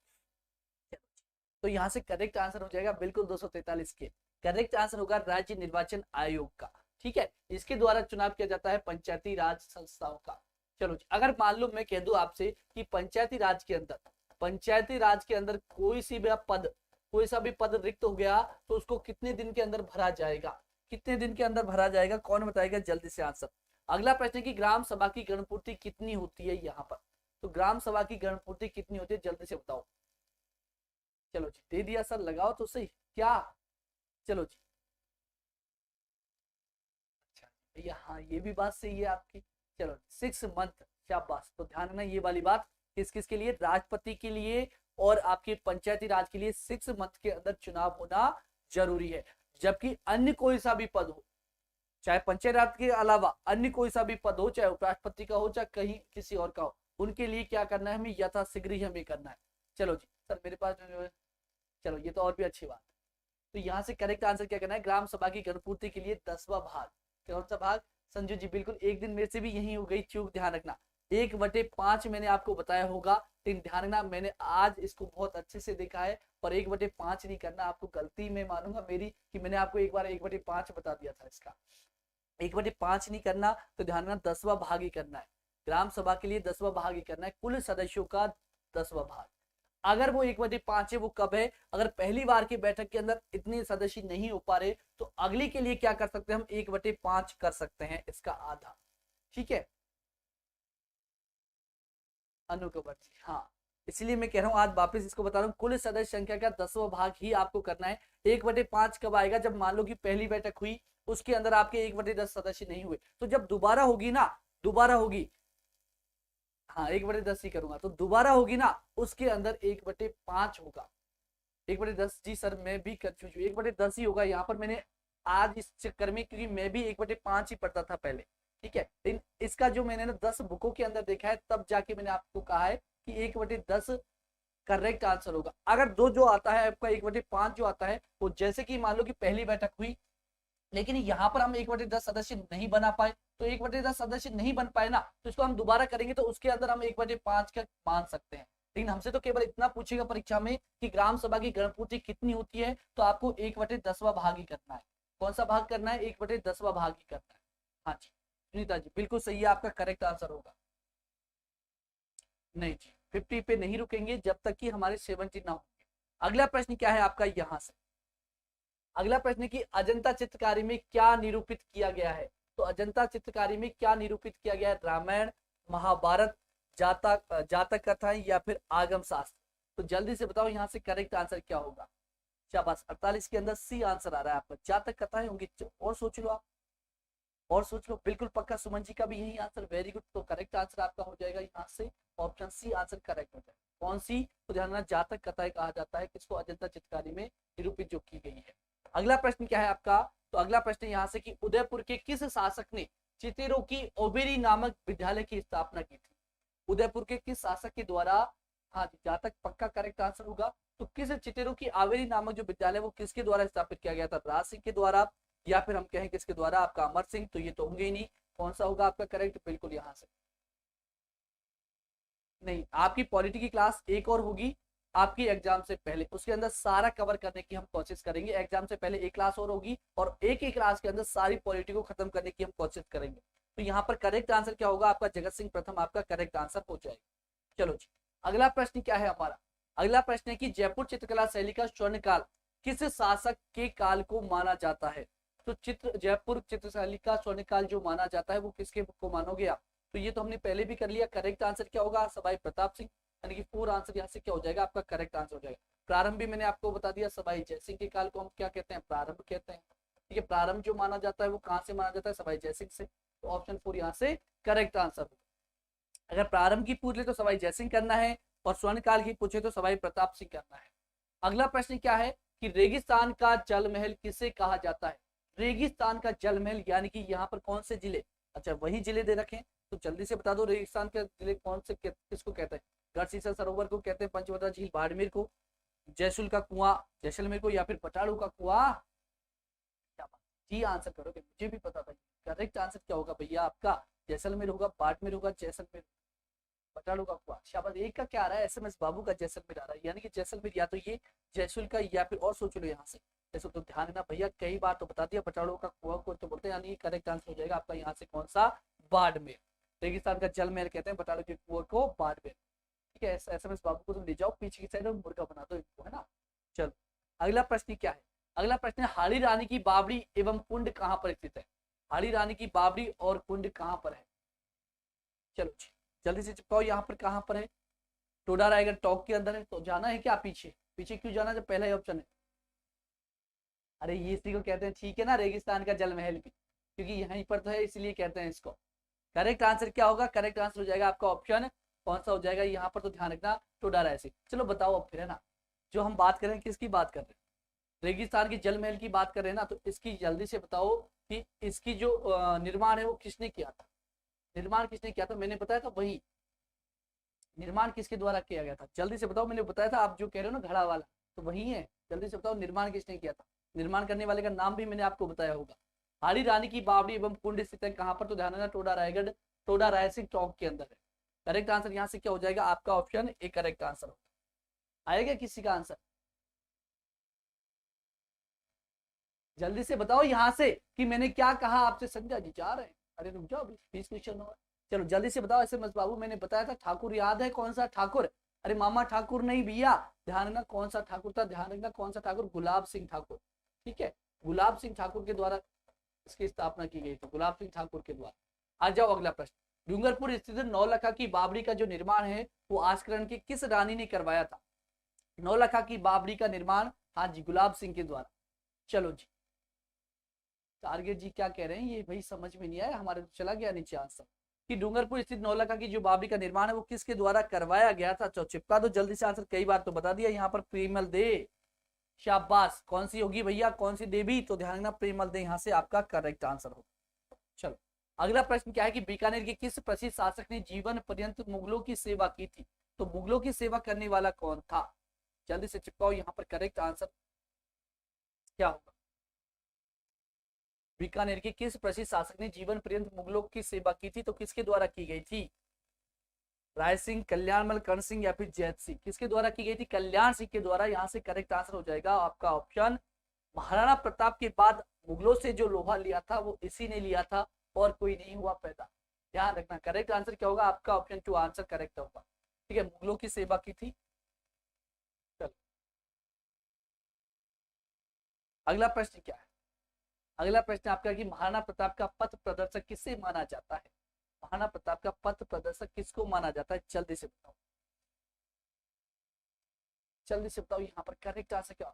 तो यहाँ से करेक्ट आंसर हो जाएगा बिल्कुल 243 के। करेक्ट आंसर होगा राज्य निर्वाचन आयोग का, ठीक है। इसके द्वारा चुनाव किया जाता है पंचायती राज संस्थाओं का। चलो जी अगर मान लो मैं कह दूं आपसे कि पंचायती राज के अंदर, पंचायती राज के अंदर कोई सी भी पद, कोई सा भी पद रिक्त हो गया तो उसको कितने दिन के अंदर भरा जाएगा? कितने दिन के अंदर भरा जाएगा? कौन बताएगा जल्दी से आंसर। अगला प्रश्न है कि ग्राम सभा की गणपूर्ति कितनी होती है यहाँ पर? तो ग्राम सभा की गणपूर्ति कितनी होती है जल्दी से बताओ। चलो जी दे दिया सर, लगाओ तो सही क्या। चलो जी अच्छा यहाँ ये भी बात सही है आपकी। चलो 6 मंथ, शाबाश। तो ध्यान रखना ये वाली बात, किस किस के लिए? राष्ट्रपति के लिए और आपके पंचायती राज के लिए 6 मंथ के अंदर चुनाव होना जरूरी है। जबकि अन्य कोई सा भी पद हो, चाहे पंचायत राज के अलावा अन्य कोई सा भी पद हो, चाहे उपराष्ट्रपति का हो चाहे कहीं किसी और का हो, उनके लिए क्या करना है हमें? यथाशीघ्र ही हमें करना है। चलो जी सर मेरे पास, चलो ये तो और भी अच्छी बात है। तो यहाँ से करेक्ट आंसर क्या करना है? ग्राम सभा की गणपूर्ति के लिए 10वां भाग। कौन सा भाग? संजू जी बिल्कुल, एक दिन मेरे से भी यही हो गई चूक, ध्यान रखना। 1/5 मैंने आपको बताया होगा, लेकिन ध्यान रखना मैंने आज इसको बहुत अच्छे से देखा है और 1/5 नहीं करना। आपको गलती मैं मानूंगा मेरी कि मैंने आपको एक बार 1/5 बता दिया था इसका। 1/5 नहीं करना, तो ध्यान रखना 10वां भाग ही करना है। ग्राम सभा के लिए 10वां भाग ही करना है, कुल सदस्यों का 10वां भाग। अगर वो 1/5 है वो कब है? अगर पहली बार की बैठक के अंदर इतने सदस्य नहीं हो पा रहे तो अगली के लिए क्या कर सकते हैं हम? 1/5 कर सकते हैं, इसका आधा, ठीक है। अनुकूल जी हाँ, इसलिए मैं कह रहा हूं आज वापस इसको बता रहा हूं, कुल सदस्य संख्या का 10वां भाग ही आपको करना है। 1/5 कब आएगा? जब मान लो कि पहली बैठक हुई उसके अंदर आपके 1/10 सदस्य नहीं हुए, तो जब दोबारा होगी ना, दोबारा होगी, हाँ 1/10 ही करूंगा, तो दोबारा होगी ना उसके अंदर 1/5 होगा। 1/10 जी सर मैं भी कंफ्यूज हूँ, 1/10 ही होगा यहाँ पर। मैंने आज इस चक्कर में, क्योंकि मैं भी 1/5 ही पढ़ता था पहले, ठीक है। इन इसका जो मैंने ना 10 बुकों के अंदर देखा है तब जाके मैंने आपको कहा है कि 1/10 करेक्ट आंसर होगा। अगर दो जो आता है आपका 1/5 जो आता है वो, जैसे कि मान लो कि पहली बैठक हुई लेकिन यहाँ पर हम 1/10 सदस्य नहीं बना पाए, तो 1/10 सदस्य नहीं बन पाए ना, तो इसको हम दोबारा करेंगे तो उसके अंदर हम 1/5 का मान सकते हैं। लेकिन हमसे तो केवल इतना पूछेगा परीक्षा में कि ग्राम सभा की गणपूर्ति कितनी होती है, तो आपको 1/10वां भाग ही करना है। कौन सा भाग करना है? 1/10वां भाग ही करना है। हाँ जी सुनीता जी बिल्कुल सही है, आपका करेक्ट आंसर होगा। नहीं जी 50 पे नहीं रुकेंगे जब तक कि हमारे 70 ना हो। अगला प्रश्न क्या है आपका यहाँ से? अगला प्रश्न कि अजंता चित्रकारी में क्या निरूपित किया गया है? तो अजंता चित्रकारी में क्या निरूपित किया गया है? रामायण, महाभारत, जातक कथाएं या फिर आगम शास्त्र? तो जल्दी से बताओ यहाँ से करेक्ट आंसर क्या होगा। शाबाश 48 के अंदर सी आंसर आ रहा है आपका, जातक कथाएं होंगी। और सोच लो आप, और सोच लो, बिल्कुल पक्का। सुमन जी का भी यही आंसर, वेरी गुड। तो करेक्ट आंसर आपका हो जाएगा यहाँ से ऑप्शन सी आंसर करेक्ट हो जाएगा। कौन सी? तो ध्यान रखना, जातक कथाएं कहा जाता है किसको? अजंता चित्रकारी में निरूपित जो की गई है। अगला प्रश्न क्या है आपका? तो अगला प्रश्न यहाँ से कि उदयपुर के किस शासक ने चितेरों की ओबेरी नामक विद्यालय की स्थापना की थी? उदयपुर के किस शासक के द्वारा, हाँ जी जातक पक्का करेक्ट आंसर होगा। तो किस चितेरों की आवेरी नामक जो विद्यालय वो किसके द्वारा स्थापित किया गया था? राज सिंह के द्वारा, या फिर हम कहें किसके द्वारा? आपका अमर सिंह। तो ये तो होंगे ही नहीं। कौन सा होगा आपका करेक्ट? बिल्कुल यहाँ से नहीं। आपकी पॉलिटी की क्लास एक और होगी आपकी एग्जाम से पहले, उसके अंदर सारा कवर करने की हम कोशिश करेंगे। एग्जाम से पहले एक क्लास और होगी और एक ही क्लास के अंदर सारी पॉलिटी को खत्म करने की हम कोशिश करेंगे। तो यहाँ पर करेक्ट आंसर क्या होगा आपका? जगत सिंह प्रथम आपका करेक्ट आंसर हो जाएगा। चलो जी, अगला प्रश्न क्या है हमारा? अगला प्रश्न है कि जयपुर चित्रकला शैली का स्वर्ण काल किस शासक के काल को माना जाता है? तो जयपुर चित्रशैली का स्वर्ण काल जो माना जाता है वो किसके को मानोगे आप? तो ये तो हमने पहले भी कर लिया। करेक्ट आंसर क्या होगा? सवाई प्रताप सिंह, यानी कि फोर आंसर यहाँ से क्या हो जाएगा आपका? करेक्ट आंसर हो जाएगा। प्रारंभ भी मैंने आपको बता दिया, सवाई जयसिंह के काल को हम क्या कहते हैं? प्रारंभ कहते हैं। ठीक है, प्रारंभ जो माना जाता है वो कहाँ से माना जाता है? सवाई जयसिंह से। तो ऑप्शन फोर यहाँ से करेक्ट आंसर होगा। अगर प्रारंभ की पूछ ले तो सवाई जयसिंह करना है, और स्वर्ण काल की पूछे तो सवाई प्रताप सिंह करना है। अगला प्रश्न क्या है कि रेगिस्तान का जल महल किसे कहा जाता है? रेगिस्तान का जल महल यानी कि यहाँ पर कौन से जिले? अच्छा वही जिले दे रखे, तो जल्दी से बता दो रेगिस्तान के जिले कौन से किसको कहते हैं? गढ़सीसा सरोवर को कहते हैं, पंचवटा झील बाड़मेर को, जयसुल का कुआं जैसलमेर को, या फिर पटाड़ू का कुआं? क्या बात जी, आंसर करोगे? मुझे भी पता था। करेक्ट आंसर क्या होगा भैया आपका? जैसलमेर होगा, बाड़मेर होगा, जैसलमेर, पटाड़ू का कुआं। शाबाश। एक का क्या आ रहा है? एसएमएस बाबू का जैसलमेर आ रहा है, यानी कि जैसलमेर या तो ये जयसुल का या फिर और सोच लो यहाँ से। जैसे तो ध्यान देना भैया, कई बार तो बता दिया पटाड़ू का कुआं को तो बोलते हैं, यानी करेक्ट आंसर हो जाएगा आपका यहाँ से कौन सा? बाड़मेर। रेगिस्तान का जल महल कहते हैं पटाड़ू के कुआं को बाड़मेर। ठीक है, एसएमएस बाबू को तुम ले जाओ पीछे की साइड और मुर्गा बना दो इनको, है ना। चलो अगला प्रश्न क्या है? अगला प्रश्न है हाड़ी रानी की बावड़ी एवं कुंड कहाँ पर स्थित है? हाड़ी रानी की बावड़ी और कुंड कहाँ पर है? चलो जल्दी से चिपकाओ, यहाँ पर कहाँ पर है? टोडा रायगढ़ टॉप के अंदर है। तो जाना है क्या पीछे? पीछे क्यों जाना जब पहला ही ऑप्शन है? अरे ये इसी को कहते हैं, ठीक है ना, रेगिस्तान का जल महल भी, क्योंकि यहीं पर तो है इसलिए कहते हैं इसको। करेक्ट आंसर क्या होगा? करेक्ट आंसर हो जाएगा आपका ऑप्शन कौन सा हो जाएगा? यहाँ पर तो ध्यान रखना, टोडा रायसी। चलो बताओ अब फिर, है ना, जो हम बात कर रहे हैं किसकी बात कर रहे हैं? रेगिस्तान के जल महल की बात कर रहे हैं ना, तो इसकी जल्दी से बताओ कि इसकी जो निर्माण है वो किसने किया था? निर्माण किसने किया था? मैंने बताया था वही निर्माण किसके द्वारा किया गया था? जल्दी से बताओ। मैंने बताया था, आप जो कह रहे हो ना घड़ा वाला, तो वही है। जल्दी से बताओ निर्माण किसने किया था? निर्माण करने वाले का नाम भी मैंने आपको बताया होगा। हाड़ी रानी की बावड़ी एवं कुंड स्थित है कहाँ पर? तो ध्यान देना, टोडा रायगढ़, टोडा रायसिंह टॉप के अंदर है। करेक्ट आंसर यहाँ से क्या हो जाएगा आपका? ऑप्शन ए करेक्ट आंसर होगा। आएगा किसी का आंसर? जल्दी से बताओ यहाँ से कि मैंने क्या कहा आपसे। संध्या जी जा रहे हैं? अरे रुक जाओ, 20 क्वेश्चन हो। चलो जल्दी से बताओ। ऐसे मत बाबू, मैंने बताया था ठाकुर याद है? कौन सा ठाकुर? अरे मामा ठाकुर नहीं भैया, ध्यान रखना कौन सा ठाकुर था, ध्यान रखना कौन सा ठाकुर? गुलाब सिंह ठाकुर। ठीक है, गुलाब सिंह ठाकुर के द्वारा इसकी स्थापना की गई थी, गुलाब सिंह ठाकुर के द्वारा। आ जाओ अगला प्रश्न। डूंगरपुर स्थित नौलखा की बावड़ी का जो निर्माण है वो आस्करण की किस रानी ने करवाया था? नौलखा की बावड़ी का निर्माण, हाँ जी, गुलाब सिंह के द्वारा। चलो जी, टारगेट जी क्या कह रहे हैं ये भाई समझ में नहीं आया हमारे, तो चला गया नीचे आंसर कि डूंगरपुर स्थित नौलखा की जो बावड़ी का निर्माण है वो किसके द्वारा करवाया गया था? तो चिपका दो जल्दी से आंसर, कई बार तो बता दिया यहाँ पर, प्रेमल दे। शाबाश। कौन सी होगी भैया, कौन सी देवी? तो ध्यान रखना प्रेमल दे यहाँ से आपका करेक्ट आंसर होगा। चलो अगला प्रश्न क्या है कि बीकानेर के किस प्रसिद्ध शासक ने जीवन पर्यंत मुगलों की सेवा की थी? तो मुगलों की सेवा करने वाला कौन था? जल्दी से चिपकाओ यहाँ पर करेक्ट आंसर क्या होगा? बीकानेर के किस प्रसिद्ध शासक ने जीवन पर्यंत मुगलों की सेवा की थी? तो किसके द्वारा की गई थी? राय सिंह, कल्याणमल, कर्ण सिंह, या फिर जैत सिंह? किसके द्वारा की गई थी? कल्याण सिंह के द्वारा। यहाँ से करेक्ट आंसर हो जाएगा आपका ऑप्शन। महाराणा प्रताप के बाद मुगलों से जो लोहा लिया था वो इसी ने लिया था और कोई नहीं हुआ पैदा। ध्यान रखना करेक्ट आंसर क्या होगा आपका? ऑप्शन टू आंसर करेक्ट होगा। ठीक है, मुगलों की सेवा की थी। चलो अगला प्रश्न क्या है? अगला प्रश्न आपका कि महाराणा प्रताप का पथ प्रदर्शक किससे माना जाता है? महाराणा प्रताप का पथ प्रदर्शक किसको माना जाता है? जल्दी से बताओ, जल्दी से बताओ यहाँ पर करेक्ट आंसर क्या?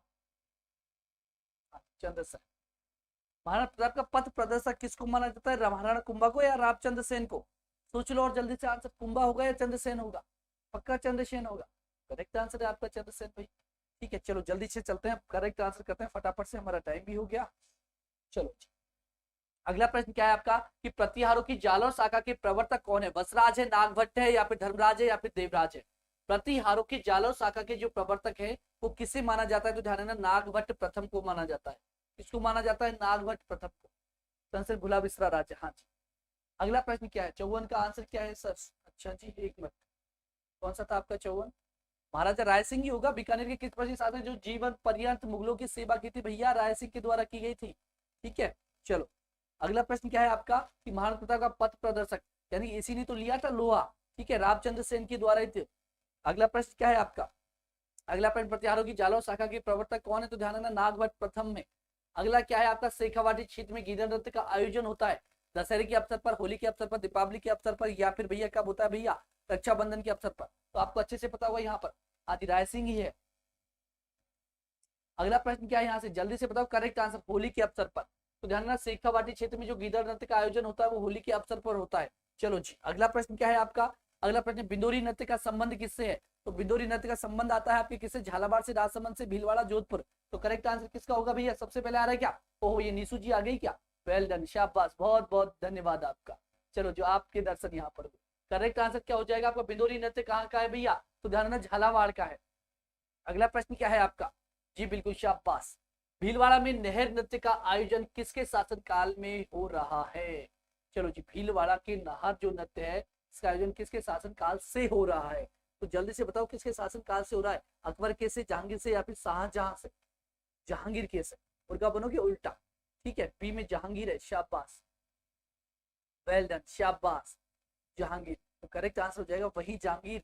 चंद्रसेन। महाराणा प्रताप का पथ प्रदर्शक किसको माना जाता है? महाराणा कुंभा को या रामचंद्र सेन को? सोच लो और जल्दी से आंसर, कुंभा होगा या चंद्रसेन होगा? पक्का चंद्रसेन होगा। करेक्ट आंसर है आपका चंद्रसेन भाई। ठीक है, चलो जल्दी से चलते हैं, करेक्ट आंसर करते हैं फटाफट से, हमारा टाइम भी हो गया। चलो अगला प्रश्न क्या है आपका कि प्रतिहारों की जालौर शाखा के प्रवर्तक कौन है? वसराज है, नागभट्ट है, या फिर धर्मराज है, या फिर देवराज है? प्रतिहारों की जालौर शाखा के जो प्रवर्तक है वो किसे माना जाता है? तो ध्यान देना, नागभट्ट प्रथम को माना जाता है। किसको माना जाता है? नागभट्ट प्रथम को। संसद भुला बिसरा राज्य। हाँ जी। अगला प्रश्न क्या है? 54 का आंसर क्या है सर? अच्छा जी, एक मिनट, कौन सा था आपका 54? महाराजा राय सिंह ही होगा। बीकानेर के किस प्रसिद्ध शासक जो जीवन पर्यंत मुगलों की सेवा की थी? भैया राय सिंह के द्वारा की गई थी। ठीक है, चलो अगला प्रश्न क्या है आपका कि महाराणा प्रताप का पथ प्रदर्शक, यानी इसी ने तो लिया था लोहा, ठीक है, रामचंद्र सेन के द्वारा ही थे। अगला प्रश्न क्या है आपका? अगला प्रश्न प्रतिहारों की जालौर शाखा के प्रवर्तक कौन है? तो ध्यान रखना, नागभट्ट प्रथम में। अगला क्या है आपका? शेखावाटी क्षेत्र में गीदड़ नृत्य का आयोजन होता है दशहरे के अवसर पर, होली के अवसर पर, दीपावली के अवसर पर, या फिर भैया कब होता है? भैया रक्षाबंधन के अवसर पर। तो आपको अच्छे से पता होगा यहाँ पर आदि राय सिंह ही है। अगला प्रश्न क्या है यहाँ से? जल्दी से बताओ करेक्ट आंसर। होली के अवसर पर। तो ध्यान रखना, शेखावाटी क्षेत्र में जो गीदड़ नृत्य का आयोजन होता है वो होली के अवसर पर होता है। चलो जी, अगला प्रश्न क्या है आपका? अगला प्रश्न, बिंदोरी नृत्य का संबंध किससे है? तो बिंदोरी नृत्य का संबंध आता है आपके किससे? झालावाड़ से, राजसमंद से, भीलवाड़ा, जोधपुर। तो करेक्ट आंसर किसका होगा भैया? सबसे पहले आ रहा है क्या? ओहो, ये निशु जी आ गई क्या? वेल डन, शाबाश, बहुत बहुत धन्यवाद आपका। चलो, जो आपके दर्शन यहाँ पर। करेक्ट आंसर क्या हो जाएगा आपका? बिंदोरी नृत्य कहाँ का है भैया? तो ध्यान रखना, झालावाड़ का है। अगला प्रश्न क्या है आपका? जी बिल्कुल, शाबाश। भीलवाड़ा में नहर नृत्य का आयोजन किसके शासनकाल में हो रहा है? चलो जी, भीलवाड़ा के नहर जो नृत्य है इसका आयोजन किसके शासनकाल से हो रहा है? तो जल्दी से बताओ किसके शासनकाल से हो रहा है? अकबर के से, जहांगीर से, या फिर शाहजहां से? जहांगीर के से। और क्या बनोगे? उल्टा। ठीक है, बी में जहांगीर है, शाबाश, वेल डन, शाबाश, जहांगीर। तो करेक्ट आंसर हो जाएगा वही जहांगीर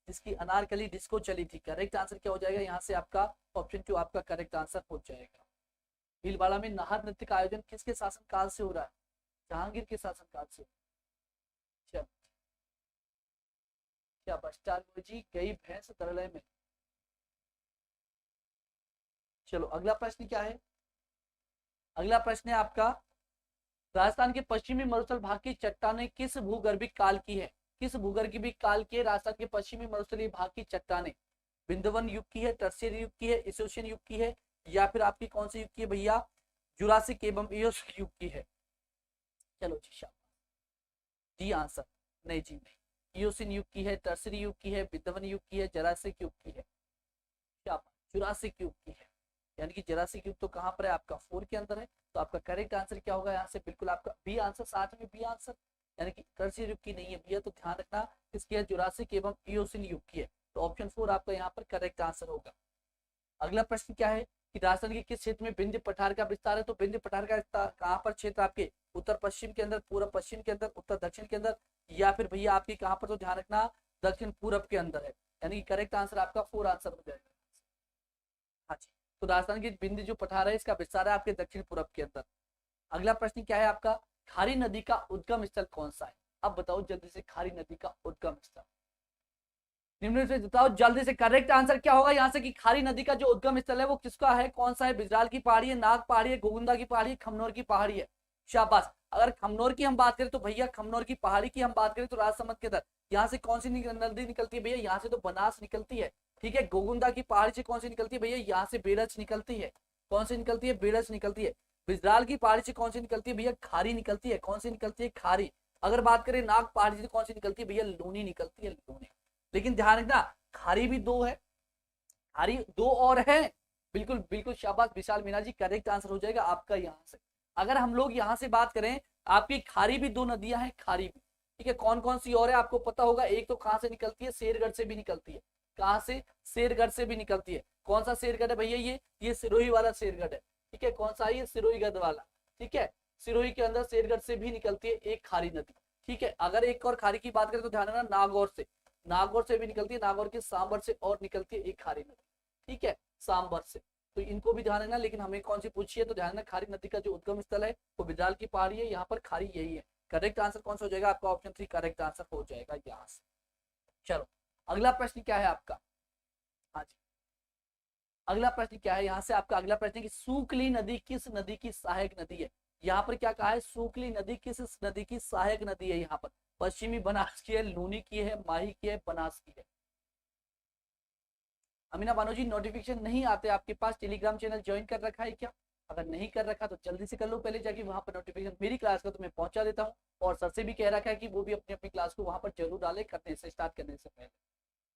जिसकी अनारकली डिस्को चली थी। करेक्ट आंसर क्या हो जाएगा यहाँ से? आपका ऑप्शन 2 आपका करेक्ट आंसर हो जाएगा। भीलवाड़ा में नाहर नृत्य का आयोजन किसके शासनकाल से हो रहा है? जहांगीर के शासनकाल से। क्या क्या बस्टार जी गई भैंस तरलय में। चलो अगला प्रश्न क्या है? अगला प्रश्न है आपका, राजस्थान के पश्चिमी मरुस्थल भाग की चट्टानें किस भूगर्भिक काल की है? किस भूगर्भिक काल की है राजस्थान के पश्चिमी मरुस्थलीय भाग की चट्टानें? विंध्यवन युग की है, टर्शियरी युग की है, एसोशियन युग की है, या फिर आपकी कौन सी युग की है भैया? जुरासिक एवं इयोसिक युग की है। चलो जी, शाबाश, डी आंसर। नहीं जी नहीं, इयोसिन युग की है, टर्शियरी युग की है, विंध्यवन युग की है, जुरासिक युग की है। शाबाश, जुरासिक युग की है। यानी कि जुरासिक युग तो कहाँ पर है? आपका 4 के अंदर है। तो आपका करेक्ट आंसर क्या होगा यहाँ से? बिल्कुल आपका बी आंसर, साथ में बी आंसर, यानी कि टर्शियरी युग की नहीं है भैया। तो ध्यान रखना किसकी है? जुरासिक एवं इयोसिन युग की है। तो ऑप्शन 4 आपका यहाँ पर करेक्ट आंसर होगा। अगला प्रश्न क्या है कि राजस्थान के किस क्षेत्र में विंध्य पठार का विस्तार है? तो विंध्य पठार का कहाँ पर क्षेत्र? आपके उत्तर पश्चिम के अंदर, पूर्व पश्चिम के अंदर, उत्तर दक्षिण के अंदर, या फिर भैया आपकी कहाँ पर? तो ध्यान रखना, दक्षिण पूर्व के अंदर है। यानी कि करेक्ट आंसर आपका 4 आंसर हो जाएगा। हाँ जी, तो राजस्थान की विंध्य जो पठार है इसका विस्तार है आपके दक्षिण पूर्व के अंदर। अगला प्रश्न क्या है आपका? खारी नदी का उद्गम स्थल कौन सा है? अब बताओ जल्दी से, खारी नदी का उद्गम स्थल निम्न से बताओ जल्दी से। करेक्ट आंसर क्या होगा यहाँ से कि खारी नदी का जो उद्गम स्थल है वो किसका है? कौन सा है? बिजराल की पहाड़ी है, नाग पहाड़ी है, गोगुंदा की पहाड़ी है, खमनोर की पहाड़ी है? शाबाश। अगर खमनोर की हम बात करें तो भैया खमनोर की पहाड़ी की हम बात करें तो राजसमंद के अंदर यहाँ से कौन सी नदी निकलती है भैया? यहाँ से तो बनास निकलती है। ठीक है, गोगुंदा की पहाड़ी से कौन सी निकलती है भैया? यहाँ से बेड़च निकलती है। कौन सी निकलती है? बेड़च निकलती है। बिजराल की पहाड़ी से कौन सी निकलती है भैया? खारी निकलती है। कौन सी निकलती है? खारी। अगर बात करें नाग पहाड़ी से कौन सी निकलती है भैया? लूनी निकलती है, लूनी। लेकिन ध्यान रखना, खारी भी 2 है, खारी 2 और है। बिल्कुल बिल्कुल, शाबाश विशाल मीना जी, करेक्ट आंसर हो जाएगा आपका यहाँ से। अगर हम लोग यहाँ से बात करें, आपकी खारी भी 2 नदियां हैं, खारी भी। ठीक है, कौन कौन सी और है आपको पता होगा? एक तो कहाँ से निकलती है? शेरगढ़ से भी निकलती है। कहाँ से? शेरगढ़ से भी निकलती है। कौन सा शेरगढ़ है भैया? ये सिरोही वाला शेरगढ़ है। ठीक है, कौन सा है? ये सिरोहीगढ़ वाला। ठीक है, सिरोही के अंदर शेरगढ़ से भी निकलती है एक खारी नदी। ठीक है, अगर एक और खारी की बात करें तो ध्यान रखना, नागौर से, नागौर से भी निकलती है, नागौर के सांबर से और निकलती है एक खारी नदी। ठीक है, सांबर से। तो इनको भी ध्यान रखना। लेकिन हमें कौन सी पूछी है? तो ध्यान रखना, खारी नदी का जो उद्गम स्थल है वो बिजराल की पहाड़ी है, यहाँ पर खारी यही है। करेक्ट आंसर कौन सा हो जाएगा? आपका ऑप्शन 3 करेक्ट आंसर हो जाएगा यहाँ से। चलो अगला प्रश्न क्या है आपका? हाँ जी, अगला प्रश्न क्या है यहाँ से? आपका अगला प्रश्न है कि सूकली नदी किस नदी की सहायक नदी है? यहाँ पर क्या कहा है? सूकली नदी किस नदी की सहायक नदी है? यहाँ पर पश्चिमी बनास की है, लूनी की है, माही की है, बनास की है? अमीना बानो जी नोटिफिकेशन नहीं आते आपके पास, टेलीग्राम चैनल ज्वाइन कर रखा है क्या? अगर नहीं कर रखा तो जल्दी से कर लो, पहले जाके वहां पर नोटिफिकेशन मेरी क्लास का तो मैं पहुंचा देता हूँ। और सर से भी कह रखा है कि वो भी अपनी अपनी क्लास को वहां पर जरूर डाले करने से स्टार्ट करने से पहले।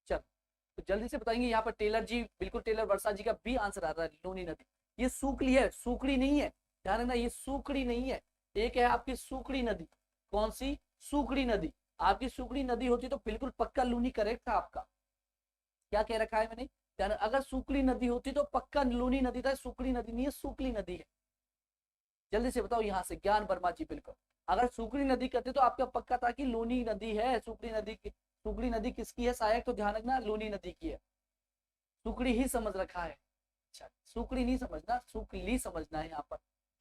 चल तो जल्दी से बताएंगे यहाँ पर टेलर जी, बिल्कुल टेलर वर्षा जी का भी आंसर आ रहा है, लूनी नदी। ये सूखली है, सूखड़ी नहीं है, ध्यान रखना ये सूखड़ी नहीं है। एक है आपकी सूखड़ी नदी, कौन सी? सूखड़ी नदी। आपकी सूखड़ी नदी होती तो बिल्कुल पक्का लूनी करेक्ट था आपका। क्या कह रखा है मैंने? ध्यान, अगर सूखड़ी नदी होती तो पक्का लूनी नदी था, सूखड़ी नदी नहीं है, सूखली नदी है। जल्दी से बताओ यहाँ से, ज्ञान वर्मा जी बिल्कुल। अगर सूखड़ी नदी कहते तो आपका पक्का था कि लूनी नदी है, सूखड़ी नदी की। सूखड़ी नदी किसकी है सहायक? तो ध्यान रखना लूनी नदी की है। सूखड़ी ही समझ रखा है। अच्छा, सूखड़ी नहीं समझना, सूखली समझना है यहाँ पर।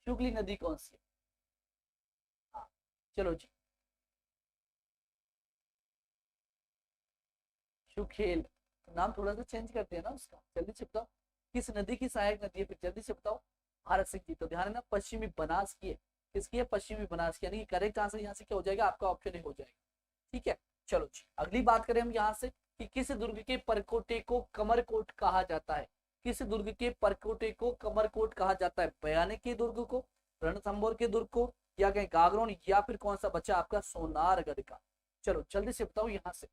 शुक्ली नदी कौन सी है? हाँ, चलो जी। सुखेल, नाम थोड़ा सा चेंज करते हैं ना उसका। जल्दी से बताओ किस नदी की सहायक नदी है, फिर जल्दी से बताओ। भारत सिंह जी, तो ध्यान है ना पश्चिमी बनास की है। किसकी है? पश्चिमी बनास की, यानी कि करेक्ट आंसर यहाँ से क्या हो जाएगा आपका? ऑप्शन ए हो जाएगा। ठीक है, चलो जी अगली बात करें हम यहाँ से कि किस दुर्ग के परकोटे को कमरकोट कहा जाता है? किस दुर्ग के परकोटे को कमरकोट कहा जाता है? बयाने के दुर्ग को, रणथंभौर के दुर्ग को, या कहीं गागरोन, या फिर कौन सा बचा आपका सोनारगढ़ का? चलो जल्दी से बताओ यहाँ से।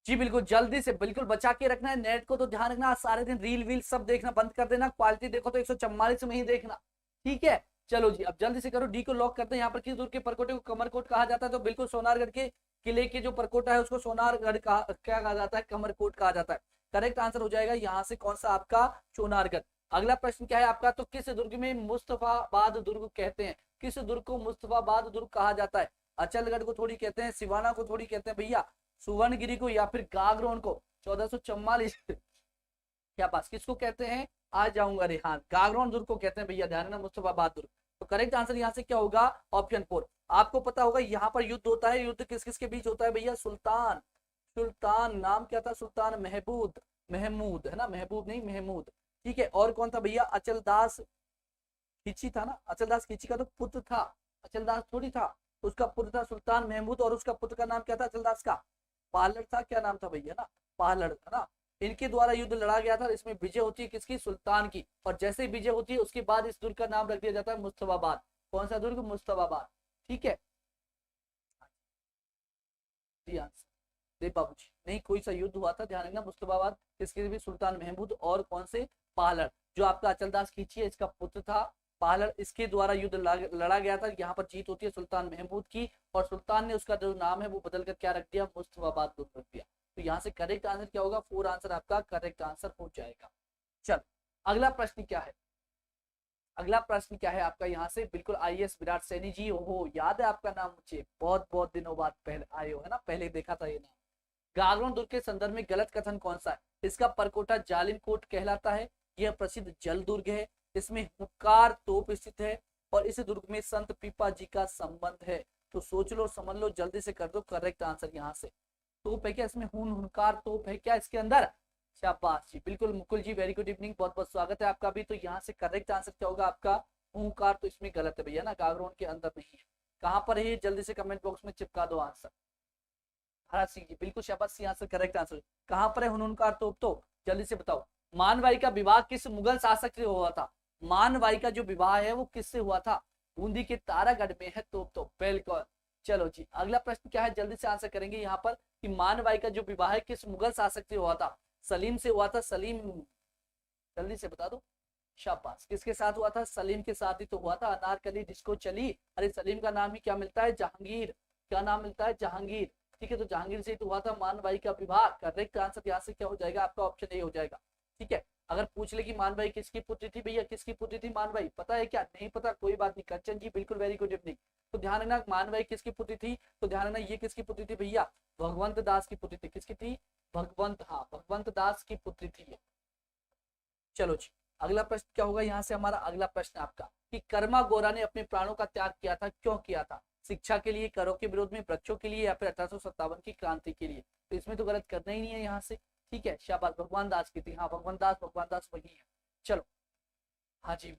जी बिल्कुल, जल्दी से बिल्कुल बचा के रखना है नेट को, तो ध्यान रखना सारे दिन रील वील सब देखना बंद कर देना, क्वालिटी देखो तो 144 में ही देखना। ठीक है, चलो जी अब जल्दी से करो, डी को लॉक करते हैं। यहाँ पर किस दुर्ग के परकोटे को कमरकोट कहा जाता है? तो बिल्कुल सोनारगढ़ के किले के जो परकोटा है उसको सोनारगढ़ का क्या कहा जाता है? कमरकोट कहा जाता है। करेक्ट आंसर हो जाएगा यहाँ से कौन सा आपका? सोनारगढ़। अगला प्रश्न क्या है आपका? तो किस दुर्ग में मुस्तफाबाद दुर्ग कहते हैं? किस दुर्ग को मुस्तफाबाद दुर्ग कहा जाता है? अचलगढ़ को थोड़ी कहते हैं, सिवाना को थोड़ी कहते हैं भैया, सुवर्णगिरी को, या फिर गागरोन को? 1444 क्या पास किसको कहते हैं? आ जाऊंगा रेहान, गागरोन दुर्ग को कहते हैं भैया, ध्यान रखना मुस्तफाबाद दुर्ग। तो करेक्ट आंसर यहाँ से क्या होगा? ऑप्शन 4। आपको पता होगा यहाँ पर युद्ध होता है, युद्ध किस किस के बीच होता है भैया? सुल्तान, सुल्तान नाम क्या था? सुल्तान महमूद, महमूद है ना, महबूब नहीं महमूद। ठीक है, और कौन था भैया? अचलदास खिची था ना, अचलदास खिची का तो पुत्र था, अचलदास थोड़ी था। उसका पुत्र था सुल्तान महमूद, और उसका पुत्र का नाम क्या था अचलदास का? पालड़ था, क्या नाम था भैया ना? पालड़ था ना। इनके द्वारा युद्ध लड़ा गया था, इसमें विजय होती है किसकी? सुल्तान की। और जैसे ही विजय होती है उसके बाद इस दुर्ग का नाम रख दिया जाता है मुस्तफाबाद। कौन सा दुर्ग? मुस्तफाबाद। ठीक है देव बाबू जी, नहीं कोई सा युद्ध हुआ था, ध्यान रखना मुस्तफाबाद किसके भी? सुल्तान महमूद और कौन से? पालड़। जो आपका अचलदास खींची है इसका पुत्र था पालड़, इसके द्वारा युद्ध लड़ा गया था। यहाँ पर जीत होती है सुल्तान महमूद की, और सुल्तान ने उसका जो नाम है वो बदल कर क्या रख दिया? मुस्तफाबाद रख दिया। तो यहाँ से करेक्ट आंसर क्या होगा? 4 आंसर आपका करेक्ट आंसर हो जाएगा। चल अगला प्रश्न क्या है? अगला प्रश्न क्या है आपका यहाँ से? बिल्कुल आईएएस विराट सैनी जी, हो याद है आपका नाम मुझे, बहुत बहुत दिनों बाद पहले आए हो है ना, पहले देखा था ये नाम। गागरोन दुर्ग के संदर्भ में गलत कथन कौन सा है? इसका परकोटा जालिम कोट कहलाता है, यह प्रसिद्ध जल दुर्ग है, इसमें हुंकार तोप स्थित है, और इस दुर्ग में संत पीपा जी का संबंध है। तो सोच लो समझ लो जल्दी से कर दो करेक्ट आंसर यहाँ से। तोप है क्या इसमें? हुंकार तोप है क्या इसके अंदर? शाबाश जी, बिल्कुल मुकुल जी, वेरी गुड इवनिंग, बहुत बहुत स्वागत है आपका भी। तो यहाँ से करेक्ट आंसर क्या होगा आपका? हुंकार तो इसमें गलत है भैया ना, गागरोन के अंदर नहीं है। कहाँ पर है? जल्दी से कमेंट बॉक्स में चिपका दो आंसर। भरत सिंह जी बिल्कुल शाबाश, यहाँ से करेक्ट आंसर। कहाँ पर है हुनकार तोप? तो जल्दी से बताओ। मानवाई का विवाह किस मुगल शासक से हुआ था? मानवाई का जो विवाह है वो किससे हुआ था? बूंदी के तारागढ़ में है तोप। तो बिल्कुल। चलो जी अगला प्रश्न क्या है? जल्दी से आंसर करेंगे यहाँ पर कि मानवाई का जो विवाह है किस मुगल शासक से हुआ था? सलीम से हुआ था, सलीम। जल्दी से बता दो। शाबाश, किसके साथ हुआ था? सलीम के साथ ही तो हुआ था। अनारकली डिस्को चली, अरे सलीम का नाम ही क्या मिलता है? जहांगीर। क्या नाम मिलता है? जहांगीर। ठीक है, तो जहांगीर से ही तो हुआ था मानबाई का विवाह। करेक्ट आंसर यहाँ से क्या हो जाएगा आपका? ऑप्शन ए हो जाएगा। ठीक है, अगर पूछ ले कि मानबाई किसकी पुत्री थी भैया, किसकी पुत्री थी मानबाई, पता है क्या? नहीं पता, कोई बात नहीं। कंचन जी बिल्कुल वेरी गुड इवनिंग। तो ध्यान रखना मानबाई किसकी पुत्री थी? तो ध्यान रखना ये किसकी पुत्री थी भैया? भगवंत दास की पुत्री थी। किसकी थी? भगवंत, हाँ भगवंत दास की पुत्री थी। चलो जी अगला प्रश्न क्या होगा यहाँ से? हमारा अगला प्रश्न आपका कि कर्मा गौरा ने अपने प्राणों का त्याग किया था, क्यों किया था? शिक्षा के लिए, करों के विरोध में, वृक्षों के लिए, या फिर 1857 की क्रांति के लिए? तो इसमें तो गलत करना ही नहीं है यहाँ से। ठीक है, शाबाश, भगवान दास की थी। हाँ भगवान दास वही है। चलो हाँ जी,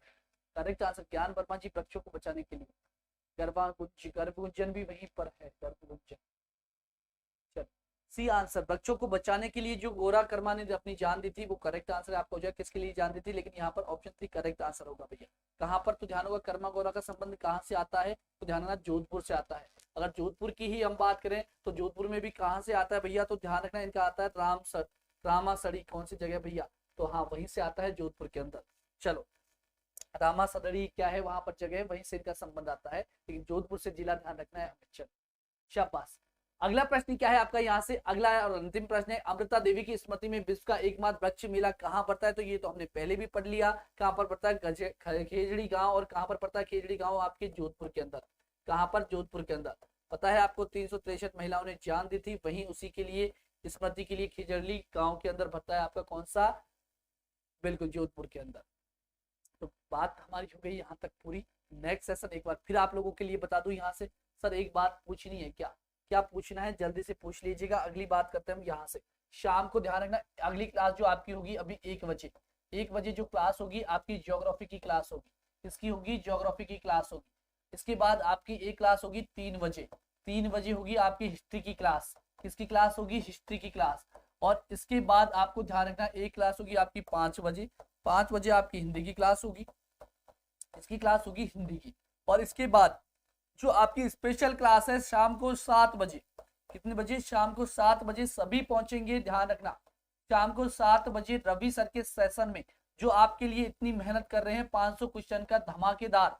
करेक्ट आंसर ज्ञान वर्मा जी, वृक्षों को बचाने के लिए। गर्भगुंजन भी वहीं पर है, गर्भगुंजन। चलो सी आंसर, बच्चों को बचाने के लिए जो गोरा कर्मा ने अपनी जान दी थी वो करेक्ट आंसर आपका हो जाएगा। किसके लिए जान दी थी, लेकिन यहाँ पर ऑप्शन 3 करेक्ट आंसर होगा भैया। कहाँ पर, तो ध्यान होगा कर्मा गोरा का संबंध कहाँ से आता है, तो ध्यान रखना जोधपुर से आता है। अगर जोधपुर की ही हम बात करें तो जोधपुर में भी कहाँ से आता है भैया, तो ध्यान रखना इनका आता है रामासड़ी, कौन सी जगह भैया, तो हाँ वहीं से आता है जोधपुर के अंदर। चलो रामासड़ी क्या है वहां पर जगह, वहीं से इनका संबंध आता है, लेकिन जोधपुर से जिला ध्यान रखना है। चलो शाबाश। अगला प्रश्न क्या है आपका यहाँ से, अगला और अंतिम प्रश्न है, अमृता देवी की स्मृति में विश्व का एकमात्र वृक्ष मेला कहाँ पड़ता है, तो ये तो हमने पहले भी पढ़ लिया। कहाँ पर पड़ता है, खेजड़ी गांव, और कहाँ पर पड़ता है खेजड़ी गांव, आपके जोधपुर के अंदर। कहाँ पर, जोधपुर के अंदर। पता है आपको 363 महिलाओं ने जान दी थी, वहीं उसी के लिए स्मृति के लिए खेजड़ी गांव के अंदर पड़ता है आपका कौन सा, बिल्कुल जोधपुर के अंदर। तो बात हमारी हो गई यहाँ तक पूरी। नेक्स्ट सेशन एक बार फिर आप लोगों के लिए बता दूं यहाँ से, सर एक बात पूछनी है क्या, क्या पूछना है जल्दी से पूछ लीजिएगा। अगली बात करते हैं हम यहाँ से, शाम को ध्यान रखना अगली क्लास जो आपकी होगी अभी 1 बजे, 1 बजे जो क्लास होगी आपकी ज्योग्राफी की क्लास होगी। किसकी होगी, ज्योग्राफी की क्लास होगी। इसके बाद आपकी एक क्लास होगी 3 बजे, 3 बजे होगी आपकी हिस्ट्री की क्लास। किसकी क्लास होगी, हिस्ट्री की क्लास। और इसके बाद आपको ध्यान रखना एक क्लास होगी आपकी 5 बजे, 5 बजे आपकी हिंदी की क्लास होगी, इसकी क्लास होगी हिंदी की। और इसके बाद जो आपकी स्पेशल क्लास है शाम को 7 बजे, कितने बजे, शाम को 7 बजे सभी पहुंचेंगे, ध्यान रखना शाम को 7 बजे रवि सर के सेशन में, जो आपके लिए इतनी मेहनत कर रहे हैं, 500 क्वेश्चन का धमाकेदार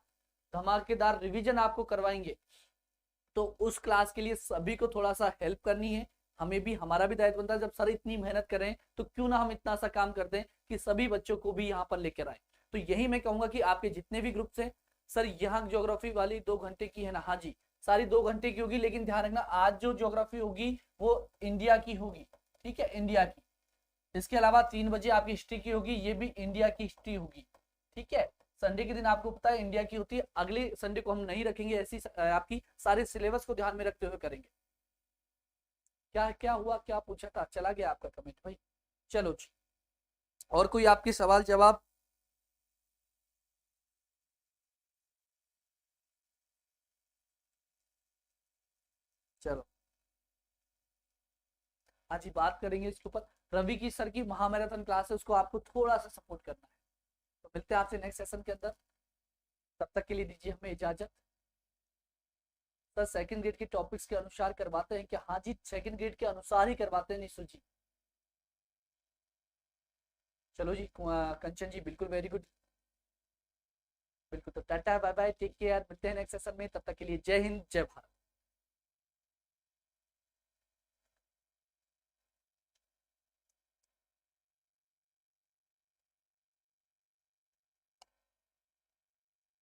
धमाकेदार रिवीजन आपको करवाएंगे। तो उस क्लास के लिए सभी को थोड़ा सा हेल्प करनी है, हमें भी, हमारा भी दायित्व बनता है। जब सर इतनी मेहनत करें तो क्यों ना हम इतना सा काम कर दें कि सभी बच्चों को भी यहाँ पर लेकर आए। तो यही मैं कहूंगा कि आपके जितने भी ग्रुप्स हैं, सर यहाँ ज्योग्राफी वाली 2 घंटे की है ना, हाँ जी सारी 2 घंटे की होगी, लेकिन ध्यान रखना आज जो ज्योग्राफी होगी वो इंडिया की होगी, ठीक है, इंडिया की। इसके अलावा 3 बजे आपकी हिस्ट्री की होगी, ये भी इंडिया की हिस्ट्री होगी, ठीक है। संडे के दिन आपको पता है इंडिया की होती है, अगले संडे को हम नहीं रखेंगे, ऐसी आपकी सारे सिलेबस को ध्यान में रखते हुए करेंगे। क्या क्या हुआ, क्या पूछा था, चला गया आपका कमेंट भाई। चलो जी, और कोई आपकी सवाल जवाब, चलो आज ही बात करेंगे इसके ऊपर। रवि की सर की महामैराथन क्लास है, उसको आपको थोड़ा सा सपोर्ट करना है। तो मिलते हैं आपसे नेक्स्ट सेशन के अंदर, तब तक के लिए दीजिए हमें इजाजत। सर सेकंड ग्रेड के टॉपिक्स के अनुसार करवाते हैं क्या, हाँ जी सेकंड ग्रेड के अनुसार ही करवाते हैं निशु जी। चलो जी कंचन जी, बिल्कुल वेरी गुड, बिल्कुल। तो tata bye bye, take care, मिलते हैं नेक्स्ट सेशन में, तब तक के लिए जय हिंद जय भारत।